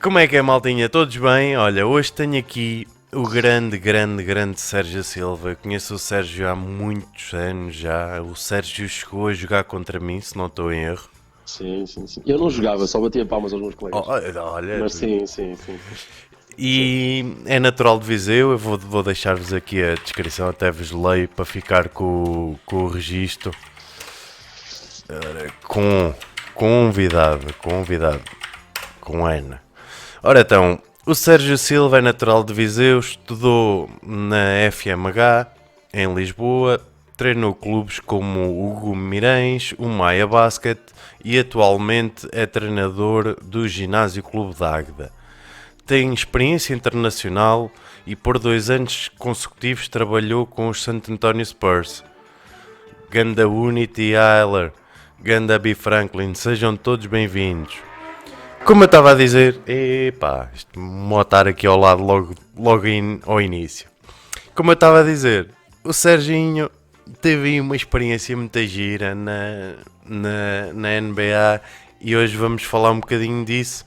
Como é que é, maltinha? Todos bem? Olha, hoje tenho aqui o grande Sérgio Silva. Eu conheço o Sérgio há muitos anos já. O Sérgio chegou a jogar contra mim, se não estou em erro. Sim. Eu não jogava, só batia palmas aos meus colegas. Olha, Mas sim. Sim. e é natural de Viseu. Eu vou deixar-vos aqui a descrição, até vos leio para ficar com o registro. Ora, convidado, com Ana. Ora então, o Sérgio Silva é natural de Viseu, estudou na FMH em Lisboa, treinou clubes como o Hugo Mirães, o Maia Basket e atualmente é treinador do Ginásio Clube da Águeda. Tem experiência internacional e por 2 anos consecutivos trabalhou com os Santo António Spurs. Ganda Unity Eiler, Ganda B. Franklin, sejam todos bem-vindos. Como eu estava a dizer, isto me botar aqui ao lado ao início. Como eu estava a dizer, o Serginho teve aí uma experiência muito gira na NBA e hoje vamos falar um bocadinho disso,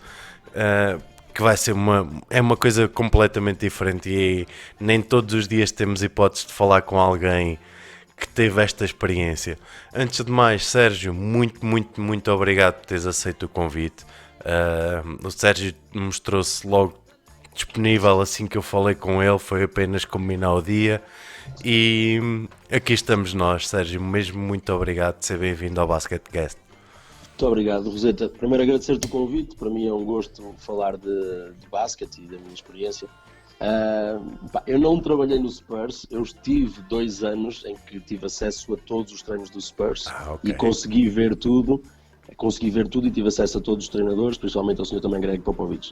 que vai ser uma coisa completamente diferente e nem todos os dias temos hipótese de falar com alguém que teve esta experiência. Antes de mais, Sérgio, muito obrigado por teres aceito o convite. O Sérgio mostrou-se logo disponível assim que eu falei com ele, foi apenas combinar o dia e aqui estamos nós, Sérgio, mesmo muito obrigado de ser bem-vindo ao BasketCast. Muito obrigado, Roseta. Primeiro agradecer-te o convite, para mim é um gosto falar de basquete e da minha experiência. Eu não trabalhei no Spurs, eu estive 2 anos em que tive acesso a todos os treinos do Spurs Ok. e consegui ver tudo e tive acesso a todos os treinadores, principalmente ao senhor também Greg Popovich.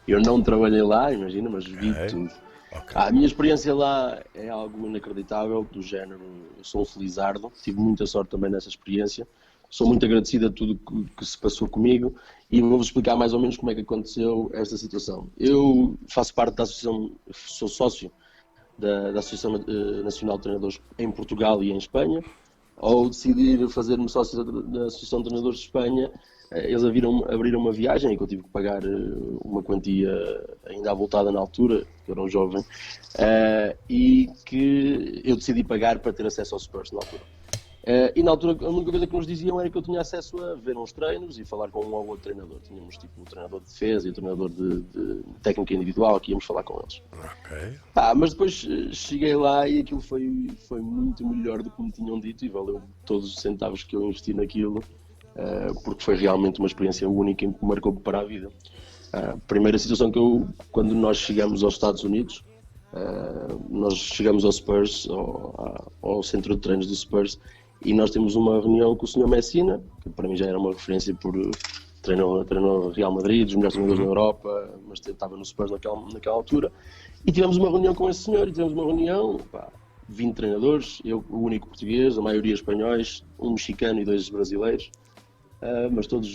Eu não trabalhei lá, imagina, mas vi tudo. Ok. A minha experiência lá é algo inacreditável, do género, eu sou um felizardo, tive muita sorte também nessa experiência, sou muito agradecido a tudo que se passou comigo e vou-vos explicar mais ou menos como é que aconteceu esta situação. Eu faço parte da associação, sou sócio da Associação Nacional de Treinadores em Portugal e em Espanha. Ao decidir fazer-me sócio da Associação de Treinadores de Espanha, eles abriram uma viagem em que eu tive que pagar uma quantia ainda avultada na altura, que eu era um jovem, e que eu decidi pagar para ter acesso ao Spurs na altura. E na altura a única coisa que nos diziam era que eu tinha acesso a ver uns treinos e falar com um ou outro treinador. Tínhamos tipo o treinador de defesa e o treinador de técnica individual, que íamos falar com eles. Ok. Mas depois cheguei lá e aquilo foi muito melhor do que me tinham dito e valeu todos os centavos que eu investi naquilo, porque foi realmente uma experiência única e que me marcou para a vida. Primeira situação quando nós chegamos aos Estados Unidos, nós chegamos ao Spurs, ao centro de treinos do Spurs, e nós temos uma reunião com o Sr. Messina, que para mim já era uma referência por treinou Real Madrid, os melhores treinadores na Europa, mas estava no Spurs naquela altura. E tivemos uma reunião com esse senhor, 20 treinadores, eu o único português, a maioria espanhóis, um mexicano e 2 brasileiros, mas todos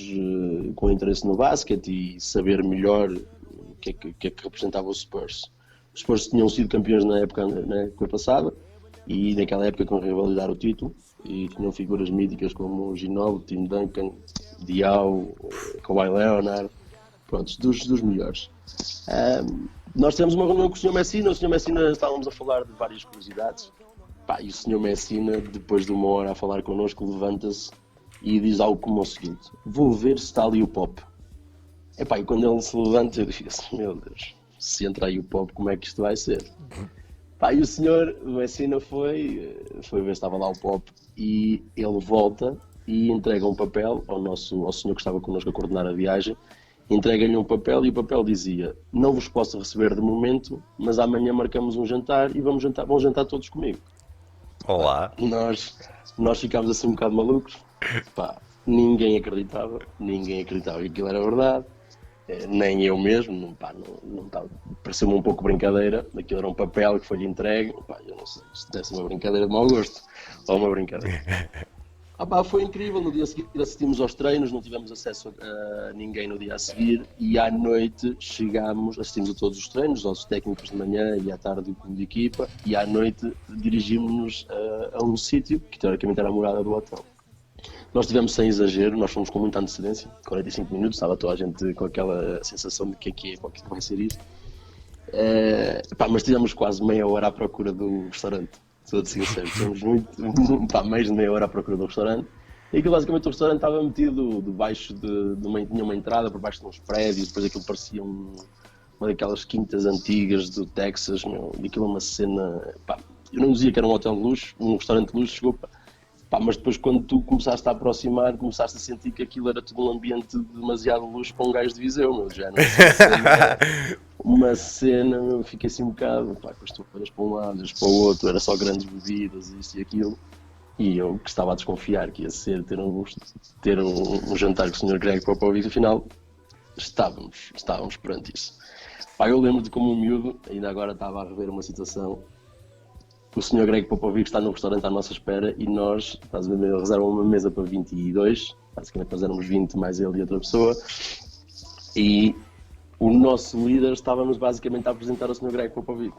com interesse no basquete e saber melhor o que é que representava o Spurs. Os Spurs tinham sido campeões na época passada e naquela época com rivalidade o título e tinham figuras míticas como o Ginobili, Tim Duncan, Diaw, Kawhi Leonard, pronto, dos melhores. Nós tivemos uma reunião com o Sr. Messina, estávamos a falar de várias curiosidades, e o Sr. Messina, depois de uma hora a falar connosco, levanta-se e diz algo como o seguinte: vou ver se está ali o Pop. E quando ele se levanta eu digo assim, meu Deus, se entra aí o Pop, como é que isto vai ser? E o senhor Messina foi ver se estava lá o Pop e ele volta e entrega um papel ao senhor que estava connosco a coordenar a viagem, entrega-lhe um papel e o papel dizia: não vos posso receber de momento, mas amanhã marcamos um jantar e vão jantar todos comigo. Olá. Nós ficámos assim um bocado malucos, ninguém acreditava que aquilo era verdade. Nem eu mesmo, não estava, pareceu-me um pouco brincadeira, aquilo era um papel que foi-lhe entregue, eu não sei se desse uma brincadeira de mau gosto, ou uma brincadeira. Foi incrível, no dia seguinte assistimos aos treinos, não tivemos acesso a ninguém no dia a seguir, e à noite assistimos a todos os treinos, aos técnicos de manhã e à tarde de equipa, e à noite dirigimos-nos a um sítio que teoricamente era a morada do hotel. Nós tivemos sem exagero, nós fomos com muita antecedência, 45 minutos, estava toda a gente com aquela sensação de que é, que vai ser isto. Mas tivemos quase meia hora à procura do restaurante, sou de sincero, tivemos mais de meia hora à procura do restaurante. E aquilo, basicamente, o restaurante estava metido debaixo tinha uma entrada por baixo de uns prédios, depois aquilo parecia uma daquelas quintas antigas do Texas, meu, e aquilo uma cena, eu não dizia que era um hotel de luxo, um restaurante de luxo, desculpa, mas depois quando tu começaste a aproximar, começaste a sentir que aquilo era tudo um ambiente de demasiado luxo para um gajo de Viseu, meu, já não uma cena, meu, fiquei assim um bocado, depois tu olhas para um lado, olhas para o outro, era só grandes bebidas, isto e aquilo. E eu que estava a desconfiar que ia ser ter um jantar com o Sr. Greg Popovich, afinal estávamos perante isso. Eu lembro de como um miúdo, ainda agora estava a rever uma situação, o Sr. Greg Popovich está no restaurante à nossa espera e nós, estás a ver, reservam uma mesa para 22, basicamente nós éramos 20 mais ele e outra pessoa, e o nosso líder estava-nos basicamente a apresentar o Sr. Greg Popovich.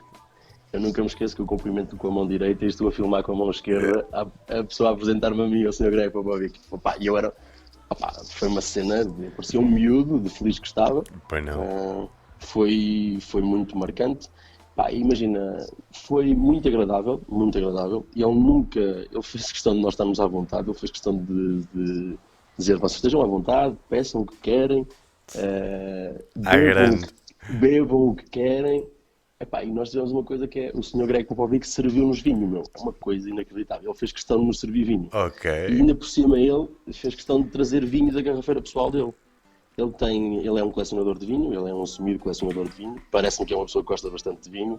Eu nunca me esqueço que eu cumprimento com a mão direita e estou a filmar com a mão esquerda a pessoa a apresentar-me a mim, ao Sr. Greg Popovich. E eu era... foi uma cena, parecia um miúdo, de feliz que estava. Pois não. Foi muito marcante. Imagina, foi muito agradável. E ele fez questão de nós estarmos à vontade, ele fez questão de dizer, vocês estejam à vontade, peçam o que querem, bebam o que querem. E nós tivemos uma coisa que é, o Sr. Greg Popovich serviu-nos vinho, meu. É uma coisa inacreditável. Ele fez questão de nos servir vinho. Ok. E ainda por cima ele fez questão de trazer vinho da garrafeira pessoal dele. Ele é um colecionador de vinho, ele é um assumido colecionador de vinho. Parece-me que é uma pessoa que gosta bastante de vinho.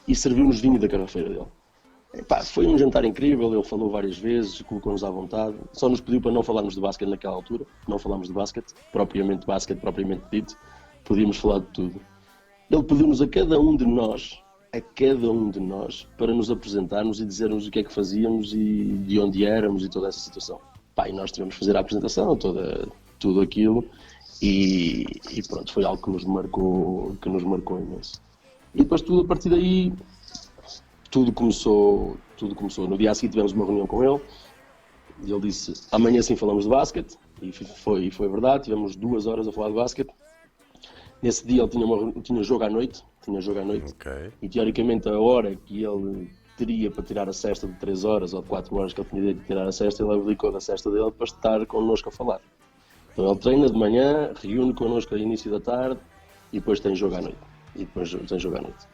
E serviu-nos vinho da garrafeira dele. Foi um jantar incrível, ele falou várias vezes, colocou-nos à vontade. Só nos pediu para não falarmos de basquete naquela altura. Não falámos de basquete propriamente dito. Podíamos falar de tudo. Ele pediu-nos a cada um de nós, para nos apresentarmos e dizer-nos o que é que fazíamos e de onde éramos e toda essa situação. E nós tivemos que fazer a apresentação, tudo aquilo, e pronto, foi algo que nos marcou imenso. E depois tudo, a partir daí, tudo começou. No dia a seguir tivemos uma reunião com ele, e ele disse, amanhã sim falamos de basquete, e foi verdade, tivemos 2 horas a falar de basquete. Nesse dia ele tinha jogo à noite, Okay. E teoricamente a hora que ele teria para tirar a cesta de 3 horas ou de 4 horas que ele tinha direito de tirar a cesta, ele abdicou da cesta dele para estar connosco a falar. Então ele treina de manhã, reúne connosco ao início da tarde e depois tem jogo à noite.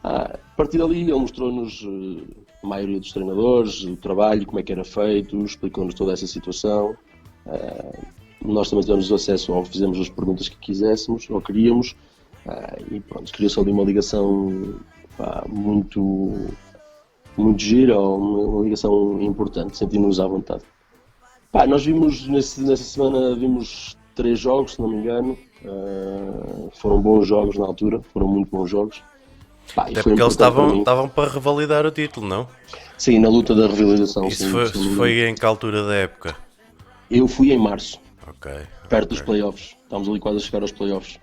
A partir dali ele mostrou-nos a maioria dos treinadores, o trabalho, como é que era feito, explicou-nos toda essa situação. Nós também tivemos acesso ou fizemos as perguntas que quiséssemos ou queríamos, e pronto, criou-se ali uma ligação muito gira, uma ligação importante, sentimos-nos à vontade. Nós vimos, nessa semana, 3 jogos, se não me engano, foram bons jogos na altura, foram muito bons jogos. Até porque eles estavam para revalidar o título, não? Sim, na luta da revalidação. Isso foi em que altura da época? Eu fui em março. Perto dos ok. playoffs. Estávamos ali quase a chegar aos playoffs.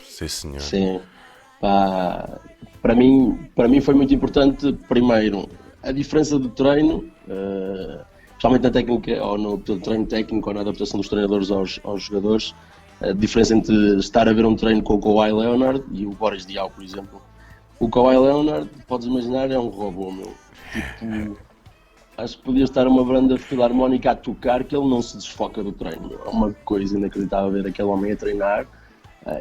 Sim, senhor. Sim. Para mim foi muito importante, primeiro, a diferença de treino, especialmente na técnica, ou no treino técnico ou na adaptação dos treinadores aos jogadores, a diferença entre estar a ver um treino com o Kawhi Leonard e o Boris Diaw, por exemplo. O Kawhi Leonard, podes imaginar, é um robô, meu. Acho que podia estar uma banda filarmónica a tocar que ele não se desfoca do treino. É uma coisa inacreditável ver aquele homem a treinar,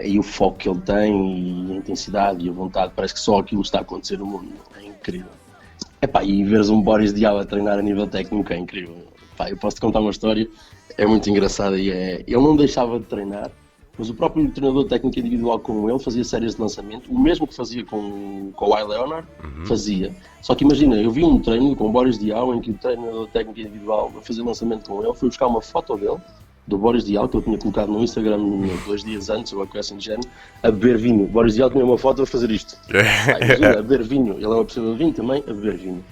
e o foco que ele tem, e a intensidade e a vontade, parece que só aquilo está a acontecer no mundo. É incrível. E veres um Boris Diaw a treinar a nível técnico é incrível. Eu posso-te contar uma história, é muito engraçada e ele não deixava de treinar, mas o próprio treinador técnico individual com ele fazia séries de lançamento, o mesmo que fazia com o Kawhi Leonard, fazia. Só que imagina, eu vi um treino com o Boris Diaw em que o treinador técnico individual a fazer lançamento com ele, foi buscar uma foto dele, do Boris Diaw, que ele tinha colocado no Instagram 2 dias antes, ou a coisa assim de género, a beber vinho. O Boris Diaw tinha uma foto a fazer isto. Imagina, a beber vinho. Ele é uma pessoa de vinho também, a beber vinho.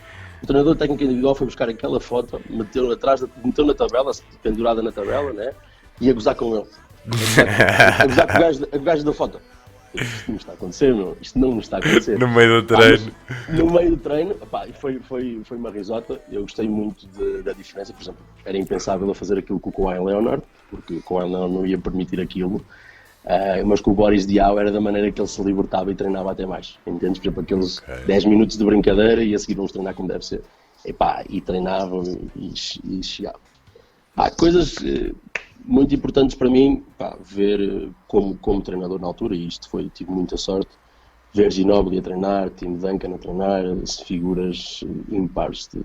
O treinador técnico individual foi buscar aquela foto, meteu na tabela, pendurada na tabela, né? E a gozar com ele. A gozar com o gajo da foto. isto não está a acontecer, meu. Isto não me está a acontecer. No meio do treino. No meio do treino, pá, foi uma risota. Eu gostei muito da diferença. Por exemplo, era impensável eu fazer aquilo com o Kawhi Leonard, porque o Kawhi Leonard não ia permitir aquilo. Mas com o Boris Diaw era da maneira que ele se libertava e treinava até mais. Entendes? Por exemplo, aqueles 10 minutos de brincadeira e a seguir vamos treinar como deve ser. E treinava e chegava. Coisas muito importantes para mim, ver como treinador na altura, e tive muita sorte, ver Ginobili a treinar, Tim Duncan a treinar, figuras impares de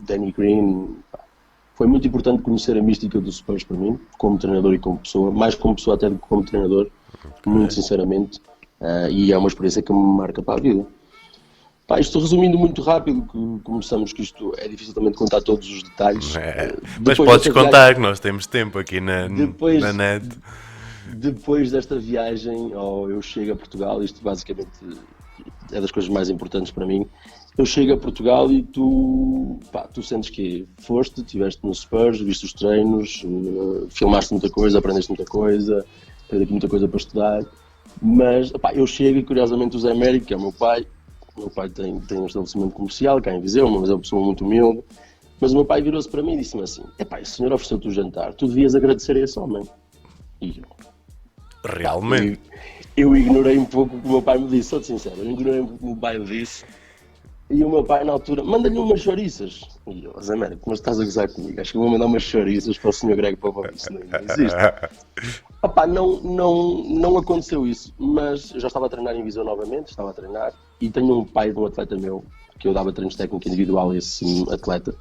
Danny Green. Foi muito importante conhecer a mística do Spurs para mim, como treinador e como pessoa, mais como pessoa até do que como treinador, muito sinceramente, e é uma experiência que me marca para a vida. Isto resumindo muito rápido, que começamos que isto é difícil também de contar todos os detalhes. Mas podes contar, que nós temos tempo aqui na net. Depois desta viagem, eu chego a Portugal, isto basicamente é das coisas mais importantes para mim. Eu chego a Portugal e tu sentes que estiveste no Spurs, viste os treinos, filmaste muita coisa, aprendeste muita coisa, tens aqui muita coisa para estudar, mas eu chego e curiosamente o Zé Américo, que é o meu pai tem um estabelecimento comercial cá em Viseu, mas é uma pessoa muito humilde, mas o meu pai virou-se para mim e disse-me assim: o senhor ofereceu-te o jantar, tu devias agradecer a esse homem. E realmente? Eu ignorei um pouco o que o meu pai me disse, sou sincero, eu ignorei um pouco o que o meu pai me disse. E o meu pai, na altura, manda-lhe umas chouriças. E eu, Zé Américo, mas estás a gozar comigo? Acho que eu vou mandar umas chouriças para o Sr. Greg Popovich, isso não existe. Não aconteceu isso, mas eu já estava a treinar em Viseu novamente, e tenho um pai de um atleta meu, que eu dava treinos técnicos individual a esse atleta,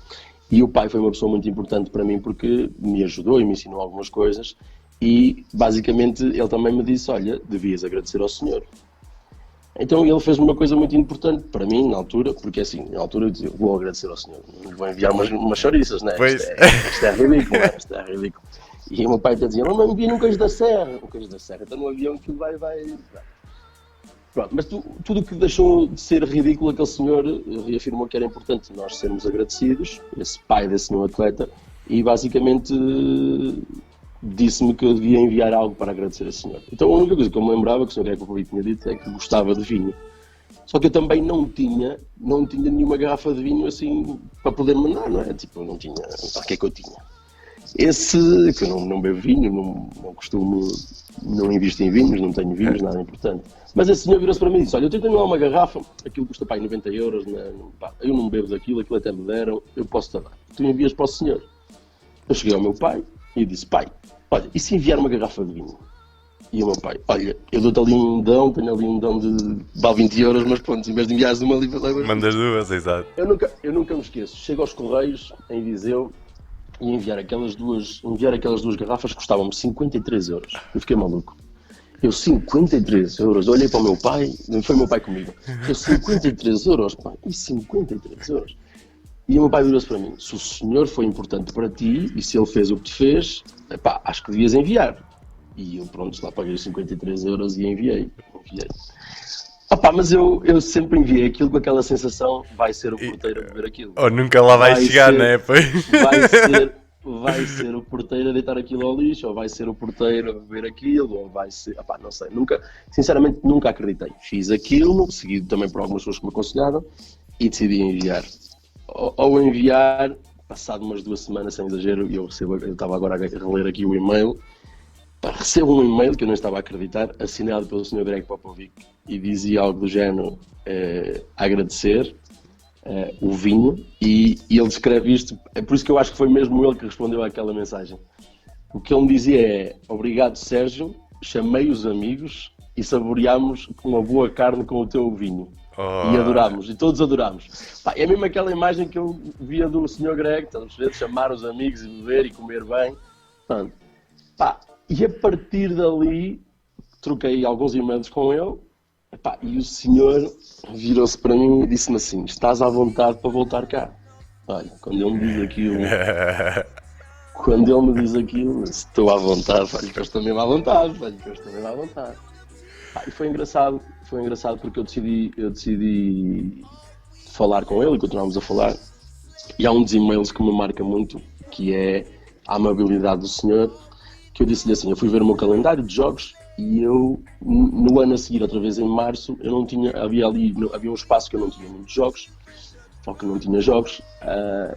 e o pai foi uma pessoa muito importante para mim porque me ajudou e me ensinou algumas coisas, e basicamente ele também me disse: olha, devias agradecer ao senhor. Então ele fez uma coisa muito importante para mim na altura, porque assim, na altura eu dizia: vou agradecer ao senhor, não lhe vou enviar umas chouriças, né? Isto é ridículo, E o meu pai até dizia: não me envia um queijo da serra, então no avião aquilo vai. Pronto, mas tudo o que deixou de ser ridículo, aquele senhor reafirmou que era importante nós sermos agradecidos, esse pai desse meu atleta, e basicamente disse-me que eu devia enviar algo para agradecer a esse senhor. Então a única coisa que eu me lembrava que o Sr. Greg Popovich tinha dito é que gostava de vinho. Só que eu também não tinha nenhuma garrafa de vinho assim para poder mandar, não é? Tipo, eu não tinha, o que é que eu tinha? Que eu não bebo vinho, não costumo, não invisto em vinhos, não tenho vinhos, nada importante. Mas esse senhor virou-se para mim e disse: olha, eu tenho lá uma garrafa, aquilo custa 90 euros, eu não bebo daquilo, aquilo até me deram, eu posso-te dar. Tu envias para o senhor. Eu cheguei ao meu pai e disse: pai, olha, e se enviar uma garrafa de vinho? E o meu pai: olha, eu dou-te ali um dão, tenho ali um dão de vale 20 euros, mas pronto, em vez de enviares uma ali, mandas duas, exato. Eu nunca me esqueço, chego aos Correios, em Viseu, e enviar aquelas duas garrafas custavam-me 53 euros. Eu fiquei maluco. 53 euros, olhei para o meu pai, não foi o meu pai comigo, 53 euros, pá, e 53 euros. E o meu pai virou-se para mim: se o senhor foi importante para ti, e se ele fez o que te fez, acho que devias enviar. E eu, pronto, lá paguei os 53 euros e enviei. Mas eu sempre enviei aquilo com aquela sensação: vai ser o porteiro a beber aquilo. Ou nunca lá vai chegar, não é? Vai ser o porteiro a deitar aquilo ao lixo, ou vai ser o porteiro a beber aquilo, ou vai ser... não sei, sinceramente nunca acreditei. Fiz aquilo, seguido também por algumas pessoas que me aconselharam, e decidi enviar. Ao enviar, passado umas 2 semanas, sem exagero, eu estava agora a reler aqui o e-mail, recebo um e-mail que eu não estava a acreditar, assinado pelo Sr. Greg Popovich, e dizia algo do género: a agradecer o vinho, e ele descreve isto, é por isso que eu acho que foi mesmo ele que respondeu àquela mensagem. O que ele me dizia é: obrigado Sérgio, chamei os amigos e saboreámos uma boa carne com o teu vinho. E adorámos, e todos adorámos. É mesmo aquela imagem que eu via do Sr. Greg, de chamar os amigos e beber e comer bem. Portanto, e a partir dali troquei alguns e-mails com ele, e o senhor virou-se para mim e disse-me assim: estás à vontade para voltar cá. Olha, quando ele me diz aquilo, estou à vontade, olha que eu estou mesmo à vontade, E foi engraçado porque eu decidi falar com ele e continuámos a falar. E há um dos e-mails que me marca muito, que é a amabilidade do senhor, que eu disse-lhe assim: eu fui ver o meu calendário de jogos E eu, no ano a seguir, outra vez em março, eu não tinha, havia um espaço que eu não tinha muitos jogos, ou que não tinha jogos,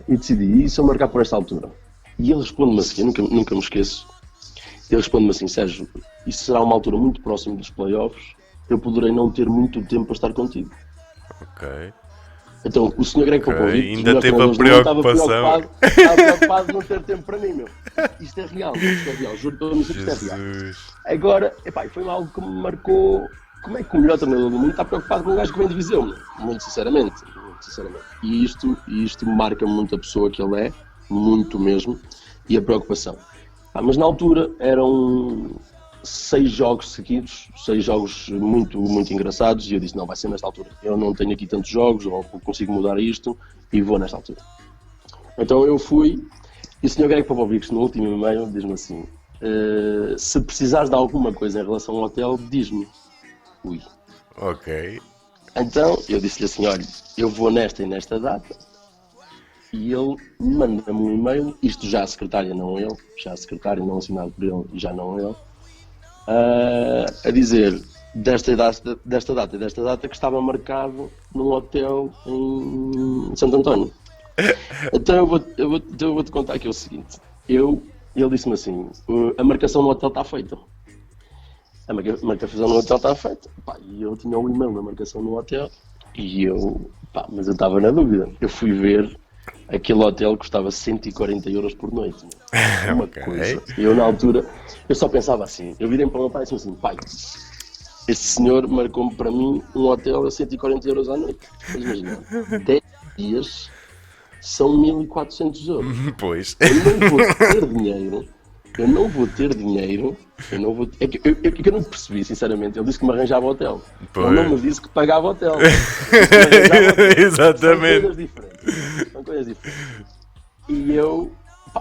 e decidi, e se eu marcar por esta altura? E ele responde-me assim, eu nunca me esqueço, ele responde-me assim, Sérgio, isso será uma altura muito próxima dos playoffs, eu poderei não ter muito tempo para estar contigo. Ok. Então, o Sr. Greg Popovich, Ainda teve a preocupação. estava preocupado de não ter tempo para mim, meu. Isto é real, juro pelo meu que isto é real. Jesus. Agora, epá, foi algo que me marcou. Como é que o melhor treinador do mundo está preocupado com um gajo que vem de Viseu, meu? Muito sinceramente. E isto marca muito a pessoa que ele é, muito mesmo, e a preocupação. Mas na altura eram 6 jogos seguidos, 6 jogos muito, muito engraçados, e eu disse, não, vai ser nesta altura. Eu não tenho aqui tantos jogos, ou consigo mudar isto, e vou nesta altura. Então eu fui, e o Sr. Greg Popovich, no último e-mail, diz-me assim, se precisares de alguma coisa em relação ao hotel, diz-me. Ui. Ok. Então eu disse-lhe assim, olha, eu vou nesta e nesta data, e ele manda-me um e-mail, isto já a secretária, não ele, já a secretária, não assinado por ele, e já não ele, a dizer desta data e desta data que estava marcado num hotel em Santo António. Então eu vou-te contar aqui o seguinte. Ele disse-me assim, a marcação no hotel está feita. A marcação no hotel está feita. Pá, e eu tinha o e-mail da marcação no hotel e mas eu estava na dúvida. Eu fui ver, aquele hotel custava 140 euros por noite. Uma coisa. Eu na altura, eu só pensava assim, eu virei para o meu pai e disse assim, pai, este senhor marcou-me para mim um hotel a 140 euros à noite. Mas imagina, 10 dias são 1400 euros. Pois. Eu não vou ter dinheiro. É que eu não percebi, sinceramente. Ele disse que me arranjava hotel. Pois. Ele não me disse que pagava hotel. Disse que me arranjava hotel. Exatamente. São coisas diferentes. E eu,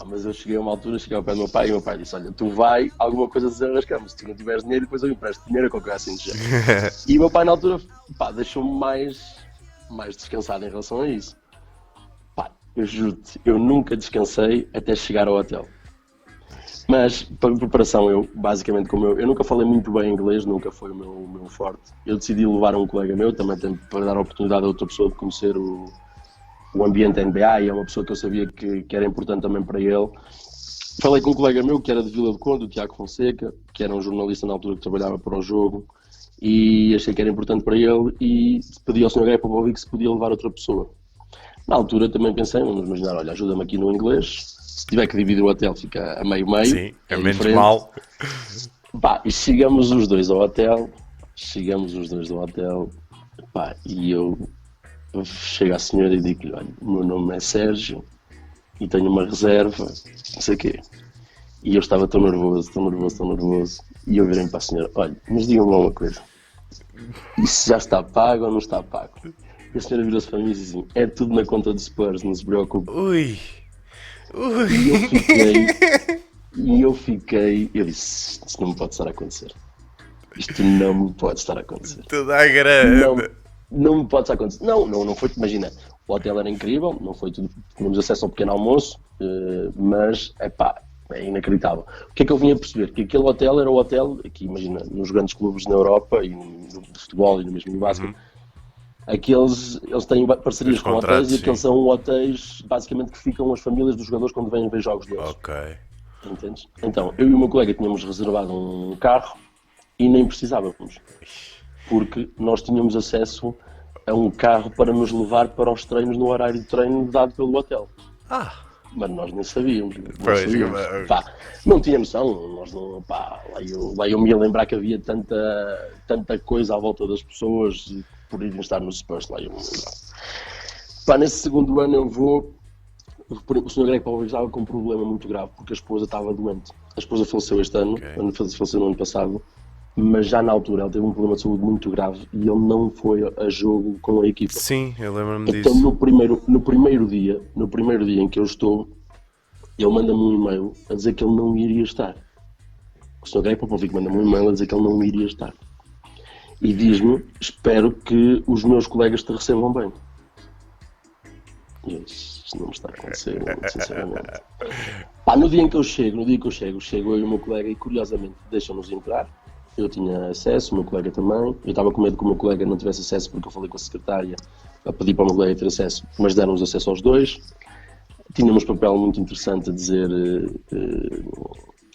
mas eu cheguei a uma altura, cheguei ao pé do meu pai e o meu pai disse, olha, tu vai, alguma coisa desenrascamos. Se tu não tiveres dinheiro, depois eu empresto dinheiro a qualquer assim de jeito. E o meu pai na altura, deixou-me mais descansado em relação a isso. Eu juro-te, eu nunca descansei até chegar ao hotel. Mas, para a preparação, basicamente, como eu nunca falei muito bem inglês, nunca foi o meu forte. Eu decidi levar um colega meu, também para dar a oportunidade a outra pessoa de conhecer o ambiente NBA, e é uma pessoa que eu sabia que era importante também para ele. Falei com um colega meu, que era de Vila do Conde, o Tiago Fonseca, que era um jornalista na altura que trabalhava para o jogo, e achei que era importante para ele, e pedi ao Sr. Greg Popovich se podia levar outra pessoa. Na altura também pensei, vamos imaginar, olha, ajuda-me aqui no inglês, se tiver que dividir o hotel fica a meio-meio. Sim, é menos mal. E chegamos os dois ao hotel, e eu chego à senhora e digo-lhe, olha, o meu nome é Sérgio e tenho uma reserva, não sei o quê. E eu estava tão nervoso, e eu virei para a senhora, olha, mas digam-me uma coisa, isso já está pago ou não está pago? E a senhora virou-se para mim e disse assim, é tudo na conta de Spurs, não se preocupe. Ui. E eu fiquei, eu disse, isto não me pode estar a acontecer. Isto não me pode estar a acontecer. Tudo à grande. Não me pode estar a acontecer. Não foi, imagina, o hotel era incrível, não foi tudo, tínhamos acesso a um pequeno almoço, mas, é inacreditável. O que é que eu vim a perceber? Que aquele hotel era o hotel, aqui imagina, nos grandes clubes na Europa, e no futebol e no mesmo no basquete, eles têm parcerias com hotéis, e aqueles são hotéis basicamente que ficam as famílias dos jogadores quando vêm ver jogos deles. Ok. Entendes? Então, eu e o meu colega tínhamos reservado um carro e nem precisávamos, porque nós tínhamos acesso a um carro para nos levar para os treinos no horário de treino dado pelo hotel. Mas nós nem sabíamos. Não tinha noção. Nós não, lá eu me ia lembrar que havia tanta coisa à volta das pessoas por irem estar no Spurs. Lá eu me lembrava. Nesse segundo ano eu vou. O Sr. Greg Popovich estava com um problema muito grave porque a esposa estava doente. A esposa faleceu este ano, faleceu no ano passado, mas já na altura ela teve um problema de saúde muito grave e ele não foi a jogo com a equipa. Sim, eu lembro-me disso. Então no primeiro dia em que eu estou, ele manda-me um e-mail a dizer que ele não iria estar. O Sr. Greg Popovich manda-me um e-mail a dizer que ele não iria estar. E diz-me, espero que os meus colegas te recebam bem. E eu disse, isto não me está a acontecer, sinceramente. No dia que eu chego, chego eu e o meu colega e curiosamente deixam-nos entrar. eu tinha acesso, o meu colega também. Eu estava com medo que o meu colega não tivesse acesso porque eu falei com a secretária a pedir para o meu colega ter acesso, mas deram-nos acesso aos dois. Tínhamos papel muito interessante a dizer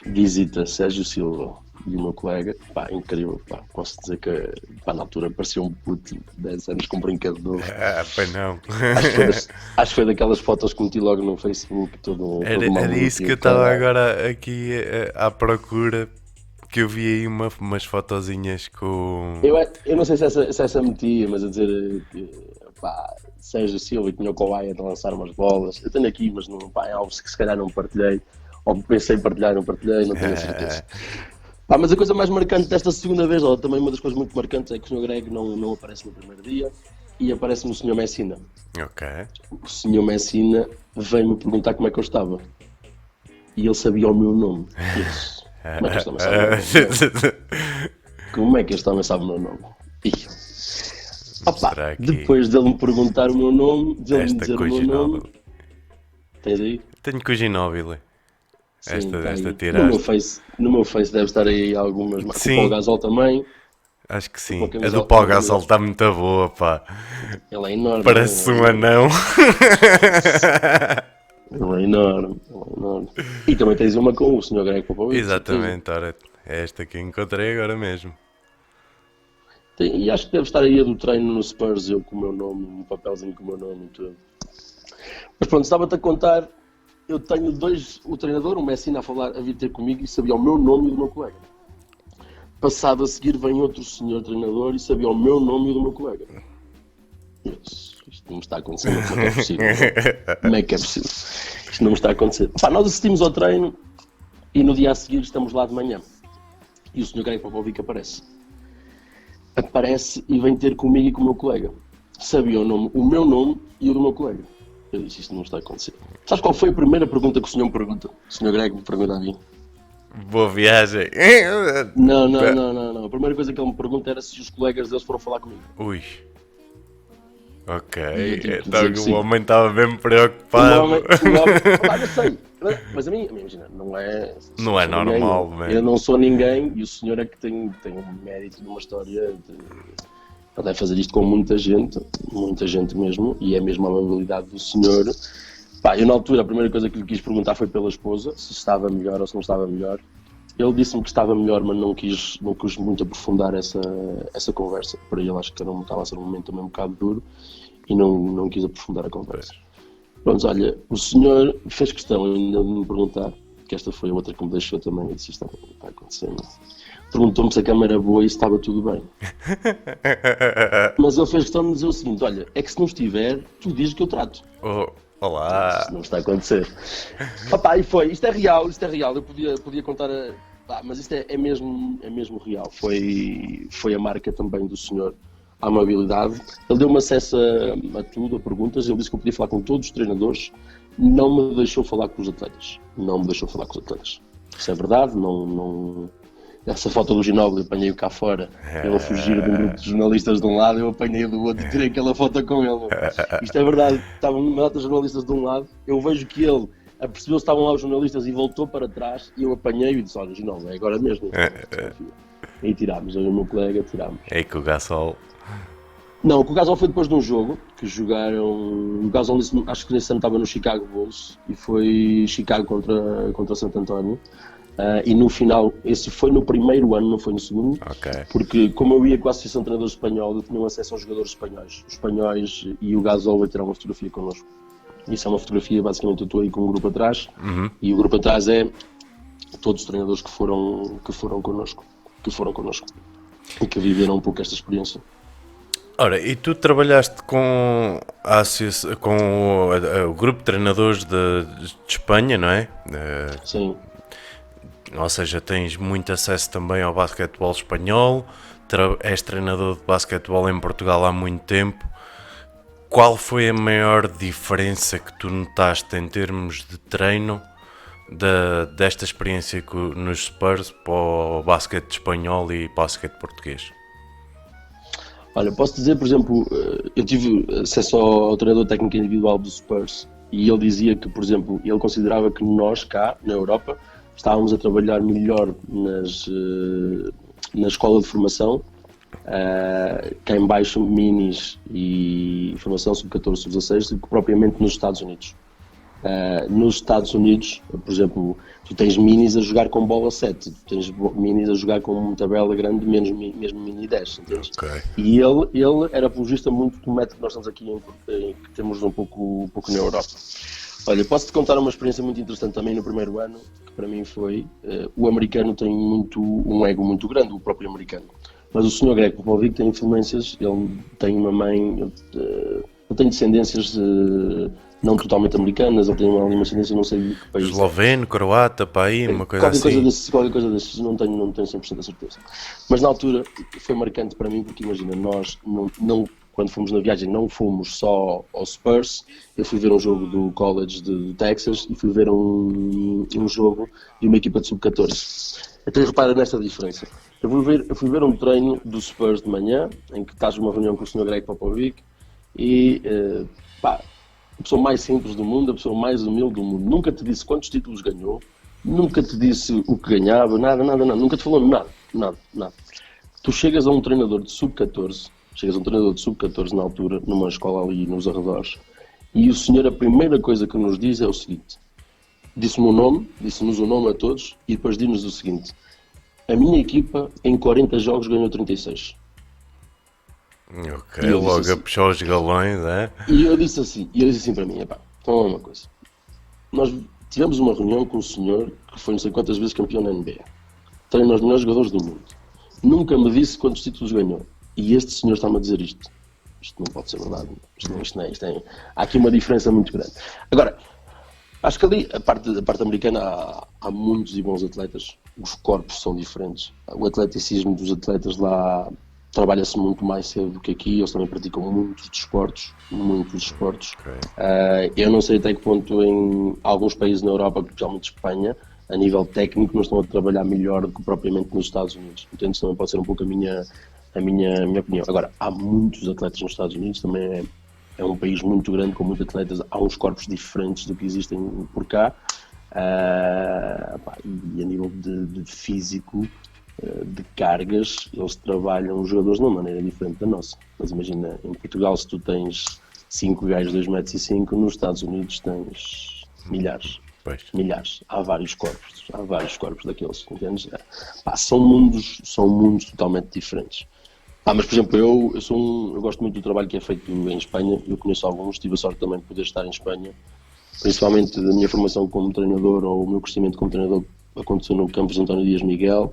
visita Sérgio Silva e o meu colega. Pá, incrível, pá. Posso dizer que pá, na altura parecia um puto de 10 anos com um brinquedo novo. Pois não. Acho que foi daquelas fotos que meti logo no Facebook, todo Era isso que eu estava agora aqui à procura, que eu vi aí umas fotozinhas com... Eu não sei se essa metia, mas a dizer pá, Sérgio Silva e tinha o Kawhi a lançar umas bolas. Eu tenho aqui, mas não, pá, é algo que se calhar não partilhei, ou pensei em partilhar, não partilhei, não tenho a certeza. Pá, mas a coisa mais marcante desta segunda vez, ou também uma das coisas muito marcantes, é que o Sr. Greg não aparece no primeiro dia e aparece-me o Sr. Messina. Ok. O Sr. Messina veio-me perguntar como é que eu estava. E ele sabia o meu nome. Isso. Como é que este homem sabe o meu nome? Como é que este homem sabe o meu nome? Opa, depois dele me perguntar o meu nome, dele me dizer o meu nome... Tens aí? Tenho Cuginóbile. Sim, esta tiraste. No meu face deve estar aí algumas marcas. Sim. O Pau Gasol também. Acho que sim. A do Pau Gasol está muito boa, pá. Ela é enorme. Parece um anão. Ela é enorme. E também tens uma com o Sr. Greg Popovich. Exatamente, ora, é esta que encontrei agora mesmo. E acho que deve estar aí a do treino no Spurs, eu com o meu nome, um papelzinho com o meu nome e tudo. Mas pronto, estava-te a contar, eu tenho o treinador, o Messina, a vir ter comigo e sabia o meu nome e o do meu colega. Passado a seguir vem outro senhor treinador e sabia o meu nome e o do meu colega. Isto não me está a acontecer, como é que é possível? Como é que é possível? Isto não me está a acontecer. Pá, nós assistimos ao treino e no dia a seguir estamos lá de manhã. E o Sr. Greg Popovich aparece e vem ter comigo e com o meu colega. Sabia o meu nome e o do meu colega. Eu disse, isto não está a acontecer. Sabes qual foi a primeira pergunta que o senhor me pergunta? O Sr. Greg me pergunta a mim. Boa viagem. Não. A primeira coisa que ele me pergunta era se os colegas deles foram falar comigo. Ui. Ok, então o homem estava mesmo preocupado. O homem, eu sei, mas a mim imagina, não é normal, ninguém, eu não sou ninguém e o senhor é que tem um mérito de uma história. Ele deve fazer isto com muita gente mesmo, e é mesmo a amabilidade do senhor. Pá, eu na altura a primeira coisa que lhe quis perguntar foi pela esposa, se estava melhor ou se não estava melhor. Ele disse-me que estava melhor, mas não quis muito aprofundar essa conversa. Para ele acho que estava a ser um momento também um bocado duro e não quis aprofundar a conversa. Pronto, olha, o senhor fez questão ainda de me perguntar, que esta foi a outra que me deixou também, eu disse isto está acontecendo. Perguntou-me se a cama era boa e se estava tudo bem. Mas ele fez questão de me dizer o seguinte, olha, é que se não estiver, tu dizes que eu trato. Olá. Isto não está a acontecer. Opa, e foi, isto é real, eu podia contar, mas isto é mesmo real. Foi a marca também do senhor, a amabilidade. Ele deu-me acesso a tudo, a perguntas, ele disse que eu podia falar com todos os treinadores, não me deixou falar com os atletas. Isso é verdade, não... Essa foto do Ginóbili apanhei-o cá fora, ele a fugir de um grupo de jornalistas de um lado, eu apanhei-o do outro e tirei aquela foto com ele. Isto é verdade, estavam uma data de jornalistas de um lado, eu vejo que ele apercebeu-se que estavam lá os jornalistas e voltou para trás e eu apanhei-o e disse, olha Ginóbili, é agora mesmo. E tirámos, eu e o meu colega tirámos. É com o Gasol? Não, o Gasol foi depois de um jogo que jogaram. O Gasol acho que nesse ano estava no Chicago Bulls e foi Chicago contra Santo António. E no final, esse foi no primeiro ano, não foi no segundo, porque como eu ia com a Associação de Treinadores Espanhol, eu tinha acesso aos jogadores espanhóis. Os espanhóis e o Gasol vai tirar uma fotografia connosco. Isso é uma fotografia, basicamente eu estou aí com um grupo atrás, e o grupo atrás é todos os treinadores que foram connosco e que viveram um pouco esta experiência. Ora, e tu trabalhaste com o grupo de treinadores de Espanha, não é? Sim. Ou seja, tens muito acesso também ao basquetebol espanhol, és treinador de basquetebol em Portugal há muito tempo. Qual foi a maior diferença que tu notaste em termos de treino desta experiência nos Spurs para o basquete espanhol e basquete português? Olha, posso dizer, por exemplo, eu tive acesso ao treinador técnico individual dos Spurs e ele dizia que, por exemplo, ele considerava que nós cá, na Europa, estávamos a trabalhar melhor na escola de formação, cá em baixo minis e formação sub-14, sub-16, do que propriamente nos Estados Unidos. Nos Estados Unidos, por exemplo, tu tens minis a jogar com bola 7, tu tens minis a jogar com uma tabela grande, mesmo mini 10, entendes? Ok. E ele era apologista muito do método que nós estamos aqui, que temos um pouco na Europa. Olha, posso-te contar uma experiência muito interessante também no primeiro ano, que para mim foi, o americano tem um ego muito grande, o próprio americano. Mas o Sr. Greg Popovich tem influências, ele tem uma mãe, ele tem descendências não totalmente americanas, ele tem uma descendência não sei de que país. Esloveno, croata, pá aí, uma coisa assim. Qualquer coisa desses, não tenho 100% de certeza. Mas na altura foi marcante para mim, porque imagina, nós não quando fomos na viagem não fomos só ao Spurs, eu fui ver um jogo do College de Texas e fui ver um jogo de uma equipa de sub-14. Então repara nesta diferença. Eu fui ver um treino do Spurs de manhã, em que estás numa reunião com o Sr. Greg Popovich e a pessoa mais simples do mundo, a pessoa mais humilde do mundo, nunca te disse quantos títulos ganhou, nunca te disse o que ganhava, nada, nunca te falou nada. Tu chegas a um treinador de sub-14, na altura, numa escola ali nos arredores, e o senhor, a primeira coisa que nos diz é o seguinte, disse-nos o nome a todos, e depois diz-nos o seguinte, a minha equipa em 40 jogos ganhou 36. Ok, logo assim, a puxar os galões, é? E eu disse assim para mim, então é uma coisa, nós tivemos uma reunião com um senhor que foi não sei quantas vezes campeão na NBA, treina os melhores jogadores do mundo, nunca me disse quantos títulos ganhou, e este senhor está-me a dizer isto não pode ser verdade, há aqui uma diferença muito grande. Agora, acho que ali, a parte americana, há muitos e bons atletas, os corpos são diferentes, o atleticismo dos atletas lá trabalha-se muito mais cedo do que aqui, eles também praticam muitos desportos. Okay. Eu não sei até que ponto em alguns países na Europa, especialmente Espanha, a nível técnico, não estão a trabalhar melhor do que propriamente nos Estados Unidos. Entende? Também pode ser um pouco a minha opinião. Agora, há muitos atletas nos Estados Unidos, também é um país muito grande, com muitos atletas, há uns corpos diferentes do que existem por cá, e a nível de físico, de cargas, eles trabalham os jogadores de uma maneira diferente da nossa. Mas imagina, em Portugal, se tu tens 5 gajos de 2,5 m, nos Estados Unidos tens milhares. Há vários corpos daqueles, entendes? São mundos totalmente diferentes. Mas por exemplo, eu gosto muito do trabalho que é feito em Espanha, eu conheço alguns, tive a sorte também de poder estar em Espanha, principalmente da minha formação como treinador, ou o meu crescimento como treinador aconteceu no campus António Dias Miguel.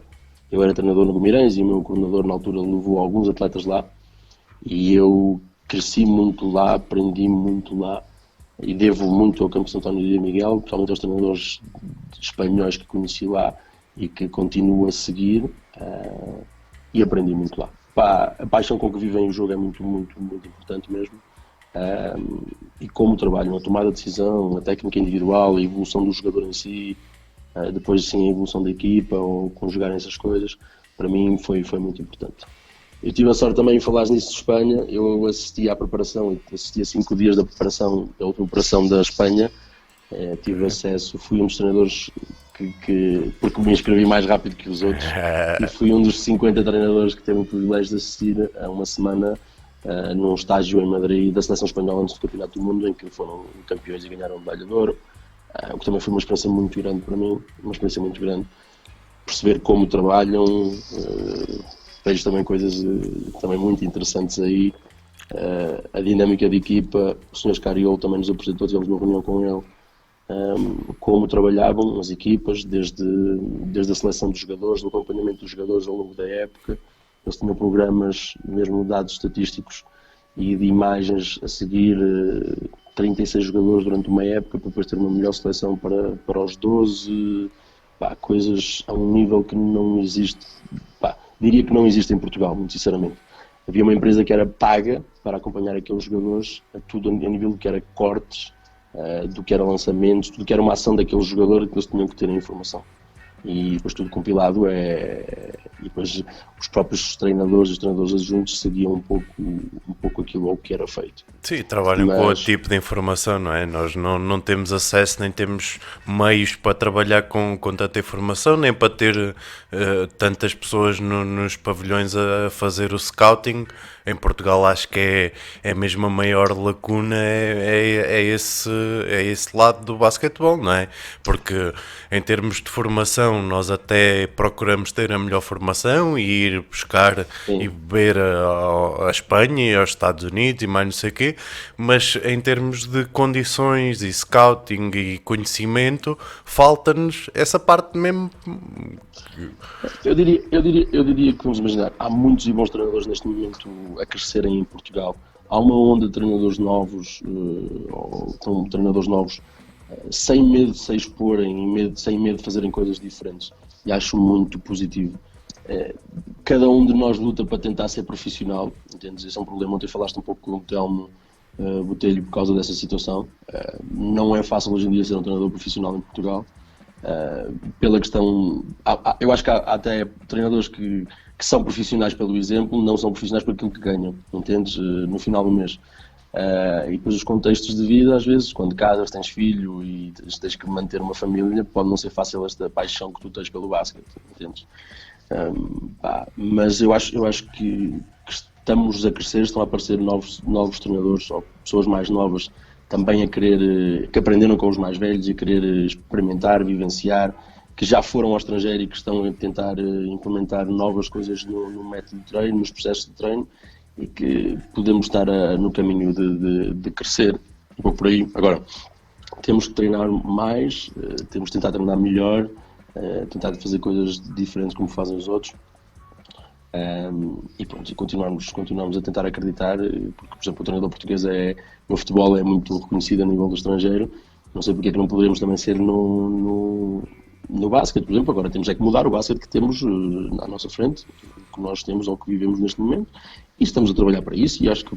Eu era treinador no Guimarães e o meu coordenador na altura levou alguns atletas lá, e eu cresci muito lá, aprendi muito lá, e devo muito ao campus António Dias Miguel, principalmente aos treinadores espanhóis que conheci lá e que continuo a seguir, e aprendi muito lá. A paixão com que vivem o jogo é muito importante mesmo, e como trabalham, a tomada de decisão, a técnica individual, a evolução do jogador em si, depois sim a evolução da equipa, ou conjugarem essas coisas, para mim foi muito importante. Eu tive a sorte também de falar nisso de Espanha, eu assisti à preparação, assisti a 5 dias da preparação, da última preparação da Espanha, tive acesso, fui um dos treinadores porque me inscrevi mais rápido que os outros, e fui um dos 50 treinadores que teve o privilégio de assistir a uma semana num estágio em Madrid da seleção espanhola antes do Campeonato do Mundo, em que foram campeões e ganharam o medalha de ouro, o que também foi uma experiência muito grande para mim, perceber como trabalham, vejo também coisas também muito interessantes aí, a dinâmica de equipa, o Sr. Scariolo também nos apresentou, tivemos uma reunião com ele, como trabalhavam as equipas, desde a seleção dos jogadores, do acompanhamento dos jogadores ao longo da época. Eles tinham programas, mesmo dados estatísticos e de imagens a seguir 36 jogadores durante uma época, para depois ter uma melhor seleção para os 12, coisas a um nível que não existe, diria que não existe em Portugal, muito sinceramente. Havia uma empresa que era paga para acompanhar aqueles jogadores, tudo a nível do que era cortes, do que era lançamentos, tudo que era uma ação daquele jogador, que eles tinham que ter a informação. e depois tudo compilado e depois os próprios treinadores e os treinadores adjuntos seguiam um pouco aquilo ao que era feito. Sim, trabalham com outro Mas tipo de informação, não é? Nós não temos acesso, nem temos meios para trabalhar com tanta informação, nem para ter tantas pessoas nos pavilhões a fazer o scouting. Em Portugal acho que é mesmo a maior lacuna, é esse lado do basquetebol, não é? Porque em termos de formação nós até procuramos ter a melhor formação e ir buscar e sim, beber a Espanha e aos Estados Unidos e mais não sei o quê, mas em termos de condições e scouting e conhecimento, falta-nos essa parte mesmo. eu diria que vamos imaginar, há muitos e bons treinadores neste momento a crescerem em Portugal. Há uma onda de treinadores novos, ou com treinadores novos, sem medo de se exporem, sem medo de fazerem coisas diferentes. E acho muito positivo. Cada um de nós luta para tentar ser profissional, entendes? Esse é um problema. Ontem falaste um pouco com o Telmo Botelho por causa dessa situação. Não é fácil hoje em dia ser um treinador profissional em Portugal. Pela questão. Eu acho que há até treinadores que são profissionais pelo exemplo, não são profissionais por aquilo que ganham, entendes? No final do mês. E depois os contextos de vida, às vezes, quando casas, tens filho e tens que manter uma família, pode não ser fácil esta paixão que tu tens pelo basquete, entendes? Mas eu acho que estamos a crescer, estão a aparecer novos treinadores ou pessoas mais novas também a querer, que aprenderam com os mais velhos e a querer experimentar, vivenciar, que já foram ao estrangeiro e que estão a tentar implementar novas coisas no método de treino, nos processos de treino e que podemos estar no caminho de crescer um pouco por aí. Agora, temos que treinar mais, temos que tentar treinar melhor, tentar fazer coisas diferentes como fazem os outros. E pronto, e continuamos a tentar acreditar, porque, por exemplo, o treinador português no futebol é muito reconhecido a nível do estrangeiro. Não sei porque é que não poderíamos também ser no basquete, por exemplo. Agora temos é que mudar o basquete que temos à nossa frente, que nós temos ou que vivemos neste momento, e estamos a trabalhar para isso. E acho que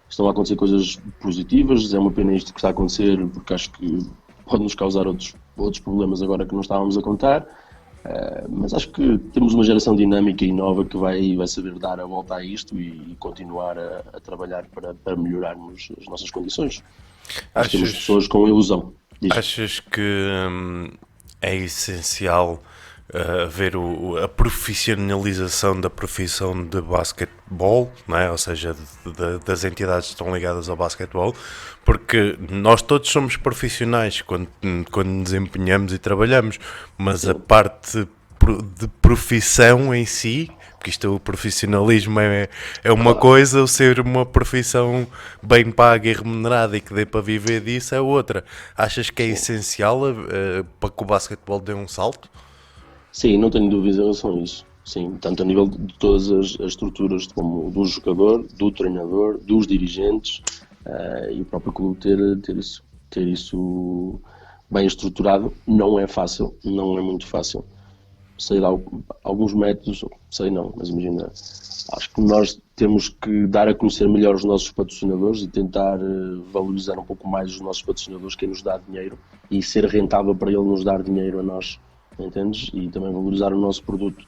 estão a acontecer coisas positivas. É uma pena isto que está a acontecer, porque acho que pode nos causar outros problemas agora que não estávamos a contar. Mas acho que temos uma geração dinâmica e nova que vai saber dar a volta a isto e continuar a trabalhar para melhorarmos as nossas condições. Acho que temos Achas, pessoas com ilusão disso. achas que é essencial ver a profissionalização da profissão de basquetebol, não é? Ou seja, das entidades que estão ligadas ao basquetebol, porque nós todos somos profissionais quando nos empenhamos e trabalhamos, mas a Sim, parte de profissão em si, porque isto o profissionalismo é uma claro. coisa, o ser uma profissão bem paga e remunerada e que dê para viver disso é outra. Achas que é Sim. essencial para que o basquetebol dê um salto? Sim, não tenho dúvidas em relação a isso. Sim, tanto a nível de todas as estruturas, como do jogador, do treinador, dos dirigentes, e o próprio clube ter isso bem estruturado não é fácil, não é muito fácil. Sei lá, alguns métodos, sei não, mas imagina, acho que nós temos que dar a conhecer melhor os nossos patrocinadores e tentar valorizar um pouco mais os nossos patrocinadores, quem nos dá dinheiro, e ser rentável para ele nos dar dinheiro a nós, entendes? E também valorizar o nosso produto.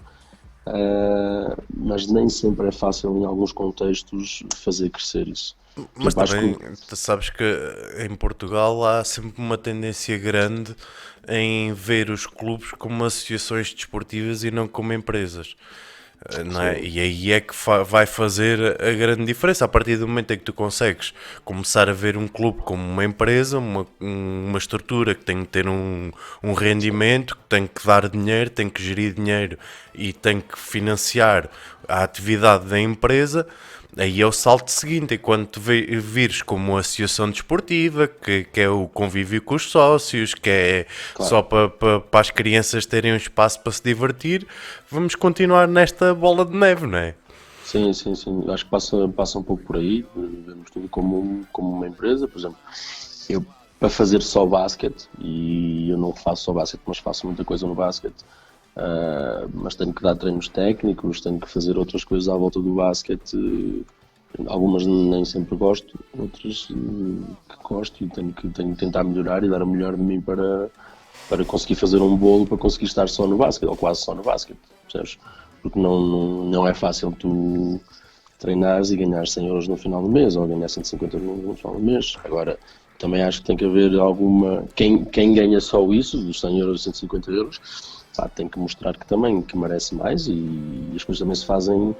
Mas nem sempre é fácil em alguns contextos fazer crescer isso. Por Mas exemplo, acho que também, tu sabes que em Portugal há sempre uma tendência grande em ver os clubes como associações desportivas e não como empresas. Não é? sim, E aí é que vai fazer a grande diferença. A partir do momento em que tu consegues começar a ver um clube como uma empresa, uma estrutura que tem que ter um sim. rendimento, que tem que dar dinheiro, tem que gerir dinheiro e tem que financiar a atividade da empresa. Aí é o salto seguinte, é quando tu vires como uma associação desportiva, que é o convívio com os sócios, que é só Claro. para as crianças terem um espaço para se divertir, vamos continuar nesta bola de neve, não é? Sim, sim, sim. Acho que passa um pouco por aí. Vemos tudo como uma empresa. Por exemplo, eu para fazer só basquete, e eu não faço só basquete, mas faço muita coisa no basquete, mas tenho que dar treinos técnicos, tenho que fazer outras coisas à volta do basquete. Algumas nem sempre gosto, outras que gosto e tenho que tentar melhorar e dar o melhor de mim para conseguir fazer um bolo, para conseguir estar só no basquete, ou quase só no basquete, percebes? Porque não é fácil tu treinares e ganhar 100 euros no final do mês, ou ganhar 150 no final do mês. Agora, também acho que tem que haver alguma... Quem ganha só isso, dos 100 euros e 150 euros, pá, tem que mostrar que também que merece mais, e as coisas também se fazem...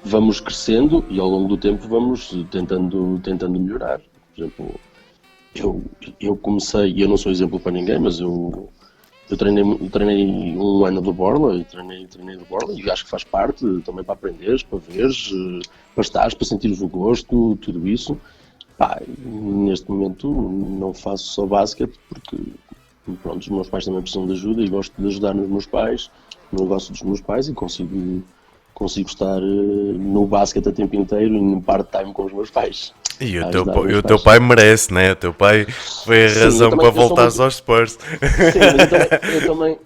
Vamos crescendo e ao longo do tempo vamos tentando melhorar. Por exemplo, eu comecei, e eu não sou exemplo para ninguém, mas eu treinei um ano de borla e treinei de borla, e acho que faz parte também para aprenderes, para veres, para estares, para sentires o gosto, tudo isso. Pá, neste momento não faço só basquete porque pronto, os meus pais também precisam de ajuda e gosto de ajudar nos meus pais, no negócio dos meus pais, e consigo estar no basquete a tempo inteiro e em part-time com os meus pais. E o teu pai merece, né? O teu pai foi a razão para voltares aos Spurs. Sim, mas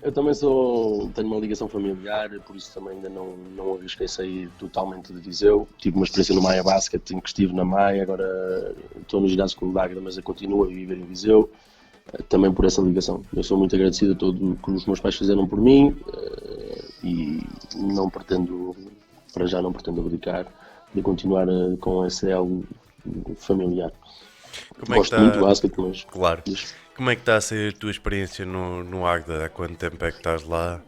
eu também tenho uma ligação familiar, por isso também ainda não arrisquei sair totalmente de Viseu. Tive uma experiência no Maia Basket, em que estive na Maia, agora estou no ginásio com o Bagda, mas eu continuo a viver em Viseu, também por essa ligação. Eu sou muito agradecido a tudo o que os meus pais fizeram por mim, e para já não pretendo abdicar de continuar com esse elo familiar. Gosto muito de basquete, mas... Claro. Como é que está a ser a tua experiência no Águeda? Há quanto tempo é que estás lá?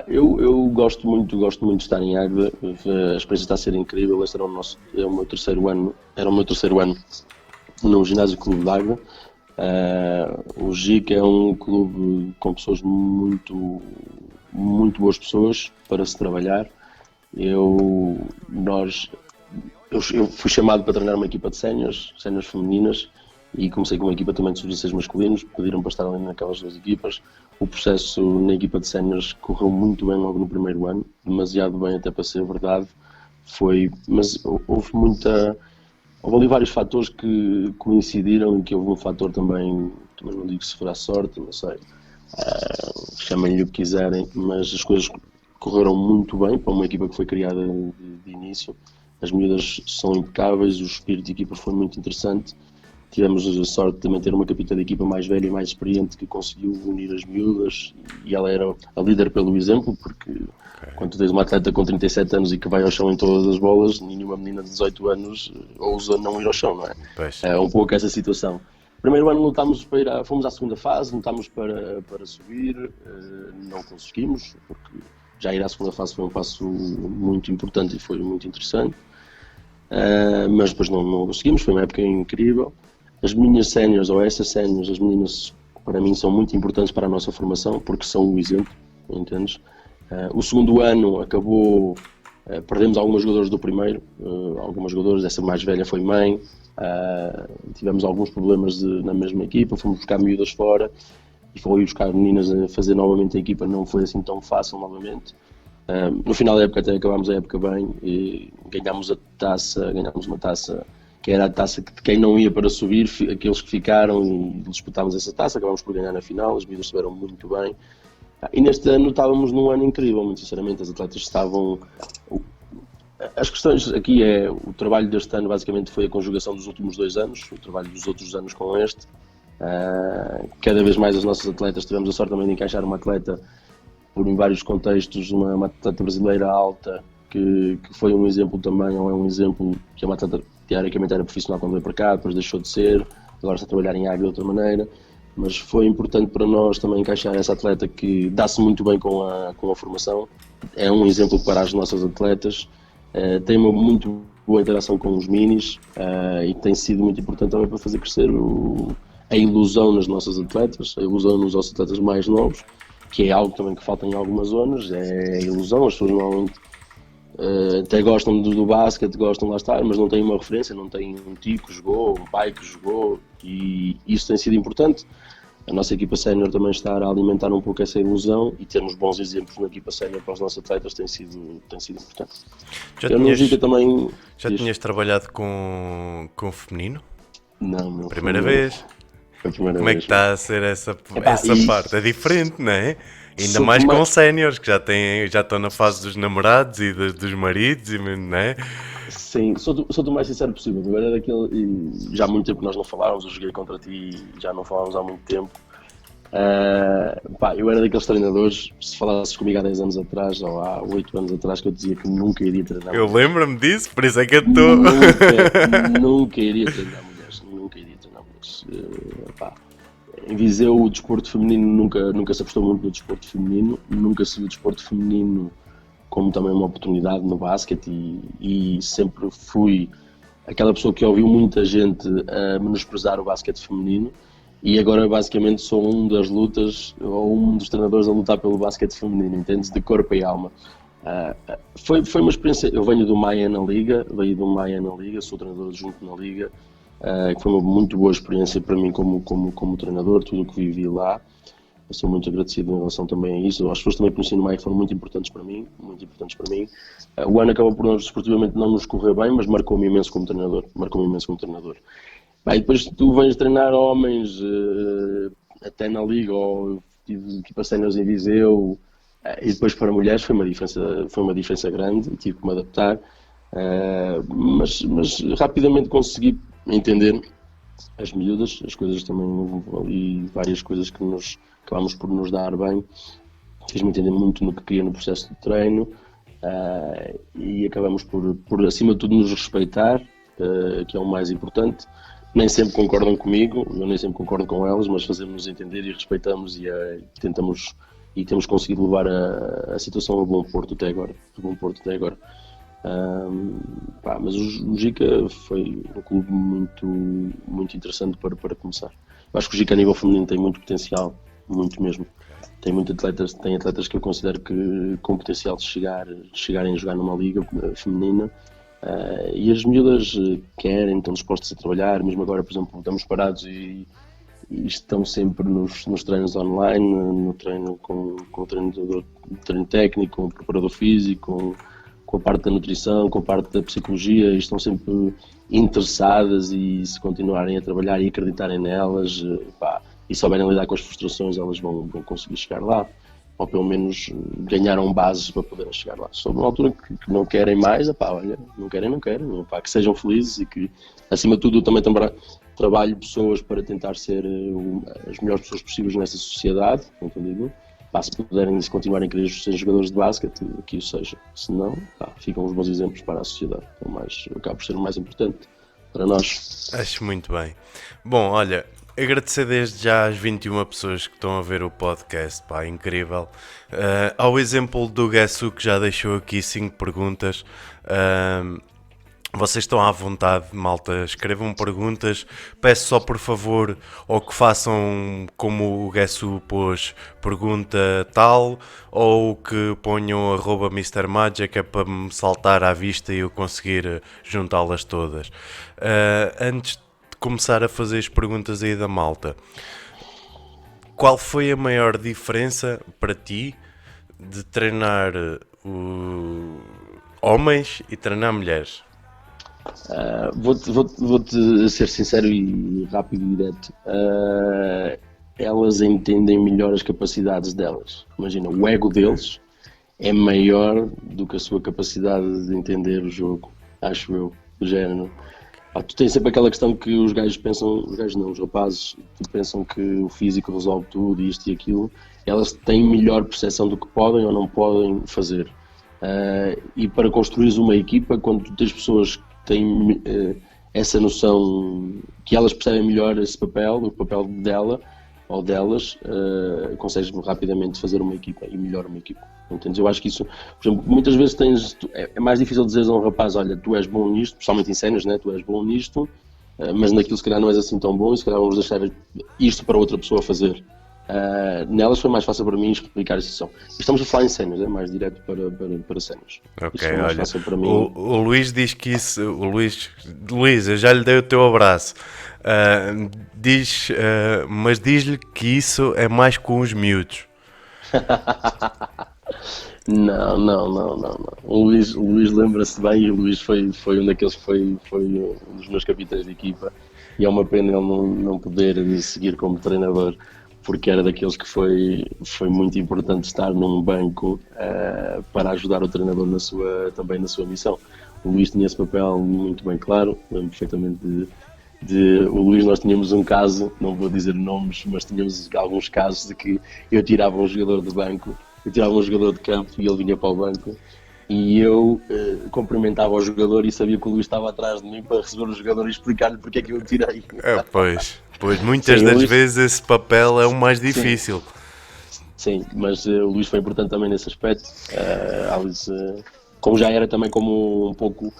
Eu gosto muito de estar em Águeda. A experiência está a ser incrível. Este era o meu terceiro ano no Ginásio Clube de Águeda. O GIC é um clube com pessoas muito, muito boas pessoas para se trabalhar. Eu fui chamado para treinar uma equipa de séniores femininas, e comecei com uma equipa também de sub-16 masculinos. Pediram para estar ali naquelas duas equipas. O processo na equipa de séniores correu muito bem logo no primeiro ano, demasiado bem até para ser verdade. Mas houve ali vários fatores que coincidiram, e que houve um fator também não digo se for a sorte, não sei, chamem-lhe o que quiserem, mas as coisas correram muito bem para uma equipa que foi criada de início. As miúdas são impecáveis, o espírito de equipa foi muito interessante. Tivemos a sorte de também ter uma capitã de equipa mais velha e mais experiente, que conseguiu unir as miúdas, e ela era a líder pelo exemplo, porque quando tu tens uma atleta com 37 anos e que vai ao chão em todas as bolas, nenhuma menina de 18 anos ousa não ir ao chão, não é? Pois. É um pouco essa situação. Primeiro ano fomos à segunda fase, lutámos para subir, não conseguimos, porque já ir à segunda fase foi um passo muito importante e foi muito interessante, mas depois não conseguimos. Foi uma época incrível. As minhas séniores, ou essas séniores, as meninas, para mim, são muito importantes para a nossa formação, porque são um exemplo, entendes? O segundo ano acabou, perdemos algumas jogadoras do primeiro, algumas jogadoras, essa mais velha foi mãe, tivemos alguns problemas na mesma equipa, fomos buscar miúdas fora, e foi buscar meninas a fazer novamente a equipa, não foi assim tão fácil novamente. No final da época até acabámos a época bem, e ganhámos uma taça que era a taça de quem não ia para subir, aqueles que ficaram, e disputámos essa taça, acabámos por ganhar na final. As miúdas estiveram muito bem. E neste ano estávamos num ano incrível, muito sinceramente. As atletas estavam... As questões aqui o trabalho deste ano basicamente foi a conjugação dos últimos 2 anos, o trabalho dos outros anos com este. Cada vez mais as nossas atletas, tivemos a sorte também de encaixar uma atleta em vários contextos, uma atleta brasileira alta, que foi um exemplo também, ou é um exemplo, que é uma atleta teoricamente era profissional quando veio para cá, depois deixou de ser, agora está a trabalhar em Águeda de outra maneira. Mas foi importante para nós também encaixar essa atleta, que dá-se muito bem com a formação, é um exemplo para as nossas atletas, tem uma muito boa interação com os minis, e tem sido muito importante também para fazer crescer a ilusão nas nossas atletas, a ilusão nos nossos atletas mais novos, que é algo também que falta em algumas zonas, é a ilusão. As pessoas normalmente até gostam do basquete, gostam de lá estar, mas não têm uma referência, não têm um tio que jogou, um pai que jogou, e isso tem sido importante. A nossa equipa sénior também está a alimentar um pouco essa ilusão, e termos bons exemplos na equipa sénior para os nossos atletas tem sido importante. Tinhas trabalhado com o feminino? Não. Primeira vez? Foi a primeira Como vez. É que está a ser essa parte? É diferente, não é? Ainda mais com séniores, que já estão na fase dos namorados e dos maridos, não é? Sim, sou-te o mais sincero possível. Eu era daquele, e já há muito tempo que nós não falávamos, eu joguei contra ti e já não falávamos há muito tempo. Eu era daqueles treinadores, se falasses comigo há 10 anos atrás ou há 8 anos atrás, que eu dizia que nunca iria treinar Eu mulheres. lembro-me disso, por isso é que eu estou. Nunca iria treinar mulheres. Nunca iria treinar mulheres. Em Viseu, o desporto feminino nunca se apostou muito no desporto feminino, nunca se viu o desporto feminino como também uma oportunidade no basquete e sempre fui aquela pessoa que ouviu muita gente a menosprezar o basquete feminino e agora basicamente sou um das lutas ou um dos treinadores a lutar pelo basquete feminino, entendes? De corpo e alma. Foi uma experiência, eu venho do Maia na Liga, sou treinador adjunto na Liga, que foi uma muito boa experiência para mim como treinador, tudo o que vivi lá. Eu sou muito agradecido em relação também a isso. As pessoas também que conheci no Maia foram muito importantes para mim, muito importantes para mim. O ano acabou por nós desportivamente não nos correr bem, mas marcou-me imenso como treinador. Bem, depois tu vens treinar homens até na Liga, ou tive equipa séniores em Viseu, e depois para mulheres foi uma diferença grande e tive que me adaptar. Mas rapidamente consegui entender as miúdas, as coisas também, houve ali várias coisas que acabámos por nos dar bem, fiz-me entender muito no que queria no processo de treino e acabamos por acima de tudo nos respeitar, que é o mais importante. Nem sempre concordam comigo, eu nem sempre concordo com elas, mas fazemos-nos entender e respeitamos tentamos e temos conseguido levar a situação a bom porto até agora. Mas o Gica foi um clube muito interessante para começar. Eu acho que o Gica a nível feminino tem muito potencial, muito mesmo. Tem atletas que eu considero que com potencial de chegarem a jogar numa liga feminina. E as miúdas querem, estão dispostas a trabalhar, mesmo agora, por exemplo, estamos parados e estão sempre nos treinos online, no treino com o treino técnico, com o preparador físico, com a parte da nutrição, com a parte da psicologia, e estão sempre interessadas e se continuarem a trabalhar e acreditarem nelas, e souberem lidar com as frustrações, elas vão conseguir chegar lá, ou pelo menos ganharam bases para poderem chegar lá. Só numa altura que não querem mais, olha, não querem, que sejam felizes e que, acima de tudo, eu também trabalho pessoas para tentar ser as melhores pessoas possíveis nessa sociedade, entendido? Se puderem continuarem a querer ser jogadores de basquete, que isso seja. Se não, ficam os bons exemplos para a sociedade. Acaba por ser o mais importante para nós. Acho muito bem. Bom, olha, agradecer desde já às 21 pessoas que estão a ver o podcast, incrível. Ao exemplo do Gassu, que já deixou aqui 5 perguntas. Vocês estão à vontade, malta, escrevam perguntas, peço só por favor, ou que façam como o Gassu pôs, pergunta tal, ou que ponham @MrMagia, é para me saltar à vista e eu conseguir juntá-las todas. Antes de começar a fazer as perguntas aí da malta, qual foi a maior diferença para ti de treinar homens e treinar mulheres? Vou-te ser sincero e rápido e direto. Elas entendem melhor as capacidades delas. Imagina, o ego deles é maior do que a sua capacidade de entender o jogo, acho eu, do género. Tu tens sempre aquela questão que os gajos pensam, os rapazes pensam que o físico resolve tudo, isto e aquilo. Elas têm melhor percepção do que podem ou não podem fazer. E para construires uma equipa, quando tu tens pessoas têm essa noção, que elas percebem melhor esse papel, o papel dela ou delas, consegues rapidamente fazer uma equipa e melhor uma equipa. Entendes? Eu acho que isso, por exemplo, muitas vezes é mais difícil dizeres a um rapaz, olha, tu és bom nisto, principalmente em cenas, né? Tu és bom nisto, mas naquilo se calhar não és assim tão bom e se calhar vamos deixar isto para outra pessoa fazer. Nelas foi mais fácil para mim explicar a situação. Estamos a falar em cenas, é mais direto para cenas. Ok, olha, o Luís diz que isso, Luís, eu já lhe dei o teu abraço, mas diz-lhe que isso é mais com os miúdos. Não. O Luís lembra-se bem e o Luís foi um daqueles que foi um dos meus capitães de equipa e é uma pena ele não poder seguir como treinador, porque era daqueles que foi muito importante estar num banco para ajudar o treinador também na sua missão. O Luís tinha esse papel muito bem claro, lembro perfeitamente O Luís, nós tínhamos um caso, não vou dizer nomes, mas tínhamos alguns casos de que eu tirava um jogador do banco, eu tirava um jogador de campo e ele vinha para o banco e eu cumprimentava o jogador e sabia que o Luís estava atrás de mim para receber o jogador e explicar-lhe porque é que eu o tirei. Pois muitas Sim, das Luís, vezes esse papel é o mais sim, difícil. sim, mas o Luís foi importante também nesse aspecto. Alice, como já era também como um pouco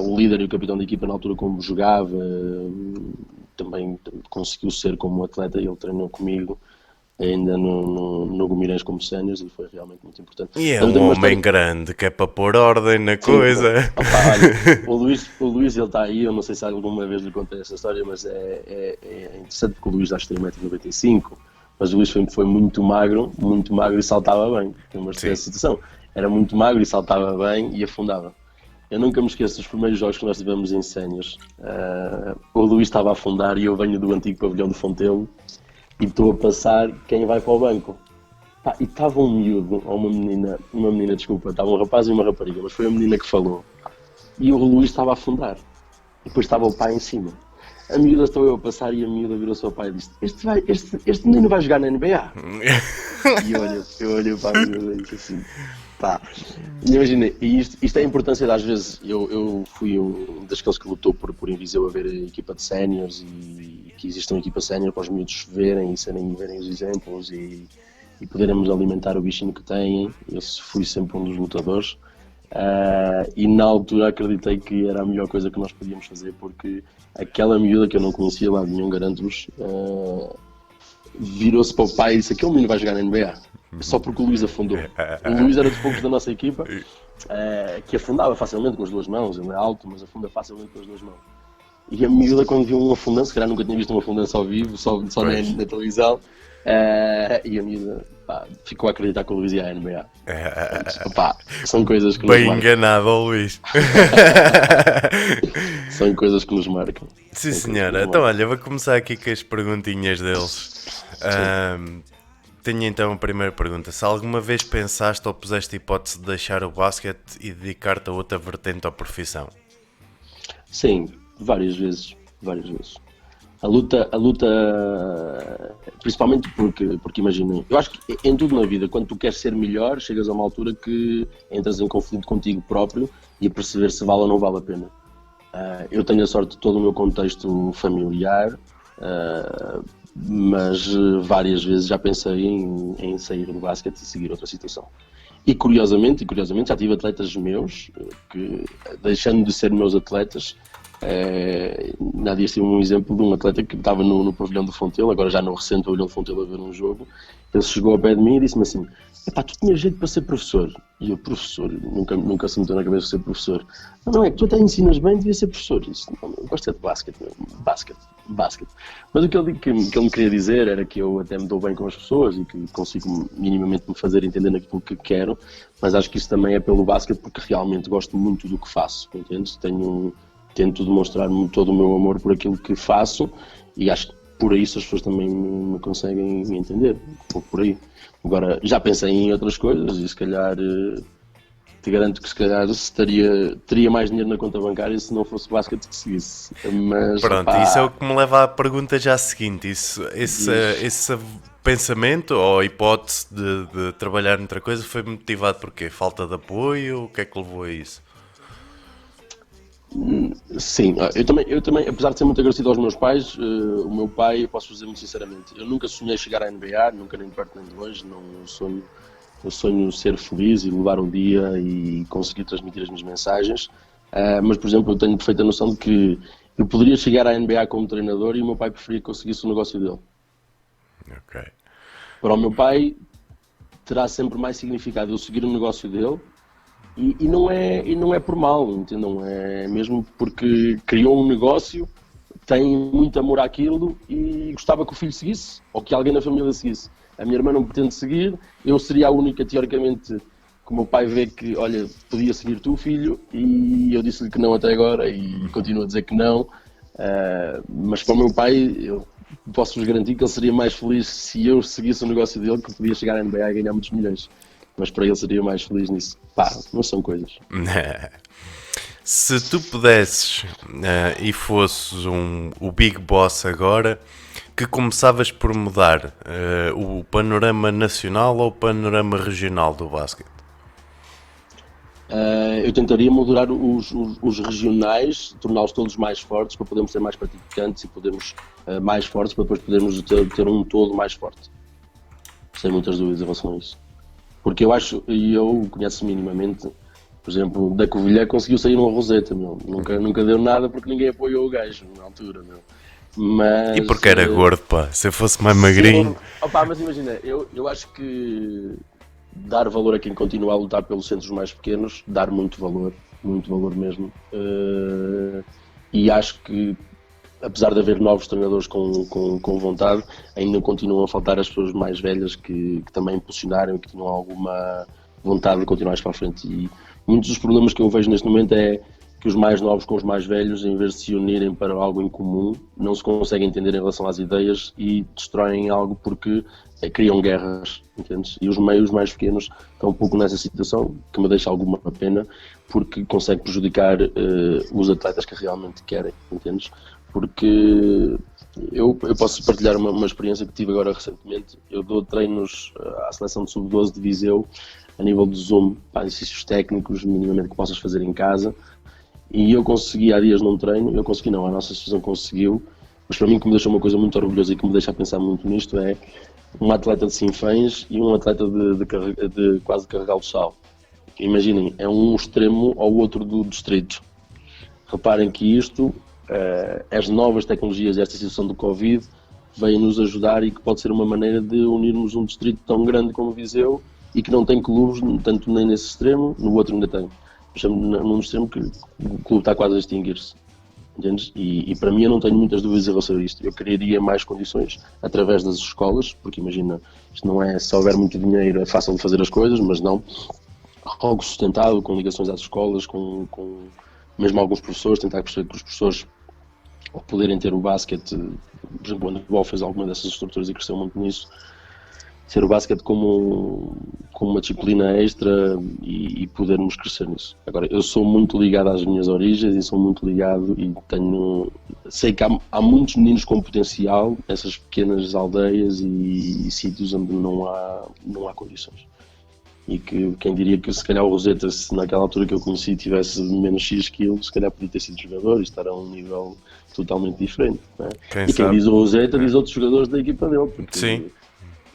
o líder e o capitão da equipa na altura como jogava, também conseguiu ser como atleta, ele treinou comigo ainda no Guimarães como séniores e foi realmente muito importante. E é Ele um tem uma homem história, grande que é para pôr ordem na sim, coisa. opa, olha, o Luís ele está aí, eu não sei se alguma vez lhe contei essa história, mas é interessante porque o Luís acho que tem 1,95 m, mas o Luís foi muito magro e saltava bem. Tem uma Sim. situação, era muito magro e saltava bem e afundava. Eu nunca me esqueço dos primeiros jogos que nós tivemos em séniores. O Luís estava a afundar e eu venho do antigo pavilhão do Fontelo e estou a passar quem vai para o banco. Pá, e estava um miúdo, ou uma menina, desculpa, estava um rapaz e uma rapariga, mas foi a menina que falou. E o Luís estava a afundar. E depois estava o pai em cima. A miúda estou eu a passar e a miúda virou-se ao pai e disse: este menino vai jogar na NBA. E eu olhei para a miúda e disse assim: pá. Imagina, e isto é a importância de, às vezes, eu fui um daqueles que lutou por em Viseu haver a equipa de séniores e que existe uma equipa sénior para os miúdos verem e verem os exemplos e podermos alimentar o bichinho que têm. Eu fui sempre um dos lutadores. E na altura acreditei que era a melhor coisa que nós podíamos fazer porque aquela miúda que eu não conhecia lá nenhum, garanto-vos, virou-se para o pai e disse: aquele menino vai jogar na NBA só porque o Luís afundou. O Luís era dos poucos da nossa equipa que afundava facilmente com as duas mãos, ele é alto mas afunda facilmente com as duas mãos. E a miúda, quando viu um afundante, se calhar nunca tinha visto um afundante ao vivo, só na televisão, e a miúda, pá, ficou a acreditar que o Luís ia à NBA. Pá, são coisas que nos Bem marcam. enganado, ó Luís. São coisas que nos marcam. Sim, São coisas que senhora. nos Então, marcam. olha, vou começar aqui com as perguntinhas deles. Tenho então a primeira pergunta. Se alguma vez pensaste ou puseste a hipótese de deixar o basquete e dedicar-te a outra vertente ou profissão? Sim, várias vezes. A luta, principalmente porque imagina, eu acho que em tudo na vida, quando tu queres ser melhor, chegas a uma altura que entras em conflito contigo próprio e a perceber se vale ou não vale a pena. Eu tenho a sorte de todo o meu contexto familiar, mas várias vezes já pensei em sair do basquete e seguir outra situação. E curiosamente já tive atletas meus que, deixando de ser meus atletas, há dias tive um exemplo de um atleta que estava no pavilhão do Fontelo, agora já no recente pavilhão do Fontelo a ver um jogo. Ele chegou ao pé de mim e disse-me assim: epá, tu tinhas jeito para ser professor. E eu, professor? Nunca se meteu na cabeça de ser professor. Não, é que tu até ensinas bem, devia ser professor. Eu disse: não, eu gosto de basquete, basquete. Mas o que ele me queria dizer era que eu até me dou bem com as pessoas e que consigo minimamente me fazer entender naquilo que quero, mas acho que isso também é pelo basquete porque realmente gosto muito do que faço, entendes? Tento demonstrar todo o meu amor por aquilo que faço e acho que por isso as pessoas também me conseguem entender, um pouco por aí. Agora, já pensei em outras coisas e se calhar te garanto que se calhar teria mais dinheiro na conta bancária se não fosse basquete que seguisse. Mas, Pronto, opá, isso é o que me leva à pergunta já seguinte. Esse pensamento ou hipótese de trabalhar noutra coisa foi motivado por quê? Falta de apoio? O que é que levou a isso? sim, eu também, apesar de ser muito agradecido aos meus pais, o meu pai, eu posso dizer muito sinceramente, eu nunca sonhei chegar à NBA, nunca nem de perto nem de longe, não eu sonho ser feliz e levar um dia e conseguir transmitir as minhas mensagens, mas por exemplo eu tenho perfeita noção de que eu poderia chegar à NBA como treinador e o meu pai preferia que eu seguisse o negócio dele. Ok. Para o meu pai terá sempre mais significado eu seguir o negócio dele. E não é por mal, entendam? É mesmo porque criou um negócio, tem muito amor àquilo e gostava que o filho seguisse, ou que alguém na família seguisse. A minha irmã não pretende seguir, eu seria a única, teoricamente, que o meu pai vê que, olha, podia seguir tu, filho, e eu disse-lhe que não até agora e continuo a dizer que não. Mas para o meu pai, eu posso-vos garantir que ele seria mais feliz se eu seguisse o negócio dele, que podia chegar à NBA e ganhar muitos milhões. Mas para ele seria mais feliz nisso. Pá, não são coisas. Se tu pudesses e fosses o Big Boss agora, que começavas por mudar o panorama nacional ou o panorama regional do basquete? Eu tentaria moderar os regionais, torná-los todos mais fortes para podermos ter mais praticantes e podermos mais fortes para depois podermos ter um todo mais forte. Sem muitas dúvidas em relação a isso. Porque eu acho, e eu conheço minimamente, por exemplo, da Covilhã conseguiu sair uma Roseta, meu. Nunca deu nada porque ninguém apoiou o gajo na altura, meu. E Mas. porque era gordo, pá. Se eu fosse mais magrinho. Opa, mas imagina, eu acho que dar valor a quem continua a lutar pelos centros mais pequenos, dar muito valor mesmo. E acho que, apesar de haver novos treinadores com vontade, ainda continuam a faltar as pessoas mais velhas que também impulsionaram e que tinham alguma vontade de continuar para a frente. E muitos dos problemas que eu vejo neste momento é que os mais novos com os mais velhos, em vez de se unirem para algo em comum, não se conseguem entender em relação às ideias e destroem algo porque criam guerras, entendes? E os meios mais pequenos estão um pouco nessa situação, que me deixa alguma pena, porque consegue prejudicar os atletas que realmente querem, entendes? Porque eu posso partilhar uma experiência que tive agora recentemente. Eu dou treinos à seleção de sub-12 de Viseu, a nível de Zoom, para exercícios técnicos, minimamente que possas fazer em casa. E eu consegui há dias num treino, a nossa associação conseguiu, mas para mim o que me deixou uma coisa muito orgulhosa e que me deixa a pensar muito nisto é um atleta de Sinfãs e um atleta de quase carregar o sal. Imaginem, é um extremo ao outro do distrito. Reparem que isto, as novas tecnologias, esta situação do Covid, vêm nos ajudar e que pode ser uma maneira de unirmos um distrito tão grande como Viseu e que não tem clubes, tanto nem nesse extremo, no outro ainda tem. Num extremo que o clube está quase a extinguir-se. Entendes? E para mim eu não tenho muitas dúvidas em relação a isto. Eu criaria mais condições através das escolas, porque imagina, isto não é, se houver muito dinheiro é fácil de fazer as coisas, mas não. Algo sustentado, com ligações às escolas, com mesmo alguns professores, tentar perceber que os professores, ao poderem ter o basquete, por exemplo, o handball fez alguma dessas estruturas e cresceu muito nisso, ser o basquete como uma disciplina extra e podermos crescer nisso. Agora, eu sou muito ligado às minhas origens e sou muito ligado e sei que há muitos meninos com potencial nessas pequenas aldeias e sítios onde não há condições. E que quem diria que se calhar o Roseta, se naquela altura que eu conheci tivesse menos X quilos, se calhar podia ter sido jogador e estar a um nível totalmente diferente. Não é? Quem diz o Roseta diz outros jogadores da equipa dele. Porque sim.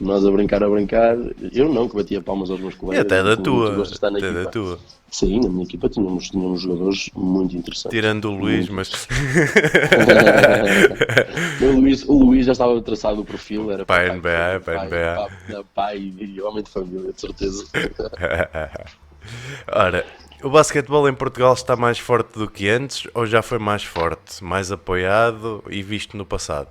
Nós a brincar, eu não, que batia palmas aos meus colegas. E até da tua. Sim, na minha equipa tínhamos jogadores muito interessantes. Tirando o Luís, mas... o Luís já estava traçado o perfil, era para a NBA. Pai e homem de família, de certeza. Ora, o basquetebol em Portugal está mais forte do que antes ou já foi mais forte, mais apoiado e visto no passado?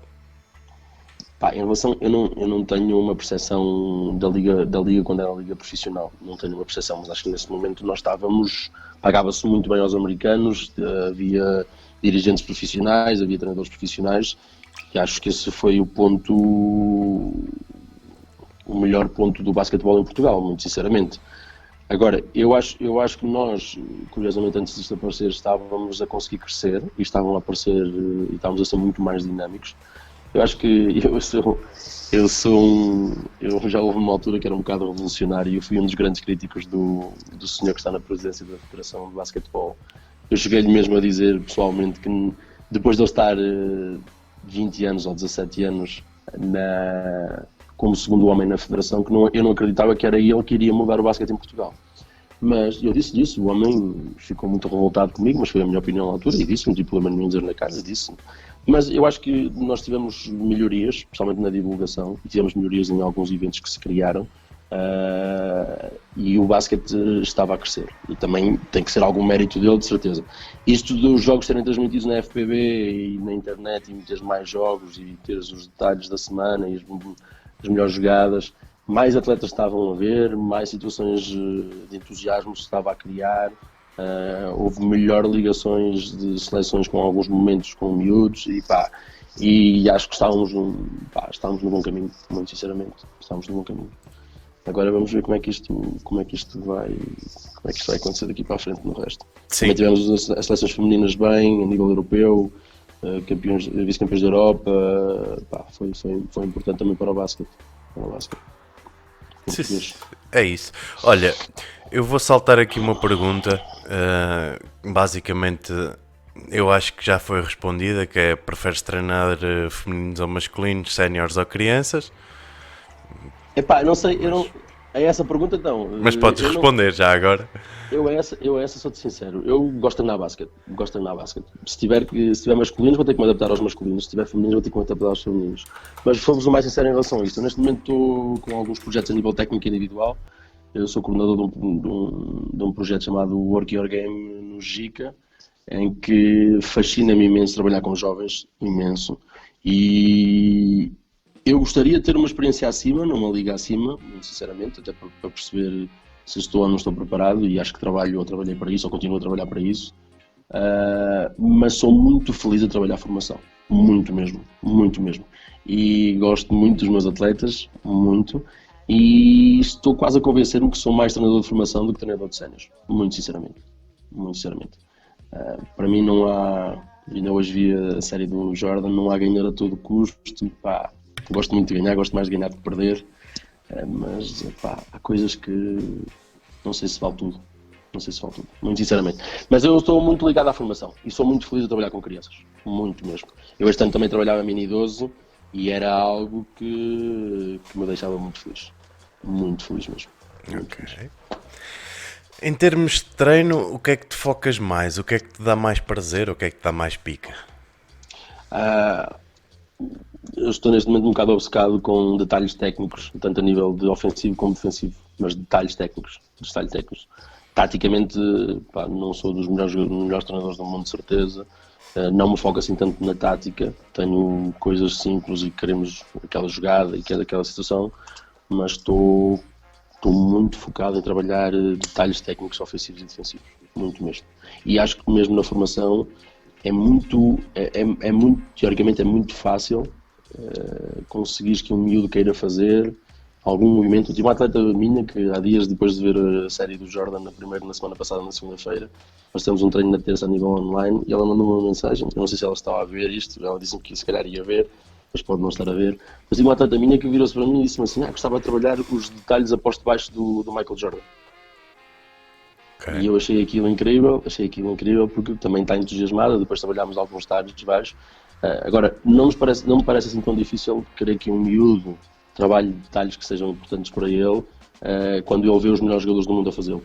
Em relação, eu não tenho uma percepção da liga quando era a liga profissional, não tenho uma percepção, mas acho que nesse momento nós pagava-se muito bem aos americanos, havia dirigentes profissionais, havia treinadores profissionais, e acho que esse foi o melhor ponto do basquetebol em Portugal, muito sinceramente. Agora, eu acho que nós, curiosamente antes disto aparecer, estávamos a conseguir crescer e estavam a aparecer e estávamos a ser muito mais dinâmicos. Eu acho que eu já houve uma altura que era um bocado revolucionário e eu fui um dos grandes críticos do senhor que está na presidência da Federação de Basquetebol. Eu cheguei-lhe mesmo a dizer pessoalmente que depois de ele estar 20 anos ou 17 anos como segundo homem na Federação, que eu não acreditava que era ele que iria mudar o basquete em Portugal. Mas eu disse isso, o homem ficou muito revoltado comigo, mas foi a minha opinião na altura e disse, não tive problema nenhum dizer na cara, disse. Mas eu acho que nós tivemos melhorias, especialmente na divulgação, e tivemos melhorias em alguns eventos que se criaram, e o basquete estava a crescer. E também tem que ser algum mérito dele, de certeza. Isto dos jogos serem transmitidos na FPB e na internet e meteres mais jogos e teres os detalhes da semana e as melhores jogadas, mais atletas estavam a ver, mais situações de entusiasmo se estava a criar. Houve melhor ligações de seleções com alguns momentos com miúdos e acho que estávamos no bom caminho, muito sinceramente, estávamos no bom caminho. Agora vamos ver como é que isto vai acontecer daqui para a frente no resto. Sim. Também tivemos as seleções femininas bem, a nível europeu, campeões, vice-campeões da Europa, pá, foi importante também para o basquete. Para o basquete. Português. É isso. Olha, eu vou saltar aqui uma pergunta. Basicamente, eu acho que já foi respondida, que é: preferes treinar femininos ou masculinos, séniores ou crianças? Epá, não sei, eu não. A essa pergunta então, Mas podes eu não. responder já agora. Eu a essa sou-te sincero. Eu gosto de andar a basquete. Gosto de andar a basquete. Se tiver masculinos, vou ter que me adaptar aos masculinos. Se tiver femininos, vou ter que me adaptar aos femininos. Mas fomos o mais sincero em relação a isto. Eu, neste momento estou com alguns projetos a nível técnico e individual. Eu sou coordenador de um projeto chamado Work Your Game no GICA, em que fascina-me imenso trabalhar com jovens, imenso. E eu gostaria de ter uma experiência acima, numa liga acima, muito sinceramente, até para perceber se estou ou não estou preparado, e acho que trabalho ou trabalhei para isso, ou continuo a trabalhar para isso. Mas sou muito feliz a trabalhar a formação, muito mesmo, muito mesmo. E gosto muito dos meus atletas, muito, e estou quase a convencer-me que sou mais treinador de formação do que treinador de séniores, muito sinceramente, muito sinceramente. Para mim não há, ainda hoje vi a série do Jordan, não há ganhar a todo custo, pá, gosto muito de ganhar, gosto mais de ganhar do que perder, mas pá, há coisas que não sei se vale tudo. Não sei se vale tudo, muito sinceramente. Mas eu estou muito ligado à formação e sou muito feliz a trabalhar com crianças. Muito mesmo. Eu este ano também trabalhava mini idoso e era algo que me deixava muito feliz. Muito feliz mesmo. Muito feliz. Ok. Em termos de treino, o que é que te focas mais? O que é que te dá mais prazer? O que é que te dá mais pica? Eu estou neste momento um bocado obcecado com detalhes técnicos, tanto a nível de ofensivo como defensivo, mas detalhes técnicos, detalhes técnicos. Taticamente, pá, não sou dos melhores treinadores do mundo, de certeza. Não me foco assim tanto na tática. Tenho coisas simples e queremos aquela jogada e aquela situação, mas estou muito focado em trabalhar detalhes técnicos ofensivos e defensivos, muito mesmo. E acho que mesmo na formação é muito, teoricamente é muito fácil conseguires que um miúdo queira fazer algum movimento. Eu tive uma atleta minha que há dias, depois de ver a série do Jordan na semana passada, na segunda-feira, nós temos um treino na terça a nível online e ela mandou uma mensagem, eu não sei se ela estava a ver isto, ela disse-me que se calhar ia ver, mas pode não estar a ver, mas tive uma atleta minha que virou-se para mim e disse-me assim, gostava de trabalhar os detalhes a posto baixo do Michael Jordan. E Ok. eu achei aquilo incrível porque também está entusiasmada, depois trabalhámos alguns detalhes baixos. Agora, não me parece assim tão difícil querer que um miúdo trabalhe detalhes que sejam importantes para ele quando ele vê os melhores jogadores do mundo a fazê-lo.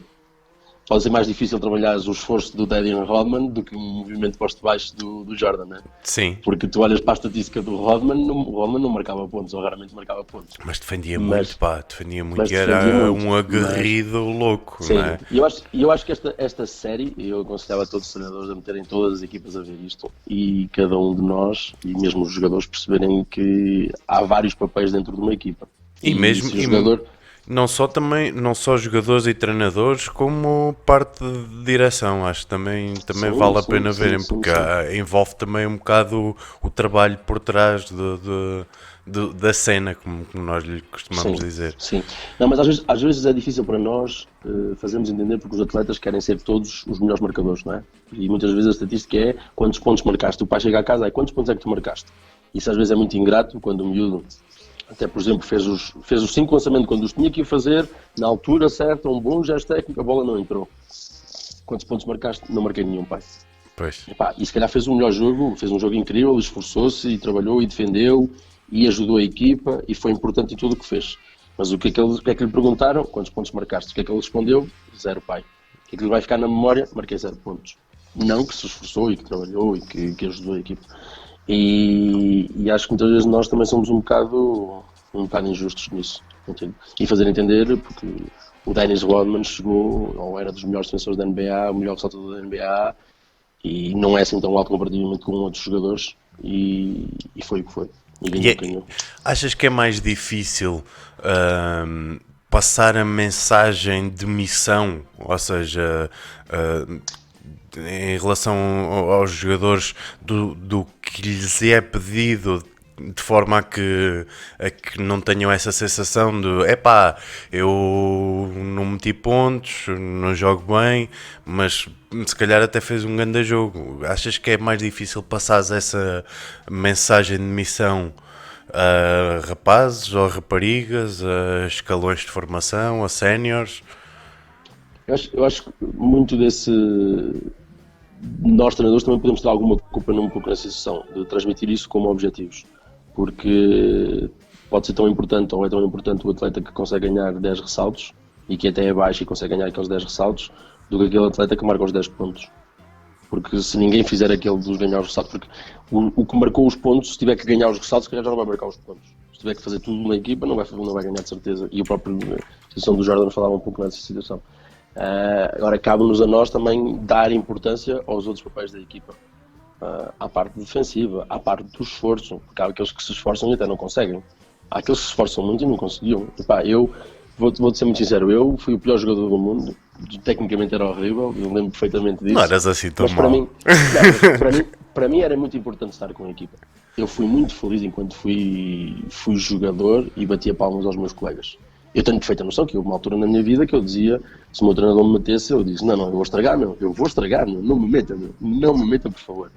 Pode ser mais difícil trabalhar o esforço do Darian Rodman do que um movimento de posto baixo do Jordan, né? Sim, Porque tu olhas para a estatística do Rodman, o Rodman não marcava pontos, ou raramente marcava pontos. mas defendia muito, Mas, pá, defendia muito mas e defendia era muito. um Mas aguerrido louco, não sim, é? e eu acho que esta série, eu aconselhava a todos os treinadores a meterem todas as equipas a ver isto e cada um de nós, e mesmo os jogadores, perceberem que há vários papéis dentro de uma equipa. E E mesmo, se o jogador. não só jogadores e treinadores, como parte de direção, acho que também Sim, vale a sim, pena sim, verem, sim, porque sim. envolve também um bocado o trabalho por trás da cena, como nós lhe costumamos Sim, dizer. sim. Não, mas às vezes é difícil para nós fazermos entender porque os atletas querem ser todos os melhores marcadores, não é? E muitas vezes a estatística é quantos pontos marcaste. O pai chega a casa, é quantos pontos é que tu marcaste? Isso às vezes é muito ingrato quando o miúdo, até por exemplo, fez os 5 lançamentos quando os tinha que ir fazer, na altura certa, um bom gesto técnico, a bola não entrou. Quantos pontos marcaste? Não marquei nenhum, pai. Pois. Epá, e se calhar fez um melhor jogo, fez um jogo incrível, esforçou-se e trabalhou e defendeu e ajudou a equipa e foi importante em tudo o que fez. Mas o que é que lhe perguntaram? Quantos pontos marcaste? O que é que ele respondeu? Zero, pai. O que é que lhe vai ficar na memória? Marquei 0 pontos. Não que se esforçou e que trabalhou e que ajudou a equipa. E acho que muitas vezes nós também somos um bocado injustos nisso. Entende? E fazer entender, porque o Dennis Rodman chegou, ou era dos melhores defensores da NBA, o melhor ressaltador da NBA, e não é assim tão alto comparativamente com outros jogadores e foi o que foi. E E ganhou, ganhou. achas que é mais difícil passar a mensagem de missão, ou seja, em relação aos jogadores do que lhes é pedido de forma a que não tenham essa sensação de epá, eu não meti pontos, não jogo bem, mas se calhar até fez um grande jogo. Achas que é mais difícil passares essa mensagem de missão a rapazes ou a raparigas, a escalões de formação, a séniores? Eu acho que muito desse. Nós, treinadores, também podemos ter alguma culpa num pouco nessa situação, de transmitir isso como objetivos. Porque pode ser tão importante, ou é tão importante o atleta que consegue ganhar 10 ressaltos e que até é baixo e consegue ganhar aqueles 10 ressaltos, do que aquele atleta que marca os 10 pontos. Porque se ninguém fizer aquele dos ganhar os ressaltos, porque o que marcou os pontos, se tiver que ganhar os ressaltos, se calhar já não vai marcar os pontos. Se tiver que fazer tudo na equipa, não vai ganhar de certeza. E o próprio, a situação do Jordan falava um pouco nessa situação. Agora cabe-nos a nós também dar importância aos outros papéis da equipa. À parte defensiva, à parte do esforço, porque há aqueles que se esforçam e até não conseguem. Há aqueles que se esforçam muito e não conseguiam. Epá, eu vou-te ser muito sincero, eu fui o pior jogador do mundo, tecnicamente era horrível, eu lembro perfeitamente disso. Não eras assim tão Mas para mal. mim, não, mas para mim era muito importante estar com a equipa. Eu fui muito feliz enquanto fui jogador e batia palmas aos meus colegas. Eu tenho perfeita noção que houve uma altura na minha vida que eu dizia, se o meu treinador me metesse, eu disse, não, eu vou estragar, não me meta, não me meta, por favor.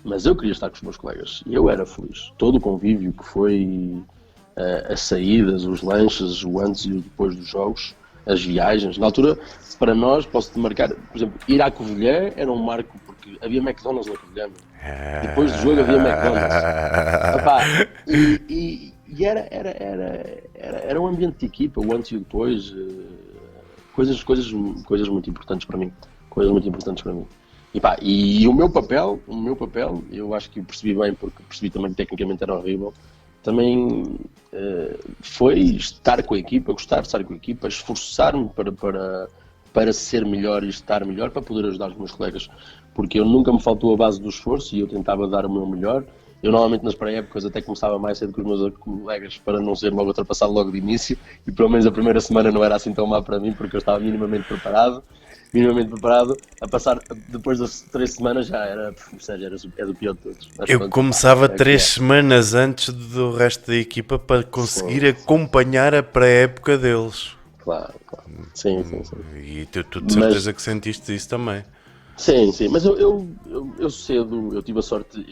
Mas eu queria estar com os meus colegas e eu era feliz. Todo o convívio que foi as saídas, os lanches, o antes e o depois dos jogos, as viagens. Na altura, para nós, posso-te marcar, por exemplo, ir à Covilhã era um marco porque havia McDonald's na Covilhã. Depois do jogo havia McDonald's. Epá, e era um ambiente de equipa, o antes e o depois. Coisas muito importantes para mim. Coisas muito importantes para mim. E o meu papel, eu acho que percebi bem, porque percebi também que tecnicamente era horrível, também foi estar com a equipa, gostar de estar com a equipa, esforçar-me para ser melhor e estar melhor, para poder ajudar os meus colegas, porque eu nunca me faltou a base do esforço e eu tentava dar o meu melhor. Eu normalmente nas pré-épocas até começava mais cedo com os meus colegas para não ser logo ultrapassado logo de início, e pelo menos a primeira semana não era assim tão má para mim, porque eu estava minimamente preparado, a passar depois das 3 semanas já era, sério, é do pior de todos. Mas Eu pronto, começava é que 3 é. semanas antes do resto da equipa para conseguir acompanhar a pré-época deles. Claro. Sim. E tu de Mas, certeza que sentiste isso também. sim, mas eu cedo, eu tive a sorte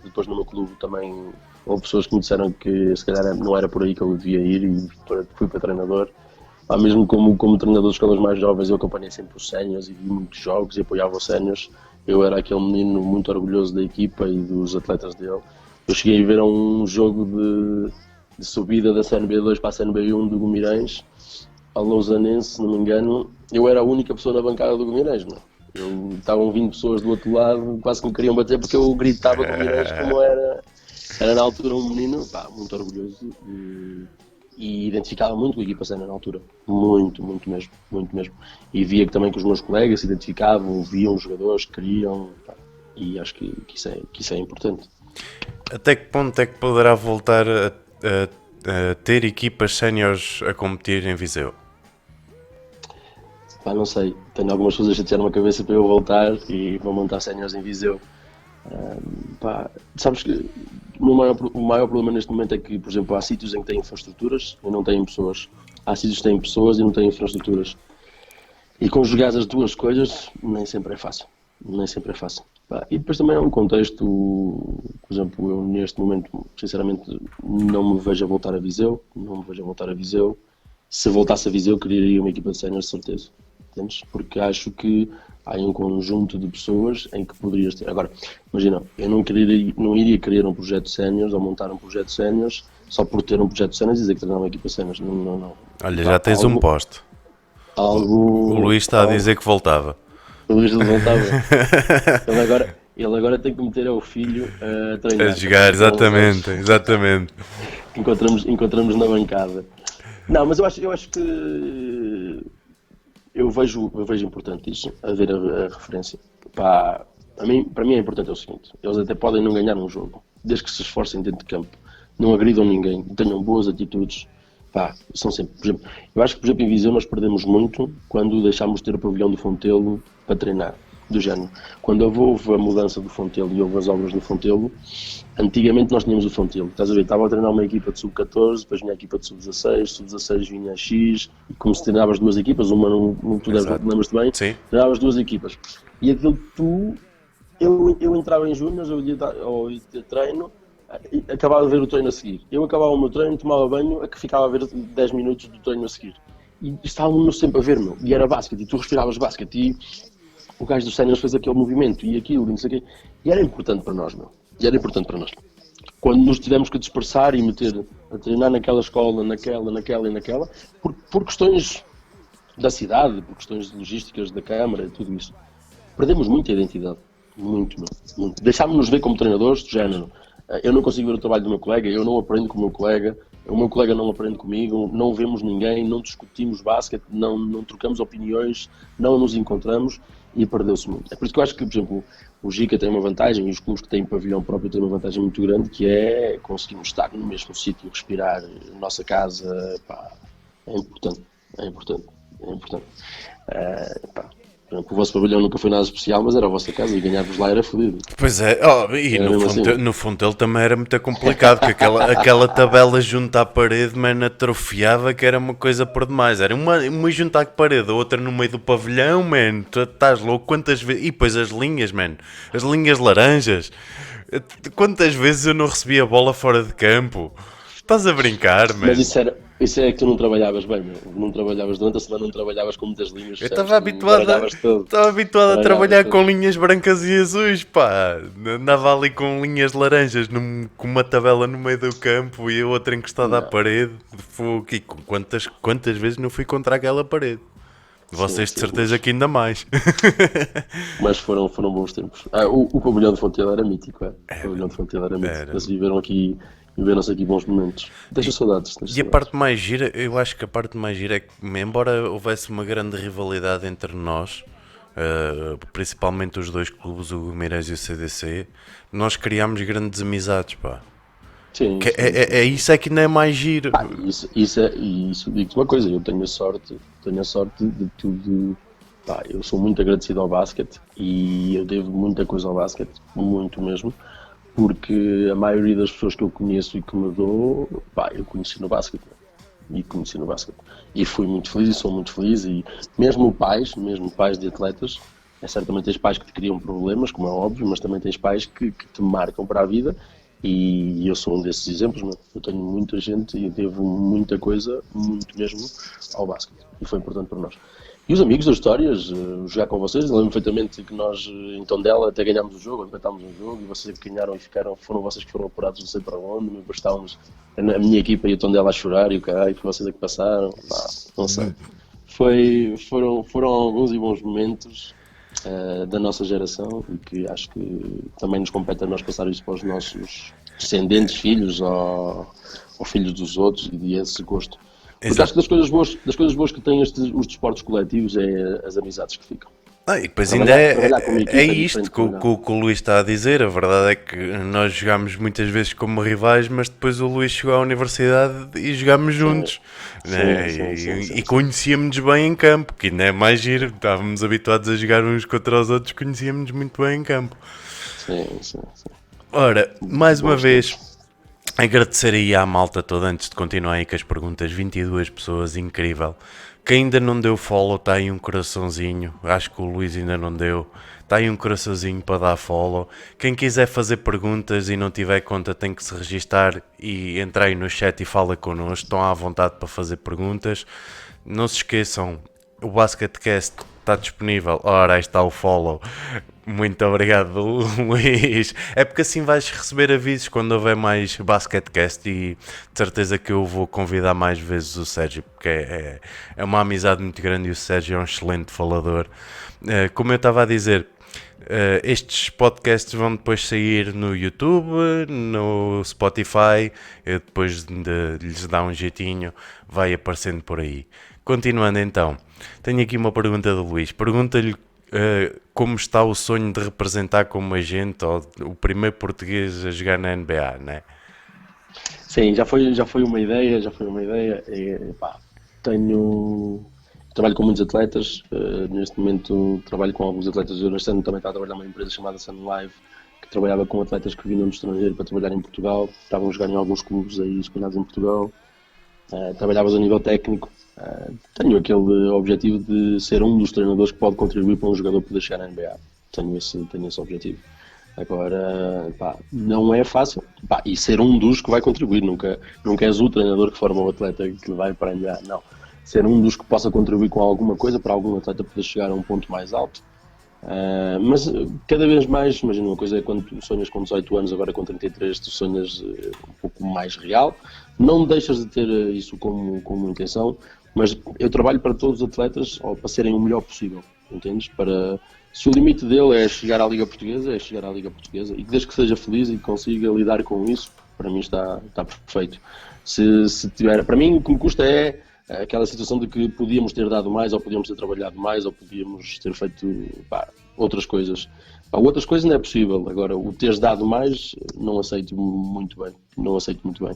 depois no meu clube também, houve pessoas que me disseram que se calhar não era por aí que eu devia ir e fui para treinador. Mesmo como treinador de escolas mais jovens, eu acompanhei sempre os séniores e vi muitos jogos e apoiava os séniores. Eu era aquele menino muito orgulhoso da equipa e dos atletas dele. Eu cheguei a ver um jogo de subida da CNB 2 para a CNB 1 do Guimarães, ao Lausanense, se não me engano. Eu era a única pessoa na bancada do Guimarães, não? Estavam 20 pessoas do outro lado, quase que me queriam bater porque eu gritava com o Guimarães como era na altura um menino, muito orgulhoso. E identificava muito com a equipa sénior na altura, muito mesmo. E via que também que os meus colegas se identificavam, viam os jogadores, queriam, e acho que isso é importante. Até que ponto é que poderá voltar a ter equipas séniores a competir em Viseu? Não sei, tenho algumas coisas a chatear na cabeça para eu voltar e vou montar séniores em Viseu. Sabes que o maior problema neste momento é que, por exemplo, há sítios em que têm infraestruturas e não têm pessoas. Há sítios que têm pessoas e não têm infraestruturas. E conjugar as duas coisas nem sempre é fácil. E depois também é um contexto, por exemplo, eu neste momento, sinceramente, não me vejo a voltar a Viseu. Se voltasse a Viseu, criaria uma equipa de séniores, de certeza. Entendes? Porque acho que há um conjunto de pessoas em que poderias ter. Agora, imagina, eu não iria criar um projeto de séniores ou montar um projeto de séniores só por ter um projeto de séniores e dizer que treinar uma equipa de séniores. Não. Olha, já tens um poste. O Luís está a dizer que voltava. O Luís não voltava. Ele agora tem que meter o filho a treinar. A jogar, exatamente. Encontramos na bancada. Não, mas eu acho que eu vejo importante isso, haver a referência. Para mim é importante o seguinte: eles até podem não ganhar um jogo, desde que se esforcem dentro de campo, não agridam ninguém, tenham boas atitudes. São sempre, por exemplo, eu acho que, por exemplo, em Viseu nós perdemos muito quando deixámos de ter o pavilhão do Fontelo para treinar. do género. Quando houve a mudança do Fontelo e houve as obras do Fontelo, antigamente nós tínhamos o Fontelo, estás a ver, estava a treinar uma equipa de sub-14, depois vinha a equipa de sub-16, sub-16 vinha a X, e como se treinava as duas equipas, uma não tu Exato. lembras-te bem, Sim. treinava as duas equipas. E aquilo eu entrava em júniors, eu ia ter treino, acabava de ver o treino a seguir. Eu acabava o meu treino, tomava banho, ficava a ver 10 minutos do treino a seguir. E estávamos sempre a ver, meu, e era basquete, e tu respiravas basquete, e o gajo dos séniores fez aquele movimento, e aquilo, e não sei o quê, e era importante para nós, meu, e era importante para nós. Quando nos tivemos que dispersar e meter a treinar naquela escola, naquela, por questões da cidade, por questões logísticas da Câmara e tudo isso, perdemos muita identidade. Muito. Deixámos-nos ver como treinadores do género. Eu não consigo ver o trabalho do meu colega, eu não aprendo com o meu colega não aprende comigo, não vemos ninguém, não discutimos basquete, não trocamos opiniões, não nos encontramos e perdeu-se muito. É por isso que eu acho que, por exemplo, o Gica tem uma vantagem e os clubes que têm pavilhão próprio têm uma vantagem muito grande, que é conseguirmos estar no mesmo sítio, respirar, nossa casa, pá, é importante. Pá. Por exemplo, o vosso pavilhão nunca foi nada especial, mas era a vossa casa e ganhar-vos lá era fodido. Pois é, e Era mesmo assim. no Fontelo também era muito complicado, porque aquela tabela junto à parede, mano, atrofiava, que era uma coisa por demais. Era uma junto à parede, a outra no meio do pavilhão, mano, tu estás louco, quantas vezes... E depois as linhas, mano, as linhas laranjas, quantas vezes eu não recebia a bola fora de campo? Estás a brincar, mano? Mas isso é que tu não trabalhavas bem, meu. Não trabalhavas durante a semana, não trabalhavas com muitas linhas. Eu estava habituado a trabalhar com linhas brancas e azuis, pá. Andava ali com linhas laranjas, com uma tabela no meio do campo e a outra encostada à parede. E quantas vezes não fui contra aquela parede? Vocês de certeza que ainda mais. Mas foram bons tempos. O pavilhão de Fontelo era mítico, O pavilhão de Fontelo era mítico. Eles viveram-se aqui bons momentos. Deixa saudades. A parte mais gira, eu acho que a parte mais gira é que, embora houvesse uma grande rivalidade entre nós, principalmente os dois clubes, o Guimarães e o CDC, nós criámos grandes amizades, pá. Sim. Isso é que não é mais giro. Isso digo-te uma coisa, eu tenho a sorte de tudo. Pá, eu sou muito agradecido ao basquete e eu devo muita coisa ao basquete, muito mesmo, porque a maioria das pessoas que eu conheço e que me dou, pá, eu conheci no basquete. E fui muito feliz e sou muito feliz. E mesmo pais de atletas, certamente tens pais que te criam problemas, como é óbvio, mas também tens pais que te marcam para a vida. E eu sou um desses exemplos, meu. Eu tenho muita gente e devo muita coisa, muito mesmo, ao basquete. E foi importante para nós. E os amigos, as histórias, jogar com vocês, eu lembro perfeitamente que nós em Tondela até ganhámos o jogo, empatámos um jogo e vocês ganharam e foram vocês que foram apurados não sei para onde, mas estávamos a minha equipa e o Tondela a chorar e o caralho, foi vocês é que passaram, pá, não sei. Foram alguns e bons momentos da nossa geração e que acho que também nos compete a nós passar isso para os nossos descendentes, filhos ou filhos dos outros e esse gosto. Porque acho que das coisas boas que têm os desportos coletivos é as amizades que ficam. E depois ainda é isto que o Luís está a dizer. A verdade é que nós jogámos muitas vezes como rivais, mas depois o Luís chegou à universidade e jogámos juntos. E conhecíamos-nos bem em campo, que ainda é mais giro. Estávamos habituados a jogar uns contra os outros, conhecíamos-nos muito bem em campo. Sim. Ora, mais uma vez, agradecer aí à malta toda antes de continuar aí com as perguntas. 22 pessoas, incrível. Quem ainda não deu follow, está aí um coraçãozinho. Acho que o Luís ainda não deu. Está aí um coraçãozinho para dar follow. Quem quiser fazer perguntas e não tiver conta tem que se registar e entrar aí no chat e fala connosco. Estão à vontade para fazer perguntas. Não se esqueçam, o Basketcast está disponível. Ora, aí está o follow. Muito obrigado, Luís. É porque assim vais receber avisos quando houver mais Basketcast e de certeza que eu vou convidar mais vezes o Sérgio, porque é uma amizade muito grande e o Sérgio é um excelente falador. Como eu estava a dizer, estes podcasts vão depois sair no YouTube, no Spotify, depois de lhes dar um jeitinho, vai aparecendo por aí. Continuando então, tenho aqui uma pergunta do Luís. Pergunta-lhe como está o sonho de representar como agente ou o primeiro português a jogar na NBA, né? Sim, já foi uma ideia. E, pá, tenho trabalho com muitos atletas, neste momento trabalho com alguns atletas. Eu neste ano também estava a trabalhar numa empresa chamada Sun Live, que trabalhava com atletas que vinham do estrangeiro para trabalhar em Portugal, estavam a jogar em alguns clubes aí espalhados em Portugal. Trabalhavas a nível técnico. Tenho aquele objetivo de ser um dos treinadores que pode contribuir para um jogador poder chegar à NBA. Tenho esse objetivo. Agora, pá, não é fácil. Pá, e ser um dos que vai contribuir. Nunca és o treinador que forma o atleta que vai para a NBA. Não. Ser um dos que possa contribuir com alguma coisa para algum atleta poder chegar a um ponto mais alto. Mas cada vez mais, imagina, uma coisa é quando tu sonhas com 18 anos, agora com 33 tu sonhas um pouco mais real. Não deixas de ter isso como intenção, mas eu trabalho para todos os atletas para serem o melhor possível, entendes? Se o limite dele é chegar à Liga Portuguesa, é chegar à Liga Portuguesa, e desde que seja feliz e consiga lidar com isso, para mim está perfeito. Se tiver, para mim o que me custa é aquela situação de que podíamos ter dado mais, ou podíamos ter trabalhado mais, ou podíamos ter feito outras coisas. Outras coisas não é possível. Agora, o teres dado mais, não aceito muito bem. Não aceito muito bem.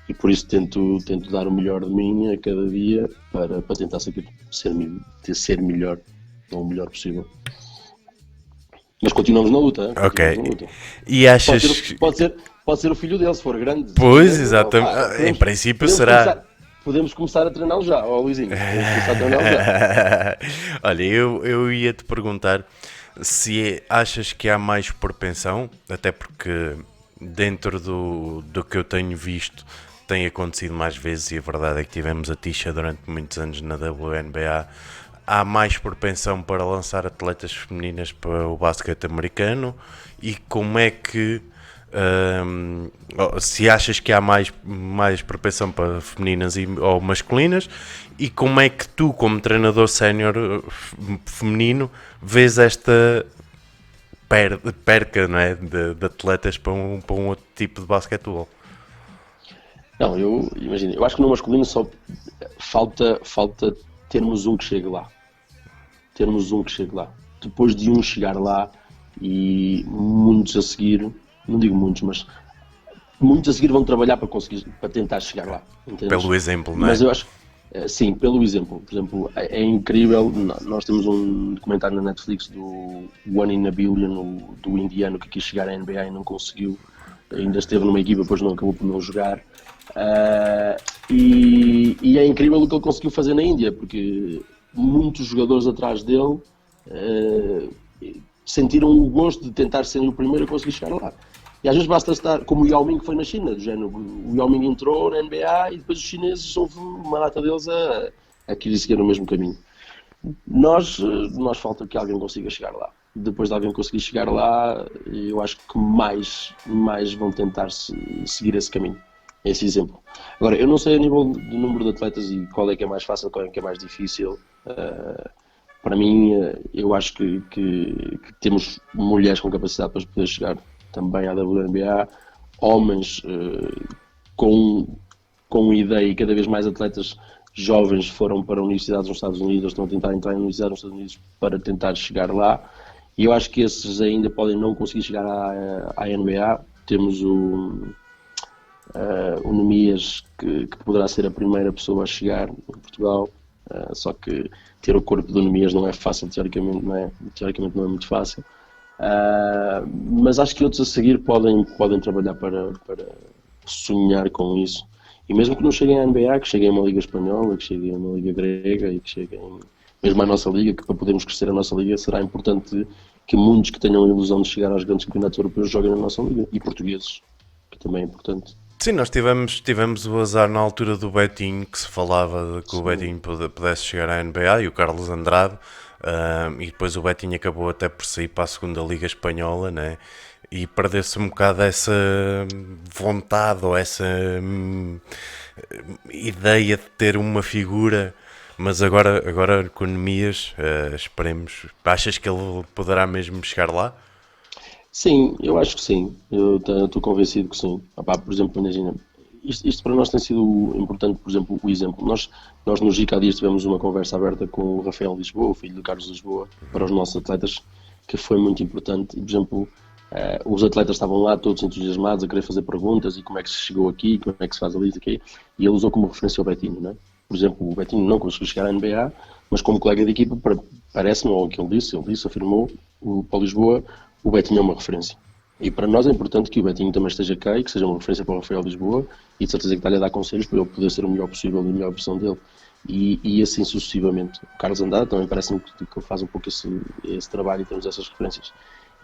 E por isso tento dar o melhor de mim a cada dia para tentar ser melhor, ou o melhor possível. Mas continuamos na luta. Ok. Na luta. E achas... Pode ser o filho dele, se for grande. Pois, exatamente. Em princípio será... Podemos começar a treiná-lo já, Luizinho. Podemos começar a treiná-lo já. Olha, eu ia-te perguntar se achas que há mais propensão, até porque dentro do que eu tenho visto tem acontecido mais vezes, e a verdade é que tivemos a Tisha durante muitos anos na WNBA. Há mais propensão para lançar atletas femininas para o basquete americano, e como é que se achas que há mais propensão para femininas ou masculinas, e como é que tu, como treinador sénior feminino, vês esta perca, não é, de atletas para um outro tipo de basquetebol? Não, eu acho que no masculino só falta termos um que chegue lá. Depois de um chegar lá, e muitos a seguir, não digo muitos, mas muitos a seguir vão trabalhar para tentar chegar lá. Entendes? Pelo exemplo, não é? Mas eu acho, sim, pelo exemplo. Por exemplo, é incrível. Nós temos um documentário na Netflix do One in a Billion, do indiano que quis chegar à NBA e não conseguiu. Ainda esteve numa equipa, depois não acabou por não jogar. E é incrível o que ele conseguiu fazer na Índia, porque muitos jogadores atrás dele sentiram o gosto de tentar ser o primeiro a conseguir chegar lá. E às vezes basta estar, como o Yao Ming que foi na China, do género, o Yao Ming entrou na NBA e depois os chineses, houve uma data deles a querer seguir o mesmo caminho. Nós falta que alguém consiga chegar lá. Depois de alguém conseguir chegar lá, eu acho que mais vão tentar seguir esse caminho, esse exemplo. Agora, eu não sei a nível do número de atletas e qual é que é mais fácil, qual é que é mais difícil. Para mim, eu acho que temos mulheres com capacidade para poder chegar também à WNBA, homens com ideia, e cada vez mais atletas jovens foram para universidades nos Estados Unidos, estão a tentar entrar em universidades nos Estados Unidos para tentar chegar lá, e eu acho que esses ainda podem não conseguir chegar à NBA. Temos o Nemias, que poderá ser a primeira pessoa a chegar em Portugal, só que ter o corpo do Nemias não é fácil, teoricamente não é muito fácil. Mas acho que outros a seguir podem trabalhar para sonhar com isso, e mesmo que não cheguem à NBA, que cheguem a uma liga espanhola, que cheguem a uma liga grega, e que cheguem mesmo à nossa liga, que para podermos crescer a nossa liga será importante que muitos que tenham a ilusão de chegar aos grandes campeonatos europeus joguem na nossa liga, e portugueses, que também é importante. Sim, nós tivemos o azar na altura do Betinho, que se falava de que o Betinho pudesse chegar à NBA, e o Carlos Andrade, e depois o Betinho acabou até por sair para a segunda Liga Espanhola, né? E perdeu-se um bocado essa vontade ou essa ideia de ter uma figura, mas agora com Nemias, esperemos. Achas que ele poderá mesmo chegar lá? Sim, eu acho que sim. Eu estou convencido que sim. Por exemplo, imagina, isto para nós tem sido importante, por exemplo, o exemplo. Nós no GIC há dias tivemos uma conversa aberta com o Rafael Lisboa, o filho do Carlos Lisboa, para os nossos atletas, que foi muito importante. E, por exemplo, os atletas estavam lá todos entusiasmados a querer fazer perguntas, e como é que se chegou aqui, como é que se faz ali, aqui, e ele usou como referência o Betinho, não é? por exemplo, o Betinho não conseguiu chegar à NBA, mas como colega de equipa, parece-me, ou o que ele disse, afirmou, para o Lisboa, o Betinho é uma referência. E para nós é importante que o Betinho também esteja cá e que seja uma referência para o Rafael Lisboa, e de certeza que está-lhe a dar conselhos para ele poder ser o melhor possível e a melhor versão dele. E assim sucessivamente. O Carlos Andrade também parece-me que ele faz um pouco esse trabalho e temos essas referências.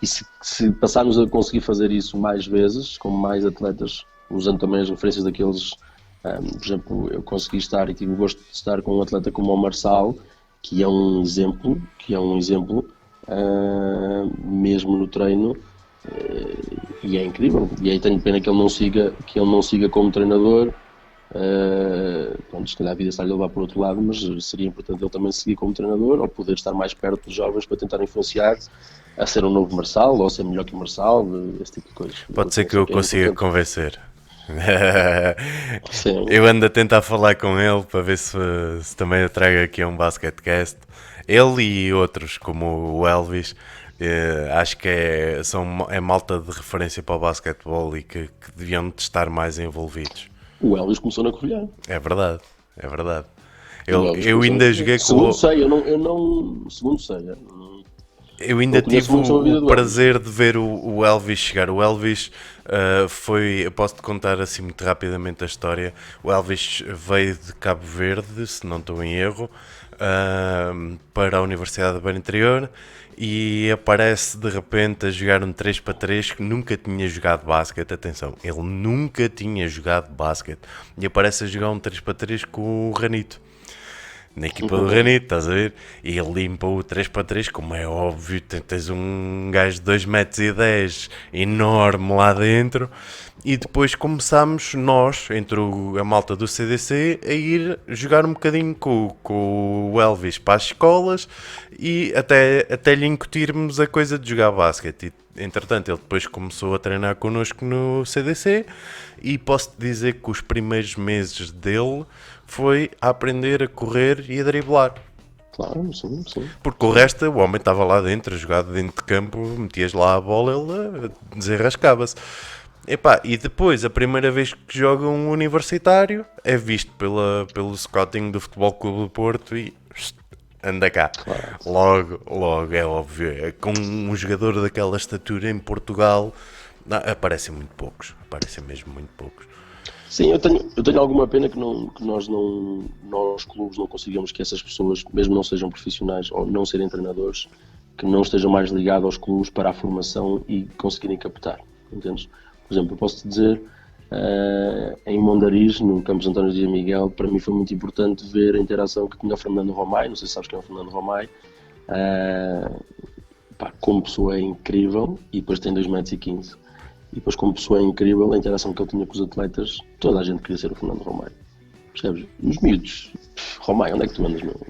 E se passarmos a conseguir fazer isso mais vezes, com mais atletas, usando também as referências daqueles, por exemplo, eu consegui estar e tive o gosto de estar com um atleta como o Marçal, que é um exemplo, mesmo no treino, e é incrível. E aí tenho pena que ele não siga como treinador. Pronto, se calhar a vida está a levar para o outro lado, mas seria importante ele também seguir como treinador ou poder estar mais perto dos jovens para tentar influenciar a ser um novo Marçal ou a ser melhor que o Marçal, esse tipo de coisas. Pode ser que eu consiga convencer. Sim. Eu ando a tentar falar com ele para ver se também eu trago aqui um Basketcast. Ele e outros, como o Elvis, acho que é malta de referência para o basquetebol e que deviam de estar mais envolvidos. O Elvis começou na Covilhã. É verdade, é verdade. Eu ainda joguei com segundo sei, eu não segundo sei. Eu ainda tive o prazer de ver o Elvis chegar. O Elvis eu posso-te contar assim muito rapidamente a história. O Elvis veio de Cabo Verde, se não estou em erro, para a Universidade da Beira Interior e aparece de repente a jogar um 3x3 que nunca tinha jogado basquete. Atenção, ele nunca tinha jogado basquete e aparece a jogar um 3x3 com o Ranito. Na equipa do Ranito, estás a ver? E ele limpa o 3x3, como é óbvio, tens um gajo de 2,10 m enorme lá dentro. E depois começámos nós, entre a malta do CDC, a ir jogar um bocadinho com o Elvis para as escolas e até lhe incutirmos a coisa de jogar basquete. E, entretanto, ele depois começou a treinar connosco no CDC e posso-te dizer que os primeiros meses dele foi a aprender a correr e a driblar. Claro, sim. Porque o resto, o homem estava lá dentro, a jogar dentro de campo, metias lá a bola, ele desenrascava-se. E depois, a primeira vez que joga um universitário, é visto pelo scouting do Futebol Clube do Porto e anda cá. Claro. Logo, é óbvio. Com um jogador daquela estatura em Portugal, aparecem muito poucos. Aparecem mesmo muito poucos. Sim, eu tenho alguma pena que nós clubes não consigamos que essas pessoas, mesmo não sejam profissionais ou não serem treinadores, que não estejam mais ligados aos clubes para a formação e conseguirem captar, entendes? Por exemplo, eu posso-te dizer, em Mondariz, no Campos António de Miguel, para mim foi muito importante ver a interação que tinha o Fernando Romay, não sei se sabes quem é o Fernando Romay, como pessoa é incrível e depois tem 2,15 m. E depois, como pessoa é incrível, a interação que ele tinha com os atletas, toda a gente queria ser o Fernando Romay. Percebes? Os miúdos. Romay, onde é que tu andas, meu?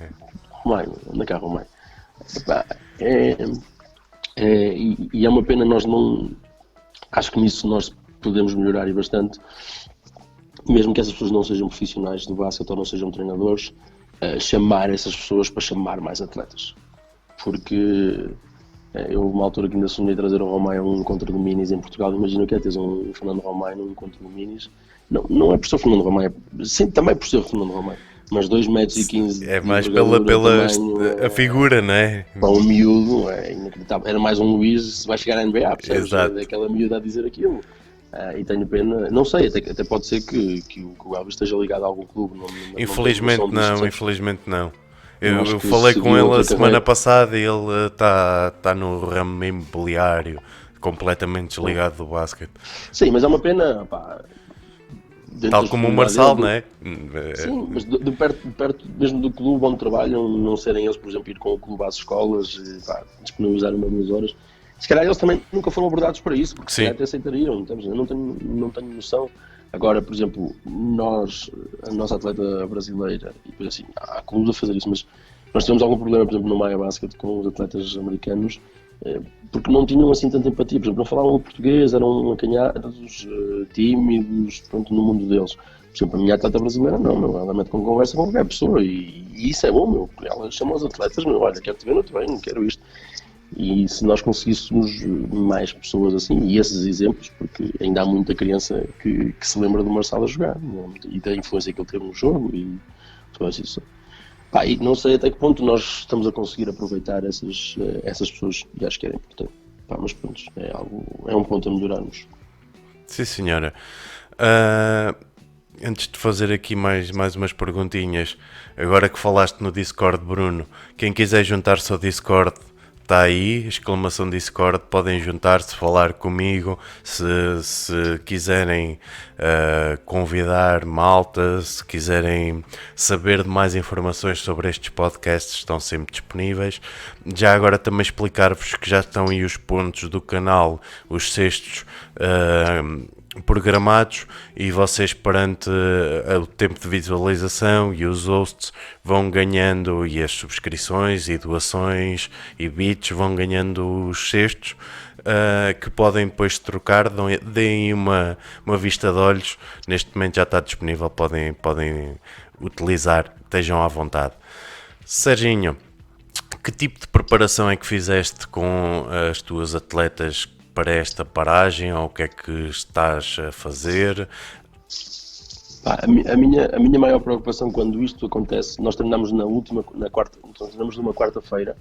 Romay, onde é que há Romay? E é uma pena nós não... Acho que nisso nós podemos melhorar e bastante. Mesmo que essas pessoas não sejam profissionais do basquete ou não sejam treinadores, chamar essas pessoas para chamar mais atletas. Porque... houve uma altura que ainda sonhei trazer o Romay a um encontro de minis em Portugal. Imagina o que é teres um Fernando Romay num encontro de minis. Não é por ser o Fernando Romay, sim, também por ser o Fernando Romay. Mas 2,15 m. É mais pela a figura, não é? Para um miúdo, é inacreditável. Era mais um Luís se vai chegar à NBA, percebes? Exato. É aquela miúda a dizer aquilo. E tenho pena, não sei, até pode ser que o Elvis esteja ligado a algum clube. Infelizmente não. Eu falei com ele a semana passada e ele está no ramo imobiliário, completamente desligado do basquete. Sim, mas é uma pena, tal como o Marçal, não é? Sim, mas de perto mesmo do clube onde trabalham, não serem eles, por exemplo, ir com o clube às escolas, disponibilizar 1 ou 2 horas. Se calhar eles também nunca foram abordados para isso, porque se calhar até aceitariam, eu não tenho noção. Agora, por exemplo, a nossa atleta brasileira, e depois assim, há clubes a fazer isso, mas nós tivemos algum problema, por exemplo, no Maia Basket com os atletas americanos, porque não tinham assim tanta empatia, por exemplo, não falavam português, eram acanhados, tímidos, pronto, no mundo deles. Por exemplo, a minha atleta brasileira não, ela mete com conversa com qualquer pessoa e isso é bom, meu, ela chama os atletas, olha, quero te ver no treino, quero isto. E se nós conseguíssemos mais pessoas assim, e esses exemplos, porque ainda há muita criança que se lembra do Marçal a jogar, né? E da influência que ele teve no jogo, e Pois isso. Pá, e não sei até que ponto nós estamos a conseguir aproveitar essas pessoas, e acho que era importante. Pá, mas pronto, é um ponto a melhorarmos. Sim, senhora. Antes de fazer aqui mais umas perguntinhas, agora que falaste no Discord, Bruno, quem quiser juntar-se ao Discord, está aí, exclamação Discord, podem juntar-se, falar comigo, se quiserem convidar malta, se quiserem saber de mais informações sobre estes podcasts, estão sempre disponíveis. Já agora também explicar-vos que já estão aí os pontos do canal, os cestos programados, e vocês, perante o tempo de visualização e os hosts, vão ganhando, e as subscrições e doações e bits vão ganhando os cestos, que podem depois trocar, deem uma vista de olhos. Neste momento já está disponível, podem utilizar, estejam à vontade. Serginho, que tipo de preparação é que fizeste com as tuas atletas para esta paragem, ou o que é que estás a fazer? Pá, a minha maior preocupação quando isto acontece, nós treinamos treinamos numa quarta-feira,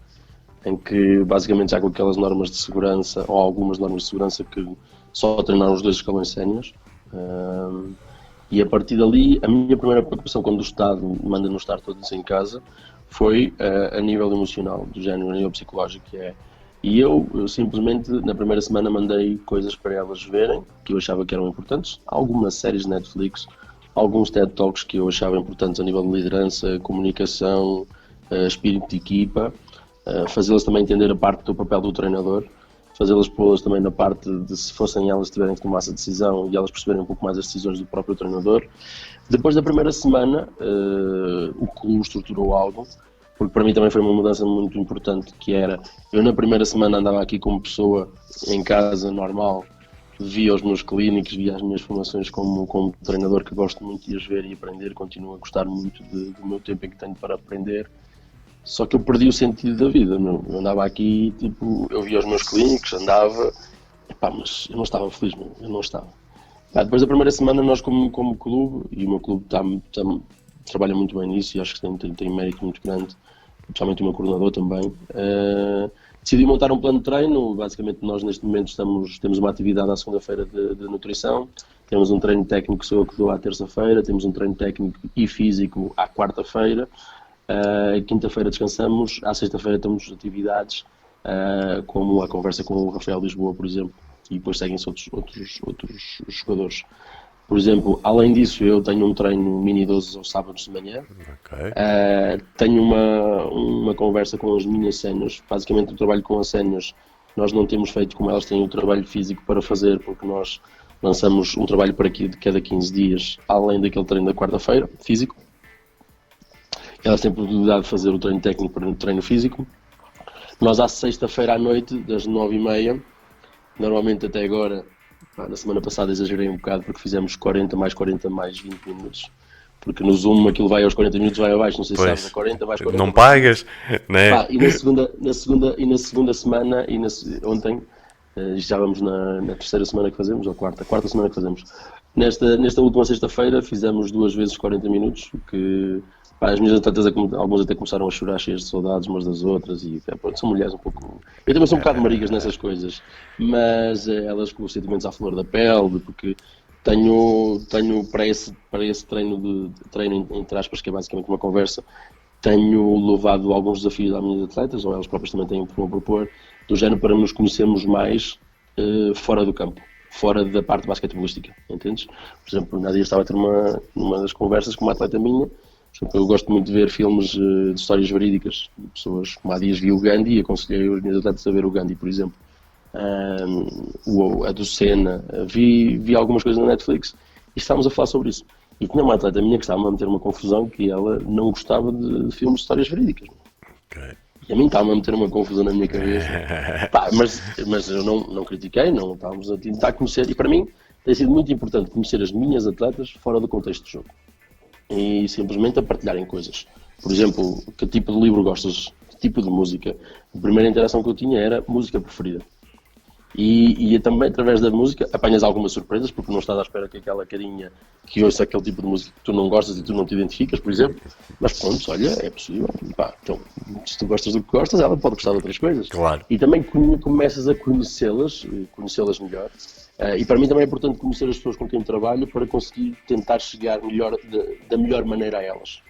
em que basicamente já com aquelas normas de segurança, ou algumas normas de segurança, que só treinaram os 2 escalões séniores. E a partir dali, a minha primeira preocupação quando o Estado manda-nos estar todos em casa foi a nível emocional, do género, a nível psicológico, que é. E eu simplesmente, na primeira semana, mandei coisas para elas verem, que eu achava que eram importantes. Algumas séries de Netflix, alguns TED Talks que eu achava importantes a nível de liderança, comunicação, espírito de equipa, fazê-las também entender a parte do papel do treinador, fazê-las pô-las também na parte de, se fossem elas tiverem que tomar essa decisão, e elas perceberem um pouco mais as decisões do próprio treinador. Depois da primeira semana, o clube estruturou algo, porque para mim também foi uma mudança muito importante, que era, eu na primeira semana andava aqui como pessoa em casa, normal, via os meus clínicos, via as minhas formações como treinador, que gosto muito de as ver e aprender, continuo a gostar muito do meu tempo em que tenho para aprender, só que eu perdi o sentido da vida, meu. Eu andava aqui, tipo, eu via os meus clínicos, andava, epá, mas eu não estava feliz, meu. Eu não estava. Depois da primeira semana, nós como clube, e o meu clube trabalha muito bem nisso, e acho que tem mérito muito grande, principalmente o meu coordenador também, decidi montar um plano de treino. Basicamente nós neste momento temos uma atividade à segunda-feira de nutrição, temos um treino técnico que sou eu que dou à terça-feira, temos um treino técnico e físico à quarta-feira, quinta-feira descansamos, à sexta-feira temos atividades, como a conversa com o Rafael Lisboa, por exemplo, e depois seguem-se outros jogadores. Por exemplo, além disso, eu tenho um treino mini-12 aos sábados de manhã. Okay. Tenho uma conversa com as minhas séniores. Basicamente, o trabalho com as séniores, nós não temos feito como elas têm o trabalho físico para fazer, porque nós lançamos um trabalho para aqui de cada 15 dias, além daquele treino da quarta-feira, físico. Elas têm a possibilidade de fazer o treino técnico para o treino físico. Nós, à sexta-feira à noite, das 9h30, normalmente até agora, na semana passada exagerei um bocado, porque fizemos 40 mais 40 mais 20 minutos. Porque no Zoom aquilo vai aos 40 minutos, vai abaixo, não sei se sabes, a 40 mais 40. Não pagas, né? E na segunda semana, ontem, já vamos na terceira semana que fazemos, ou quarta semana que fazemos. Nesta última sexta-feira fizemos 2 vezes 40 minutos, que as minhas atletas, algumas até começaram a chorar, cheias de saudades umas das outras, e pronto, são mulheres um pouco. Eu também sou um bocado marigas nessas coisas, mas elas com os sentimentos à flor da pele, porque tenho para esse treino entre aspas, que é basicamente uma conversa, tenho levado alguns desafios às minhas atletas, ou elas próprias também têm a propor, do género, para nos conhecermos mais fora do campo, fora da parte basquetebolística, entendes? Por exemplo, na dia estava a ter uma das conversas com uma atleta minha. Eu gosto muito de ver filmes de histórias verídicas de pessoas, como há dias vi o Gandhi e aconselhei os meus atletas a ver o Gandhi, por exemplo. A do Senna, vi algumas coisas na Netflix e estávamos a falar sobre isso. E tinha uma atleta minha que estava a meter uma confusão, que ela não gostava de filmes de histórias verídicas. Okay. E a mim estava a meter uma confusão na minha cabeça. Mas eu não critiquei, não estávamos a tentar conhecer. E para mim tem sido muito importante conhecer as minhas atletas fora do contexto de jogo. E simplesmente a partilharem coisas. Por exemplo, que tipo de livro gostas? Que tipo de música? A primeira interação que eu tinha era música preferida. E também através da música apanhas algumas surpresas, porque não estás à espera que aquela carinha que ouça aquele tipo de música que tu não gostas e tu não te identificas, por exemplo. Mas pronto, olha, é possível. Pá, então, se tu gostas do que gostas, ela pode gostar de outras coisas. Claro. E também começas a conhecê-las melhor. E para mim também é importante conhecer as pessoas com quem trabalho para conseguir tentar chegar melhor, da melhor maneira a elas.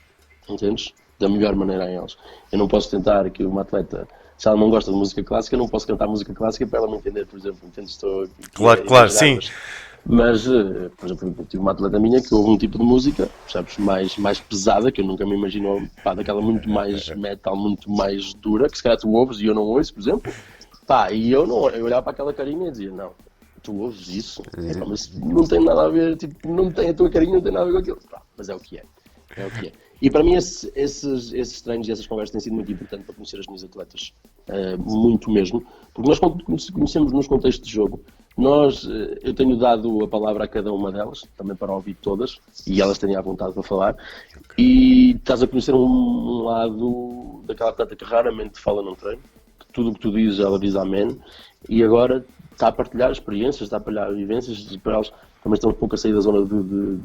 Entendes? Da melhor maneira a elas. Eu não posso tentar que uma atleta, se ela não gosta de música clássica, eu não posso cantar música clássica para ela me entender, por exemplo. Entendes? Estou aqui Claro, a claro, exagerar, sim. mas, por exemplo, eu tive uma atleta minha que ouve um tipo de música, percebes, mais pesada, que eu nunca me imagino, pá, daquela muito mais metal, muito mais dura, que se calhar tu ouves e eu não ouço, por exemplo. Pá, e eu olhava para aquela carinha e dizia, não, tu ouves isso? Epá, mas não tem nada a ver, tipo, não tem a tua carinha, não tem nada a ver com aquilo. Pá, mas é o que é. É o que é. E para mim esses treinos e essas conversas têm sido muito importantes para conhecer as minhas atletas. Muito mesmo. Porque nós quando conhecemos nos contextos de jogo, eu tenho dado a palavra a cada uma delas, também para ouvir todas, e elas têm à vontade para falar. E estás a conhecer um lado daquela atleta que raramente fala num treino, que tudo o que tu dizes ela diz amém, e agora está a partilhar experiências, está a partilhar vivências, e para elas também estão um pouco a sair da zona de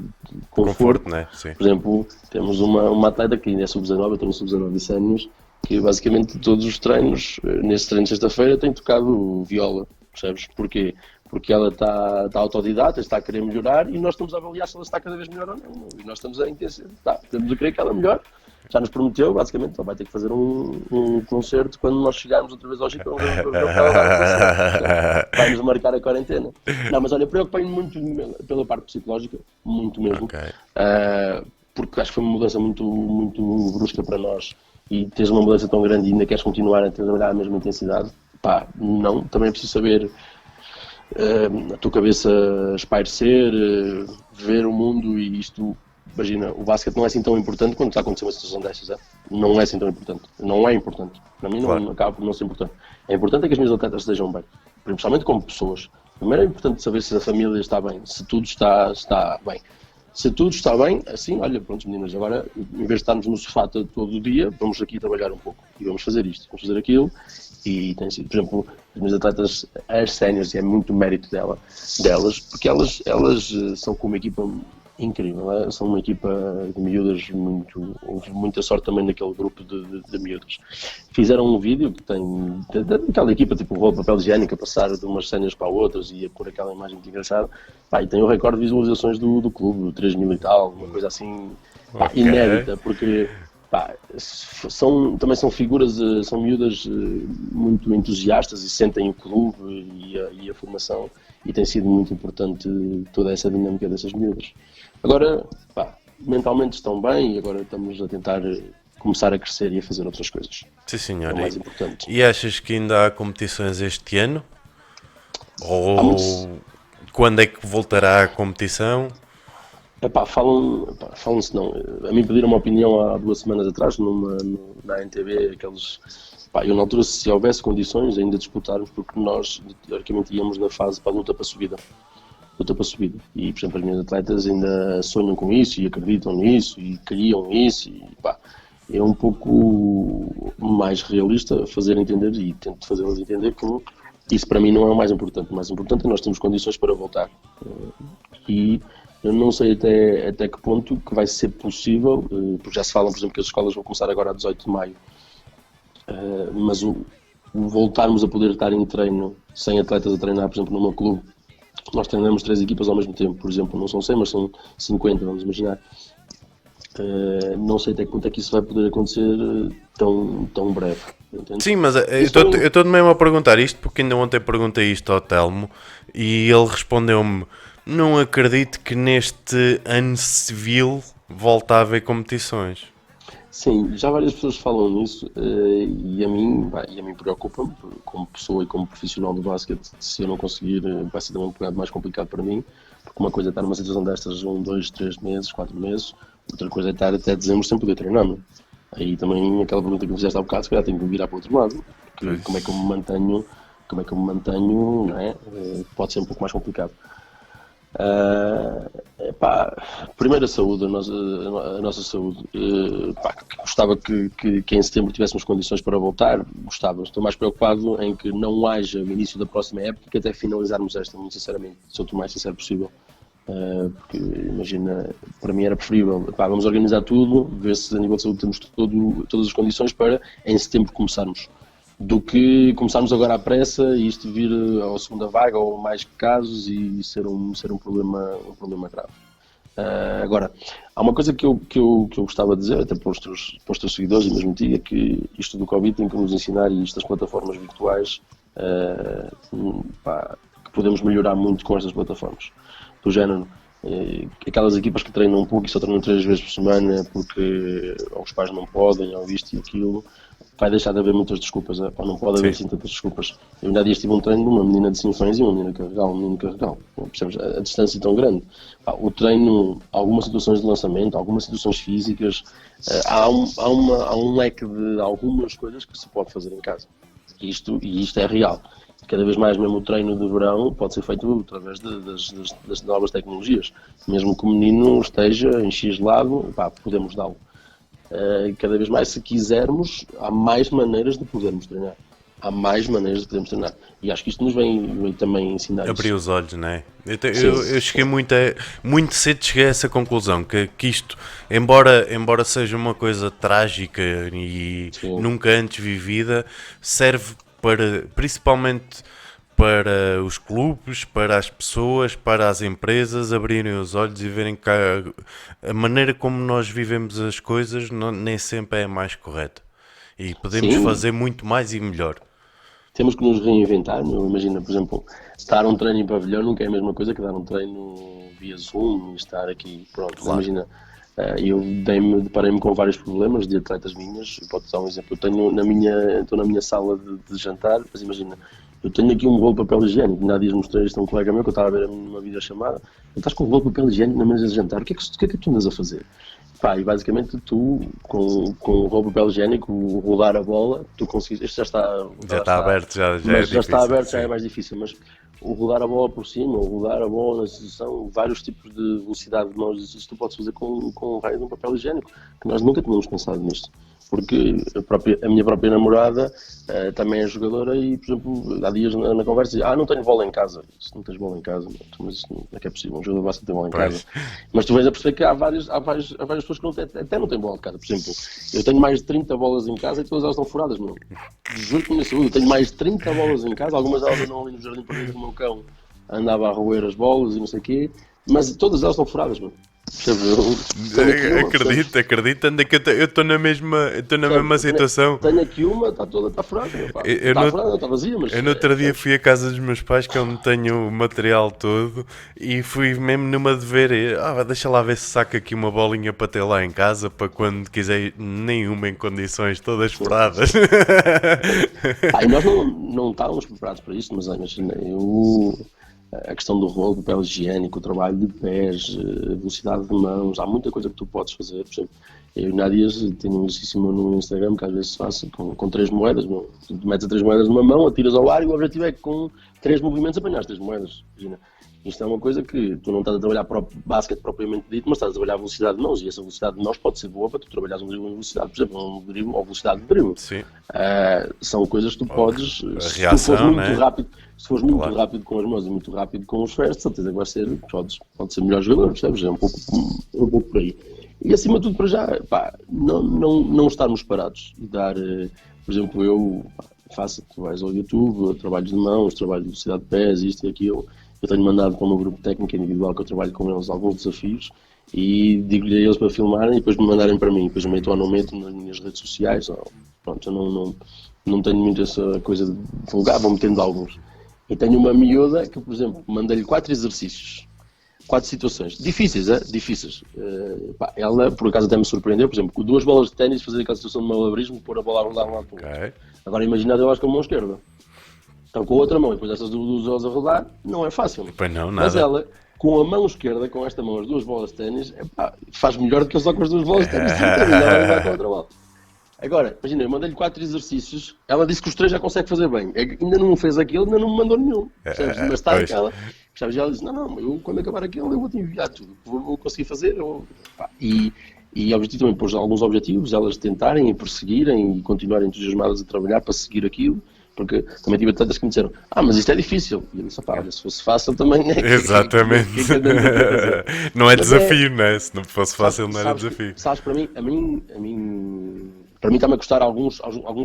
conforto. Né? Sim. Por exemplo, temos uma atleta que ainda é sub-19, eu tenho sub-19 de séniores, que basicamente todos os treinos, nesse treino de sexta-feira, tem tocado viola, percebes? Porquê? Porque ela está autodidata, está a querer melhorar e nós estamos a avaliar se ela está cada vez melhor ou não. E nós estamos a intensificar, estamos a querer que ela melhore. Já nos prometeu, basicamente, só vai ter que fazer um concerto quando nós chegarmos outra vez ao Chico, vamos ver o que ela vai acontecer. Vai-nos marcar a quarentena. Não, mas olha, preocupei-me muito pela parte psicológica, muito mesmo, Ok. porque acho que foi uma mudança muito, muito brusca para nós e tens uma mudança tão grande e ainda queres continuar a trabalhar a mesma intensidade. Pá, não, também é preciso saber a tua cabeça espairecer, ver o mundo e isto. Imagina, o basquete não é assim tão importante quando está a acontecer uma situação destas. Não é assim tão importante. Não é importante. Para mim Claro. não acaba por não ser importante. É importante é que as minhas atletas estejam bem. Principalmente como pessoas. Primeiro é importante saber se a família está bem, se tudo está bem. Se tudo está bem, assim, olha, pronto, meninas, agora, em vez de estarmos no sofá todo o dia, vamos aqui trabalhar um pouco. E vamos fazer isto, vamos fazer aquilo. E tem sido, por exemplo, as minhas atletas, as séniores, e é muito mérito delas, porque elas são com uma equipa incrível, são uma equipa de miúdas houve muita sorte também naquele grupo de miúdas. Fizeram um vídeo que tem daquela equipa, tipo rolo, papel higiênico, a passar de umas cenas para outras e a pôr aquela imagem muito engraçada. Pá, e tem o recorde de visualizações do clube, 3.000 e tal, uma coisa assim, pá, Ok. inédita, porque pá, também são figuras, são miúdas muito entusiastas e sentem o clube e a formação, e tem sido muito importante toda essa dinâmica dessas miúdas. Agora, pá, mentalmente estão bem e agora estamos a tentar começar a crescer e a fazer outras coisas. Sim, É senhor. o mais importante. E achas que ainda há competições este ano? Há muitos, Ou quando é que voltará a competição? falam-se não. A mim pediram uma opinião há 2 semanas atrás, na NTV, eu na altura, se houvesse condições, ainda disputarmos, porque nós, teoricamente, íamos na fase para a luta para a subida. E, por exemplo, as minhas atletas ainda sonham com isso e acreditam nisso e criam isso e pá, é um pouco mais realista fazer entender e tento fazê-las entender que isso para mim não é o mais importante. O mais importante é nós termos condições para voltar. E eu não sei até que ponto que vai ser possível, porque já se falam, por exemplo, que as escolas vão começar agora a 18 de maio, mas o voltarmos a poder estar em treino sem atletas a treinar, por exemplo, no meu clube. Nós treinamos 3 equipas ao mesmo tempo, por exemplo, não são 100, mas são 50, vamos imaginar. Não sei até que ponto é que isso vai poder acontecer tão breve. Entende? Sim, mas eu Isso também- estou mesmo a perguntar isto porque ainda ontem perguntei isto ao Telmo e ele respondeu-me: não acredito que neste ano civil volte a haver competições. Sim, já várias pessoas falam nisso e a mim preocupa-me como pessoa e como profissional do basquete. Se eu não conseguir, vai ser também um bocado mais complicado para mim, porque uma coisa é estar numa situação destas 1, 2, 3 meses, 4 meses, outra coisa é estar até dezembro sem poder treinar. Não é? Aí também aquela pergunta que me fizeste há bocado, se calhar tenho que virar para o outro lado, porque como é que eu me mantenho, não é? Pode ser um pouco mais complicado. Pá, primeiro a saúde, a nossa saúde. Pá, gostava que em setembro tivéssemos condições para voltar, gostava. Estou mais preocupado em que não haja o início da próxima época, que até finalizarmos esta, muito sinceramente, se eu estou mais sincero possível. Porque imagina, para mim era preferível, pá, vamos organizar tudo, ver se a nível de saúde temos todas as condições para em setembro começarmos, do que começarmos agora à pressa e isto vir à segunda vaga ou mais casos e ser um problema grave. Agora, há uma coisa que eu gostava de dizer, até para os teus seguidores e mesmo ti, é que isto do Covid tem que nos ensinar, e estas plataformas virtuais, pá, que podemos melhorar muito com estas plataformas. Do género, aquelas equipas que treinam um pouco e só treinam 3 vezes por semana porque ou os pais não podem, ou isto e aquilo, vai deixar de haver muitas desculpas, ou não pode haver Sim. assim tantas desculpas. Eu ainda há dias tive um treino de uma menina de Sinfãs e uma menina carregal, um menino carregal. Percebes? A distância é tão grande. Pá, o treino, algumas situações de lançamento, algumas situações físicas, há um leque de algumas coisas que se pode fazer em casa. E isto é real. Cada vez mais mesmo o treino de verão pode ser feito através das novas tecnologias. Mesmo que o menino esteja em X lado, pá, podemos dá-lo. Cada vez mais, se quisermos, há mais maneiras de podermos treinar. Há mais maneiras de podermos treinar. E acho que isto nos vem também ensinar Abrir isso. os olhos, não é? Sim, Eu cheguei muito cedo cheguei a essa conclusão, que isto, embora seja uma coisa trágica e sim, nunca antes vivida, serve para, principalmente para os clubes, para as pessoas, para as empresas abrirem os olhos e verem que a maneira como nós vivemos as coisas nem sempre é a mais correta. E podemos sim. fazer muito mais e melhor. Temos que nos reinventar. Meu. Imagina, por exemplo, dar um treino em pavilhão nunca é a mesma coisa que dar um treino via Zoom e estar aqui. Pronto, Claro. imagina. Eu deparei-me com vários problemas de atletas minhas. Posso dar um exemplo. Estou na minha sala de jantar, mas imagina, eu tenho aqui um rolo de papel higiênico. Ainda há dias mostrei isto a um colega meu que eu estava a ver uma videochamada. Tu estás com um rolo de papel higiênico na mesa de jantar. O que é que tu andas a fazer? Pá, e basicamente tu, com o rolo de papel higiênico, rodar a bola, tu consegues. Este já está. Já está aberto, já é Mas já está difícil. aberto, já é Sim. mais difícil. Mas o rodar a bola por cima, o rodar a bola na situação, vários tipos de velocidade de mãos, isso tu podes fazer com o raio de um papel higiênico, que nós nunca tínhamos pensado nisto. Porque a minha própria namorada também é jogadora e, por exemplo, há dias na conversa diz, não tenho bola em casa. Se não tens bola em casa, mas isso não é que é possível, um jogador basta ter bola em casa. Pois. Mas tu vens a perceber que há várias pessoas que até não têm bola de casa. Por exemplo, eu tenho mais de 30 bolas em casa e todas elas estão furadas, meu. Juro por minha saúde, eu tenho mais de 30 bolas em casa, algumas delas andam ali no jardim para dentro do meu cão, andava a roer as bolas e não sei o quê, mas todas elas estão furadas, meu. Percebes? Eu tenho aqui uma, percebes? Acredito, anda que eu estou na mesma situação. Tenho aqui uma, está furada, meu pá. Eu Está não- furada, está vazia, mas. Eu no outro dia fui à casa dos meus pais, que é onde tenho o material todo, e fui mesmo numa de ver, deixa lá ver se saca aqui uma bolinha para ter lá em casa, para quando quiser ir, nenhuma em condições, todas furadas. E nós não estávamos preparados para isto, mas imagina, a questão do rolo, do papel higiênico, o trabalho de pés, a velocidade de mãos, há muita coisa que tu podes fazer. Por exemplo, eu há dias tenho um exercício meu no Instagram que às vezes faço com 3 moedas. Meu. Tu metes as 3 moedas numa mão, atiras ao ar e o objetivo é que com 3 movimentos apanhar as 3 moedas. Imagina. Isto é uma coisa que tu não estás a trabalhar para o basquete propriamente dito, mas estás a trabalhar a velocidade de mãos, e essa velocidade de mãos pode ser boa para tu trabalhares um drible em velocidade, por exemplo, um drible ou velocidade de drible. Sim. São coisas que tu podes, A se tu reação, fores muito né? rápido, se fores muito Claro. rápido com as mãos e muito rápido com os pés, de certeza que vai ser, pode ser melhor jogador, percebes? É um pouco por aí. E acima de tudo, para já, pá, não estarmos parados e dar, por exemplo, tu vais ao YouTube, trabalhos de mãos, trabalho de velocidade de pés, isto e aquilo. Eu tenho mandado para o meu grupo técnico individual que eu trabalho com eles alguns desafios e digo-lhe a eles para filmarem e depois me mandarem para mim. Depois meto ou não meto nas minhas redes sociais. Pronto, eu não tenho muito essa coisa de divulgar, vou metendo alguns. E tenho uma miúda que, por exemplo, mandei-lhe 4 exercícios, 4 situações, difíceis, difíceis. Ela, por acaso, até me surpreendeu, por exemplo, com 2 bolas de ténis, fazer aquela situação de malabarismo, pôr a bola a rodar de um lado para o outro. Ok. Agora imagina eu acho com a mão esquerda. Então com a outra mão e depois essas 2 bolas a rodar, não é fácil. Pois não, Mas nada. ela, com a mão esquerda, com esta mão, as 2 bolas de ténis, faz melhor do que eu só com as 2 bolas de ténis. Ela vai com a outra bola. Agora, imagina, eu mandei-lhe 4 exercícios, ela disse que os 3 já consegue fazer bem. É que ainda não fez aquele, ainda não me mandou nenhum. Percebes? Mas está Pois. aquela. Percebes? E ela disse, não, eu quando acabar aquele eu vou-te enviar tudo. Vou conseguir fazer. Pá. E o objetivo também pôs alguns objetivos, elas tentarem e perseguirem e continuarem entusiasmadas a trabalhar para seguir aquilo. Porque também tive atletas que me disseram, mas isto é difícil. E eu disse, pá, olha, se fosse fácil também é Exatamente. que andamos aqui a fazer. Não é Mas desafio, né? Se não fosse fácil, não era sabes, desafio. sabes, para mim está-me a custar alguns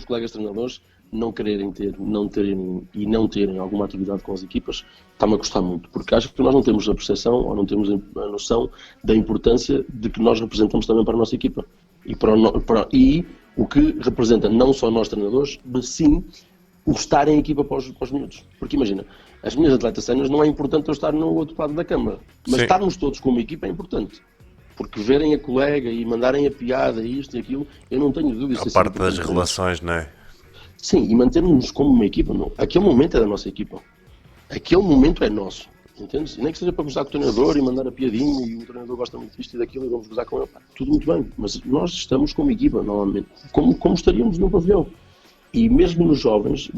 colegas treinadores não quererem ter, não terem alguma atividade com as equipas, está-me a custar muito, porque acho que nós não temos a percepção ou não temos a noção da importância de que nós representamos também para a nossa equipa e o que representa não só nós treinadores, mas sim o estar em equipa para os miúdos. Porque imagina, as minhas atletas séniores não é importante eu estar no outro lado da cama, mas Sim. estarmos todos como equipa é importante. Porque verem a colega e mandarem a piada, isto e aquilo, eu não tenho dúvida. A parte das relações, não é? Sim, e mantermos-nos como uma equipa, não. Aquele momento é da nossa equipa. Aquele momento é nosso. Entendes? E nem que seja para gozar com o treinador e mandar a piadinha e o treinador gosta muito disto e daquilo e vamos gozar com ele. Tudo muito bem, mas nós estamos como equipa, normalmente. Como estaríamos num pavilhão. E mesmo nos jovens,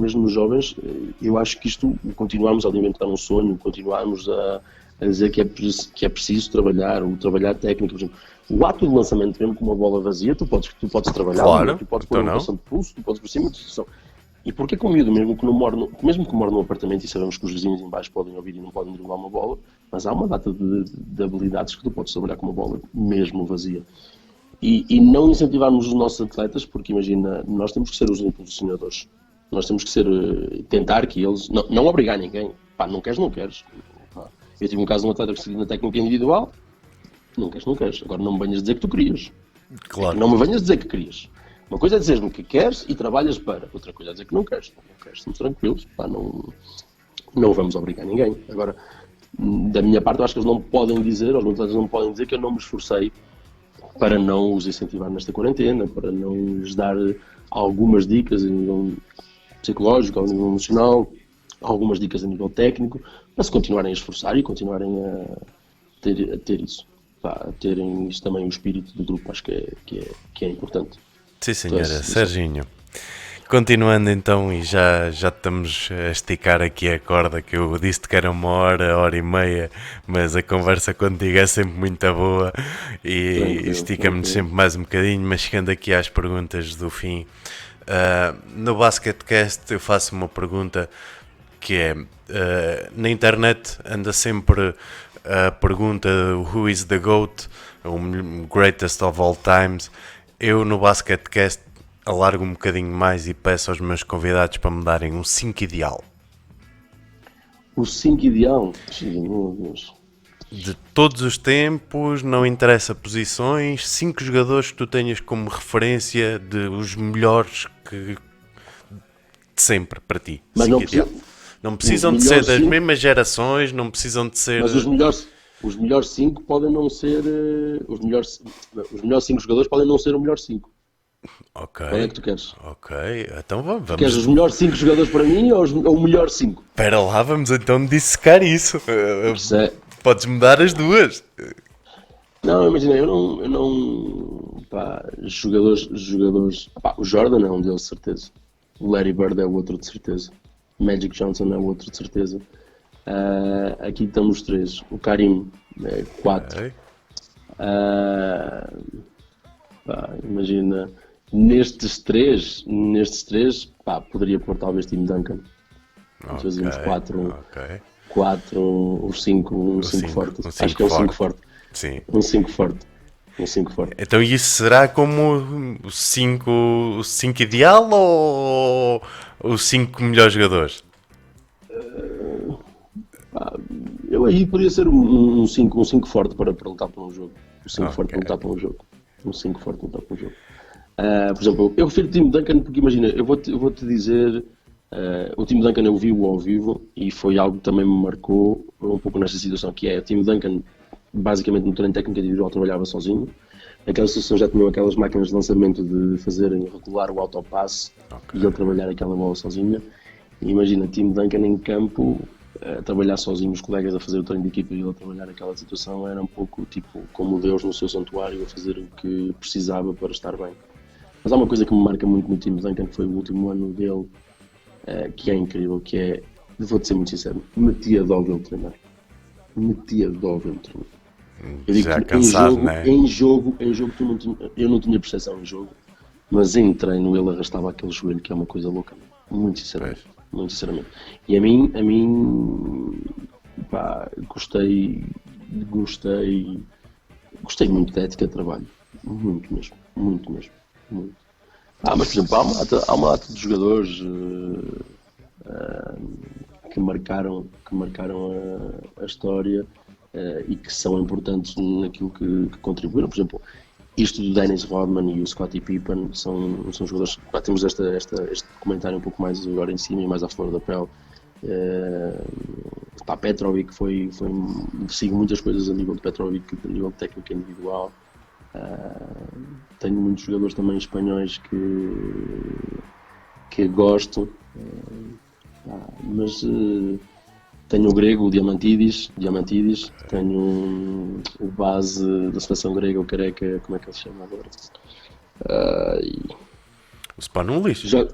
eu acho que isto, continuamos a alimentar um sonho, continuamos a dizer que é preciso trabalhar, ou trabalhar técnica, por exemplo. O ato de lançamento, mesmo com uma bola vazia, tu podes trabalhar, Claro, tu podes pôr então uma não. rotação de pulso, tu podes por cima de discussão. E porquê que o miúdo, mesmo que mora num apartamento e sabemos que os vizinhos em baixo podem ouvir e não podem driblar uma bola, mas há uma data de habilidades que tu podes trabalhar com uma bola mesmo vazia. E não incentivarmos os nossos atletas, porque imagina, nós temos que ser os impulsionadores. Nós temos que ser, tentar que eles, não obrigar ninguém. Pá, não queres, não queres. Pá. Eu tive um caso de um atleta que seguiu na técnica individual, não queres, não queres. Agora não me venhas dizer que tu querias. Claro. Não me venhas dizer que querias. Uma coisa é dizer-me que queres e trabalhas para. Outra coisa é dizer que não queres. Não queres, estamos tranquilos. Pá, não vamos obrigar ninguém. Agora, da minha parte, eu acho que eles não podem dizer, os meus atletas não podem dizer que eu não me esforcei para não os incentivar nesta quarentena, para não lhes dar algumas dicas a nível psicológico, a nível emocional, algumas dicas a nível técnico, para se continuarem a esforçar e continuarem a ter isso. A terem isso também, o espírito do grupo, acho que é importante. Sim, senhora. Serginho. Continuando então, e já estamos a esticar aqui a corda, que eu disse-te que era 1 hora e meia, mas a conversa contigo é sempre muito boa e estica-me sempre mais um bocadinho, mas chegando aqui às perguntas do fim. No Basketcast eu faço uma pergunta que é, na internet anda sempre a pergunta Who is the GOAT, o greatest of all times. Eu no Basketcast alargo um bocadinho mais e peço aos meus convidados para me darem um 5 ideal. O 5 ideal? Meu Deus. De todos os tempos, não interessa posições, 5 jogadores que tu tenhas como referência de os melhores de sempre para ti. Mas não precisam de ser das mesmas gerações, não precisam de ser... Mas os melhores 5 podem não ser... Os melhores 5 jogadores podem não ser o melhor 5. Ok. Qual é que tu queres? Ok, então vamos. Queres os melhores 5 jogadores para mim ou o melhor 5? Espera lá, vamos então dissecar isso. Podes-me dar as duas. Não, imagina, eu não pá, jogadores, pá, o Jordan é um deles, de certeza. O Larry Bird é o outro, de certeza. Magic Johnson é o outro, de certeza. Aqui estamos 3. O Karim é 4. Okay. Imagina, nestes três, pá, poderia pôr talvez Tim Duncan. Nós fazíamos 4, os 5, um 5 forte. Acho que é um 5 forte. Sim. Um 5 forte. Então isso será como o 5 ideal ou os 5 melhores jogadores? Eu aí poderia ser um 5 forte para lutar por um jogo. Um 5 forte para lutar por um jogo. Um 5 forte para lutar por um jogo. Por exemplo, eu refiro o Tim Duncan porque imagina, eu vou-te dizer, o Tim Duncan eu vi-o ao vivo e foi algo que também me marcou um pouco nesta situação, que é o Tim Duncan basicamente no treino técnico individual trabalhava sozinho. Aquela situação já tinham aquelas máquinas de lançamento de fazerem regular o autopasse e ele trabalhar aquela bola sozinho. E imagina, Tim Duncan em campo, a trabalhar sozinho, os colegas a fazer o treino de equipa e ele a trabalhar aquela situação, era um pouco tipo como Deus no seu santuário a fazer o que precisava para estar bem. Mas há uma coisa que me marca muito no Tim Duncan, que foi o último ano dele, que é incrível, que é, vou-te ser muito sincero, metia dó dele treinar. Metia dó dele treinar. Eu digo Já que em cansado, jogo, né? em jogo, em jogo eu não tinha percepção em jogo, mas em treino ele arrastava aquele joelho que é uma coisa louca, muito Pois. sinceramente, muito sinceramente. E a mim, pá, gostei, gostei muito da ética de trabalho, muito mesmo, muito mesmo, muito. Mas por exemplo, há uma data de jogadores que marcaram a história e que são importantes naquilo que contribuíram. Por exemplo, isto do Dennis Rodman e o Scottie Pippen são jogadores. Temos este documentário um pouco mais agora em cima e mais à flor da pele. Petrovic sigo muitas coisas a nível de Petrovic, a nível de técnica individual. Tenho muitos jogadores também espanhóis que gosto, mas tenho o grego, o Diamantidis, tenho o base da seleção grega, o Careca, como é que ele se chama agora? O Spanulis? Já,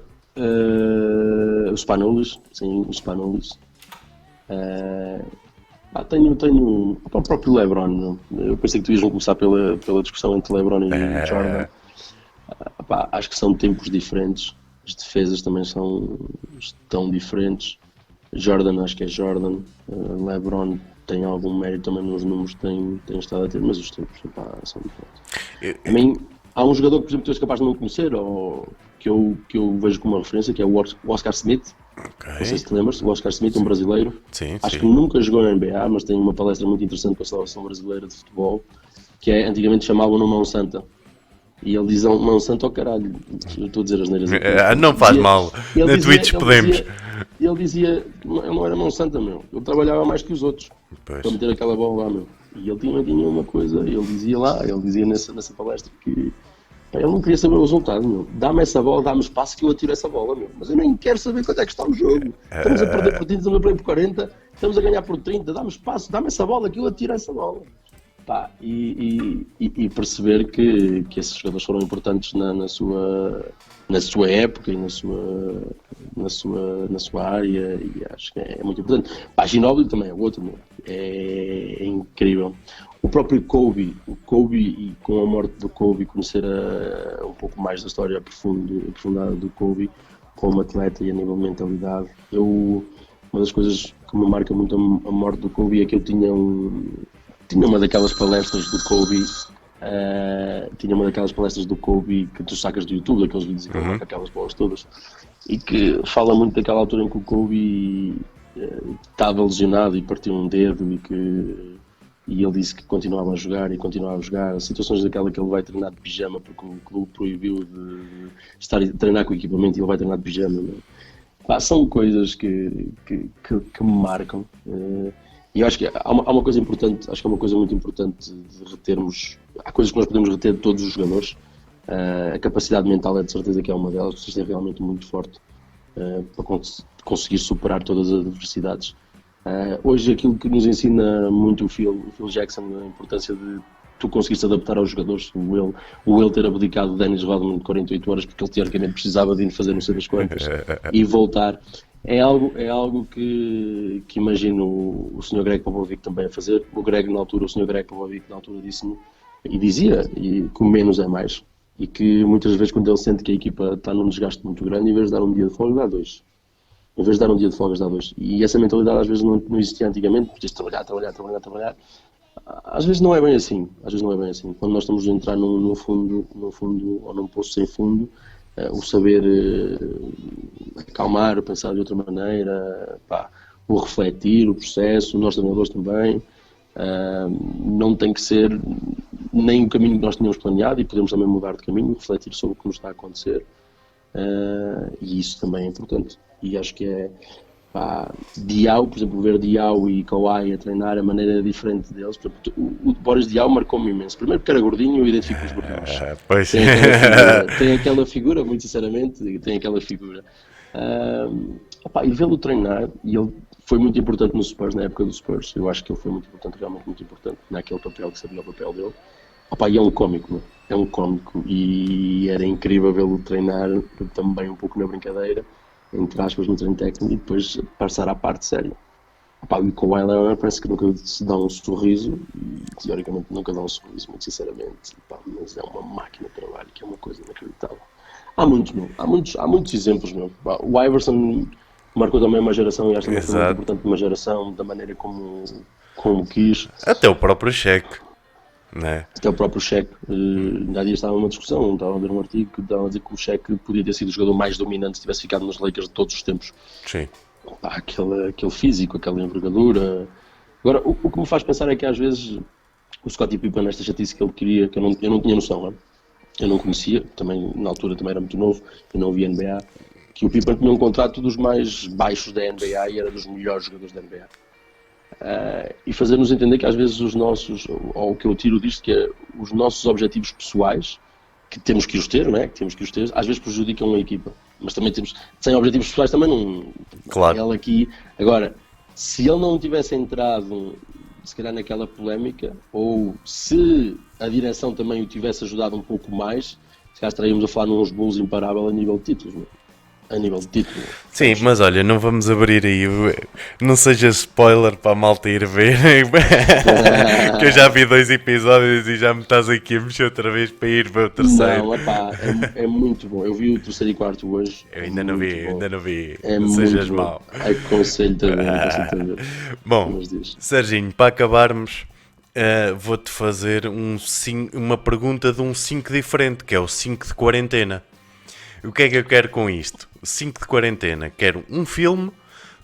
o Spanulis, sim, o Spanulis. Tenho o próprio LeBron, não? Eu pensei que tu ias começar pela discussão entre LeBron e Jordan. É, Acho que são tempos diferentes, as defesas também estão diferentes. Jordan, acho que é Jordan. LeBron tem algum mérito também nos números que tem estado a ter, mas os tempos são diferentes. eu- A mim, há um jogador que, por exemplo, tu és capaz de não conhecer, ou que eu vejo como uma referência, que é o Oscar Smith. Não sei ok. se te lembras, o Oscar Smith, um brasileiro. Sim, Acho que sim. nunca jogou na NBA, mas tem uma palestra muito interessante com a seleção brasileira de futebol, que é, antigamente chamavam-no Mão Santa. E ele diz Mão Santa ao caralho. Eu estou a dizer as neiras aqui. Não faz mal. Ele Na dizia, Twitch ele podemos. dizia, ele dizia, ele não era Mão Santa, meu. Ele trabalhava mais que os outros Pois. para meter aquela bola lá, meu. E ele tinha uma coisa, ele dizia nessa palestra que ele não queria saber o resultado, meu. Dá-me essa bola, dá-me espaço que eu atiro essa bola, meu. Mas eu nem quero saber quanto é que está o jogo. Estamos a perder por 30, estamos a perder por 40, estamos a ganhar por 30, dá-me espaço, dá-me essa bola que eu atiro essa bola. E perceber que esses jogadores foram importantes na sua época e na sua área, e acho que é muito importante. Ginóbili também é outro, meu. É incrível. O próprio Kobe, e com a morte do Kobe, conhecer um pouco mais da história aprofundada do Kobe como atleta e a nível de mentalidade. Uma das coisas que me marca muito a morte do Kobe é que eu tinha uma daquelas palestras do Kobe. Tinha uma daquelas palestras do Kobe que tu sacas do YouTube, daqueles vídeos que ele marca aquelas bolas todas, e que fala muito daquela altura em que o Kobe estava lesionado e partiu um dedo, e ele disse que continuava a jogar e continuava a jogar. Situações daquela que ele vai treinar de pijama porque o clube proibiu de estar a treinar com o equipamento, e ele vai treinar de pijama, né? São coisas que me marcam. E eu acho que há uma coisa importante, acho que é uma coisa muito importante de retermos. Há coisas que nós podemos reter de todos os jogadores. A capacidade mental é de certeza que é uma delas, precisa ser realmente muito forte para conseguir superar todas as adversidades. Hoje aquilo que nos ensina muito o Phil Jackson, a importância de tu conseguires adaptar aos jogadores, o Will ter abdicado de Dennis Rodman de 48 horas porque ele teoricamente precisava de ir fazer não sei das quantas e voltar. É algo que imagino o Sr. Greg Popovich também a fazer. O Sr. Greg Popovich na altura disse-me e dizia que o menos é mais, e que muitas vezes quando ele sente que a equipa está num desgaste muito grande, em vez de dar um dia de folga, dá dois. Em vez de dar um dia de folgas, dá dois. E essa mentalidade às vezes não existia antigamente, podias trabalhar. Às vezes não é bem assim. Quando nós estamos a entrar num fundo ou num poço sem fundo, o saber acalmar, pensar de outra maneira, o refletir, o processo, nós treinadores também, não tem que ser nem o caminho que nós tínhamos planeado, e podemos também mudar de caminho, refletir sobre o que nos está a acontecer, e isso também é importante. E acho que é Diaw, por exemplo, ver Diaw e Kawhi a treinar, a maneira diferente deles. Por exemplo, o Boris Diaw marcou-me imenso. Primeiro porque era gordinho, eu identifico os gordinhos. Pois. Tem aquela figura, muito sinceramente, tem aquela figura. E vê-lo treinar, e ele foi muito importante no Spurs, na época do Spurs. Eu acho que ele foi muito importante, realmente muito importante, naquele papel, que sabia o papel dele. Opa, e é um cómico, meu. É um cómico e era incrível vê-lo treinar também um pouco na brincadeira, entre aspas, no treino técnico e depois passar à parte séria. Opa, e o Kawhi Leonard parece que nunca se dá um sorriso e teoricamente nunca dá um sorriso, muito sinceramente. Opa, mas é uma máquina de trabalho que é uma coisa inacreditável. Há muitos, meu. Há muitos exemplos, meu. Pá, o Iverson marcou também uma geração e acho que também foi muito Exato. importante uma geração, da maneira como quis. Até o próprio Cheque, né? Até o próprio Shaq, há dias estava uma discussão, estava a ver um artigo que estava a dizer que o Shaq podia ter sido o jogador mais dominante se tivesse ficado nos Lakers de todos os tempos. Sim. Pá, aquele físico, aquela envergadura. Agora, o que me faz pensar é que às vezes o Scottie Pippen, nesta chatice que ele queria, que eu não tinha noção, não? Eu não conhecia, também na altura também era muito novo, eu não via NBA, que o Pippen tinha um contrato dos mais baixos da NBA e era dos melhores jogadores da NBA. E fazer-nos entender que às vezes os nossos, ou o que eu tiro disto, que é os nossos objetivos pessoais, que temos que os ter, não é? Que temos que os ter, às vezes prejudicam a equipa. Mas também temos, sem objetivos pessoais também não. Claro. Ele aqui, agora, se ele não tivesse entrado, se calhar naquela polémica, ou se a direção também o tivesse ajudado um pouco mais, se calhar estaríamos a falar num Bulls imparável a nível de títulos, não é? A nível de título. Sim, mas olha, não vamos abrir aí. Não seja spoiler para a malta ir ver. Que eu já vi 2 episódios e já me estás aqui a mexer outra vez para ir ver o terceiro. Não, epá, é muito bom. Eu vi o terceiro e quarto hoje. Eu ainda não vi, ainda não vi. É não muito sejas bom. mau. Aconselho-te a ver, aconselho-te a ver. Bom, Mas diz. Serginho, para acabarmos, vou-te fazer uma pergunta de um 5 diferente, que é o 5 de quarentena. O que é que eu quero com isto? 5 de quarentena. Quero um filme,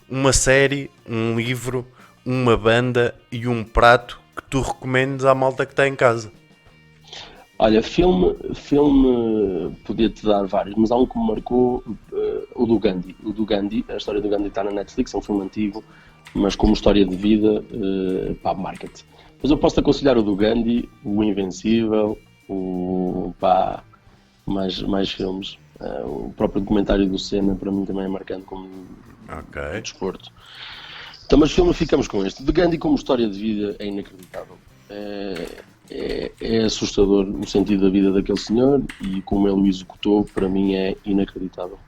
uma série, um livro, uma banda e um prato que tu recomendes à malta que está em casa. Olha, filme podia-te dar vários, mas há um que me marcou, o do Gandhi. O do Gandhi, a história do Gandhi está na Netflix, é um filme antigo, mas como história de vida, pá, marca-te. Mas eu posso-te aconselhar o do Gandhi, o Invencível, pá, mais filmes. O próprio documentário do Senna, para mim, também é marcante como Ok. desporto. Então, mas filme ficamos com este. De Gandhi como história de vida é inacreditável. É assustador o sentido da vida daquele senhor e como ele o executou, para mim é inacreditável.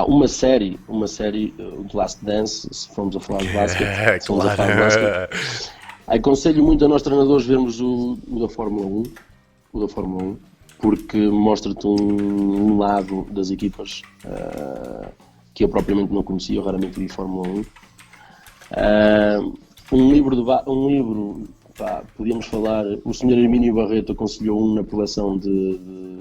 Uma série, The Last Dance, se formos a falar de basquete, se formos a falar de basquete, aconselho muito a nós treinadores vermos o da Fórmula 1, porque mostra-te um lado das equipas que eu propriamente não conhecia, eu raramente vi Fórmula 1. Um livro, pá, podíamos falar, o Sr. Hermínio Barreto aconselhou um na coleção de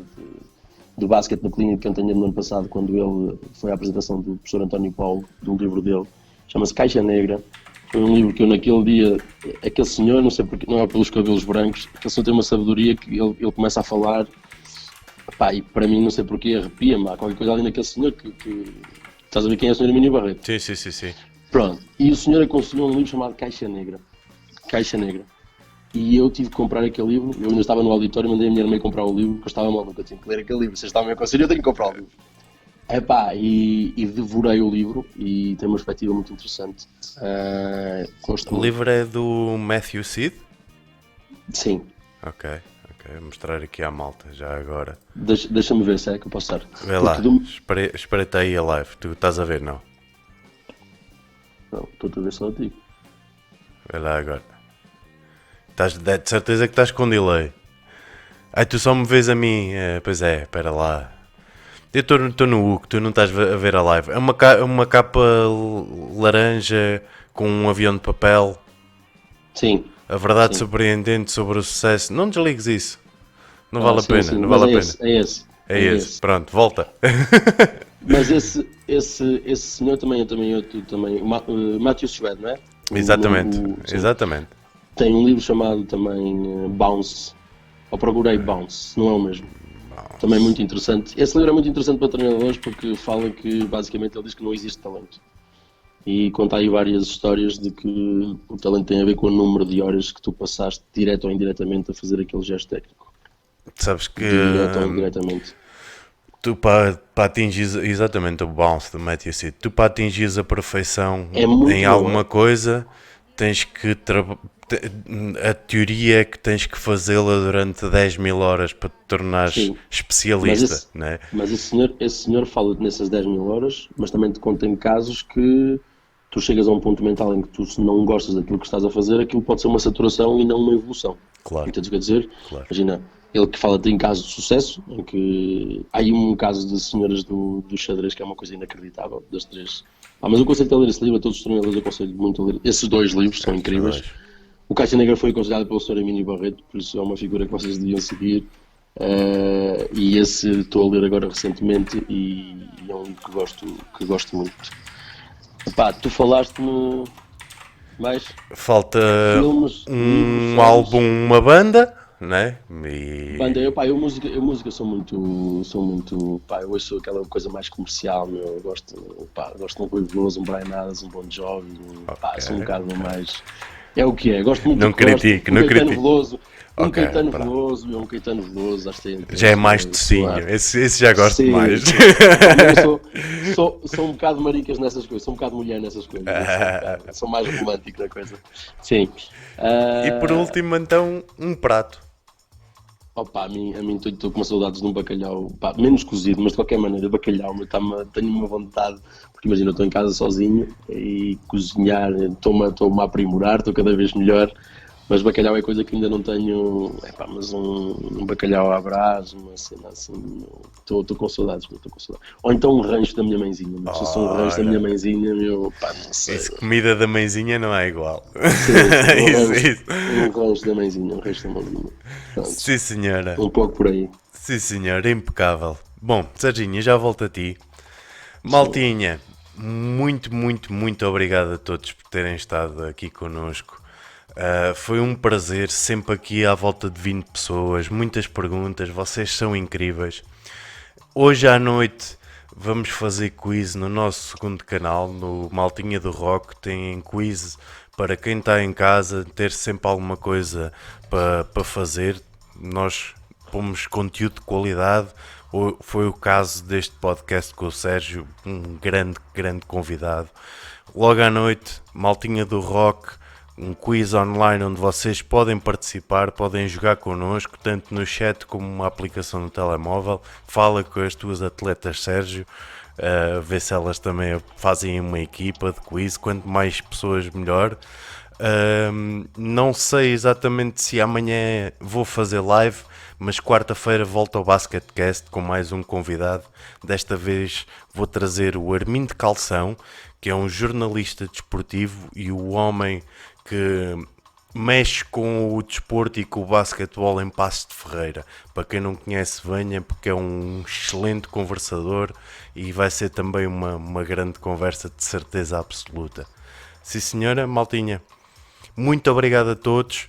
basquete na Clínica de Cantanhede no ano passado, quando ele foi à apresentação do professor António Paulo, de um livro dele, chama-se Caixa Negra. Foi um livro que eu naquele dia, aquele senhor, não sei porque, não é pelos cabelos brancos, aquele senhor tem uma sabedoria que ele começa a falar, pá, e para mim não sei porque arrepia-me, há qualquer coisa ali naquele senhor que estás a ver quem é o Sr. Hermínio Barreto? Sim. Pronto, e o senhor aconselhou um livro chamado Caixa Negra. E eu tive que comprar aquele livro, eu ainda estava no auditório, mandei a minha irmã comprar o livro, porque eu estava maluco, eu tinha que ler aquele livro, vocês estavam a aconselhar, eu tenho que comprar o livro. E devorei o livro e tem uma perspectiva muito interessante. O livro é do Matthew Seed? Sim. Ok. Vou mostrar aqui à malta, já agora. Deixa-me ver se é que eu posso estar. Vê lá, espera-te aí a live, tu estás a ver, não? Não, estou a ver só a ti. Vê lá agora. De certeza que estás com delay. Ai, tu só me vês a mim. Pois é, espera lá. Eu estou no Hugo, tu não estás a ver a live. É uma capa laranja com um avião de papel. Sim. A verdade Sim. Surpreendente sobre o sucesso. Não desligues isso. Não vale a pena. Sim, não vale a pena. É esse. Pronto, volta. Mas esse senhor também, Matthew Shred, não é? Exatamente. Tem um livro chamado também Bounce, ou Procurei Bounce, não é o mesmo. Também muito interessante. Esse livro é muito interessante para treinadores porque fala que basicamente ele diz que não existe talento. E conta aí várias histórias de que o talento tem a ver com o número de horas que tu passaste, direto ou indiretamente, a fazer aquele gesto técnico. Sabes que Direto ou indiretamente. tu para atingir exatamente o bounce do Matthew Seed, tu para atingires a perfeição É muito em bom, alguma coisa tens que a teoria é que tens que fazê-la durante 10.000 horas para te tornares Sim, mas especialista, esse, né? mas esse senhor fala nessas 10.000 horas, mas também te conta em casos que tu chegas a um ponto mental em que tu, se não gostas daquilo que estás a fazer, aquilo pode ser uma saturação e não uma evolução. Claro, Entendes o que eu dizer? claro. Imagina, ele que fala tem casos de sucesso, em que há aí um caso de senhoras do xadrez que é uma coisa inacreditável, das três. Mas eu aconselho a ler esse livro, a todos os treinadores eu aconselho muito a ler. Esses dois livros são Estes incríveis. dois. O Caixa Negra foi aconselhado pelo Sr. Emílio Barreto, por isso é uma figura que vocês deviam seguir. E esse estou a ler agora recentemente e é um livro que gosto muito. Epá, tu falaste-me mais Falta filmes, livros, um álbum, séries. uma banda, né? E Banda, eu música sou muito, pá, eu ouço aquela coisa mais comercial, meu, gosto de um Rui Veloso, um Brian Adams, um Bon Jovi, ok, sou um bocado ok. mais, é o que é, gosto muito Não de Costa, critico, não critico. Ok, pronto. Um Caetano Veloso, acho que Já é mais a sua tocinho. arte. Esse já gosto Sim, mais. sim. Pá, mas eu sou um bocado maricas nessas coisas, sou um bocado mulher nessas coisas, sou mais romântico na coisa, sim. E por Ah, último, então, um prato. Opa, a mim estou com uma saudades de um bacalhau, pá, menos cozido, mas de qualquer maneira, bacalhau, tenho uma vontade, porque imagina, eu estou em casa sozinho e cozinhar, estou-me a aprimorar, estou cada vez melhor, mas bacalhau é coisa que ainda não tenho, epá, mas um bacalhau à brás, uma cena assim, estou com saudades, estou com saudades. Ou então um rancho da minha mãezinha, mas se eu sou um rancho da minha Ora, mãezinha, meu, pá, não sei. isso, comida da mãezinha não é igual. Sim, sim, Isso, isso. um rancho da mãezinha, um rancho da mãezinha. Pronto, Sim, senhora. um pouco por aí. Sim, senhora. Impecável. Bom, Serginho, já volto a ti. Sim. Maltinha, muito, muito, muito obrigado a todos por terem estado aqui connosco. Foi um prazer, sempre aqui à volta de 20 pessoas, muitas perguntas, vocês são incríveis. Hoje à noite vamos fazer quiz no nosso segundo canal, no Maltinha do Rock. Tem quiz para quem está em casa, ter sempre alguma coisa para fazer. Nós pomos conteúdo de qualidade. Foi o caso deste podcast com o Sérgio, um grande, grande convidado. Logo à noite, Maltinha do Rock, um quiz online onde vocês podem participar, podem jogar connosco, tanto no chat como uma aplicação no telemóvel. Fala com as tuas atletas, Sérgio, vê se elas também fazem uma equipa de quiz. Quanto mais pessoas, melhor. Não sei exatamente se amanhã vou fazer live, mas quarta-feira volto ao Basketcast com mais um convidado. Desta vez vou trazer o Armindo Calção, que é um jornalista desportivo e o homem que mexe com o desporto e com o basquetebol em Passos de Ferreira. Para quem não conhece, venha, porque é um excelente conversador e vai ser também uma grande conversa de certeza absoluta. Sim, senhora, maltinha. Muito obrigado a todos.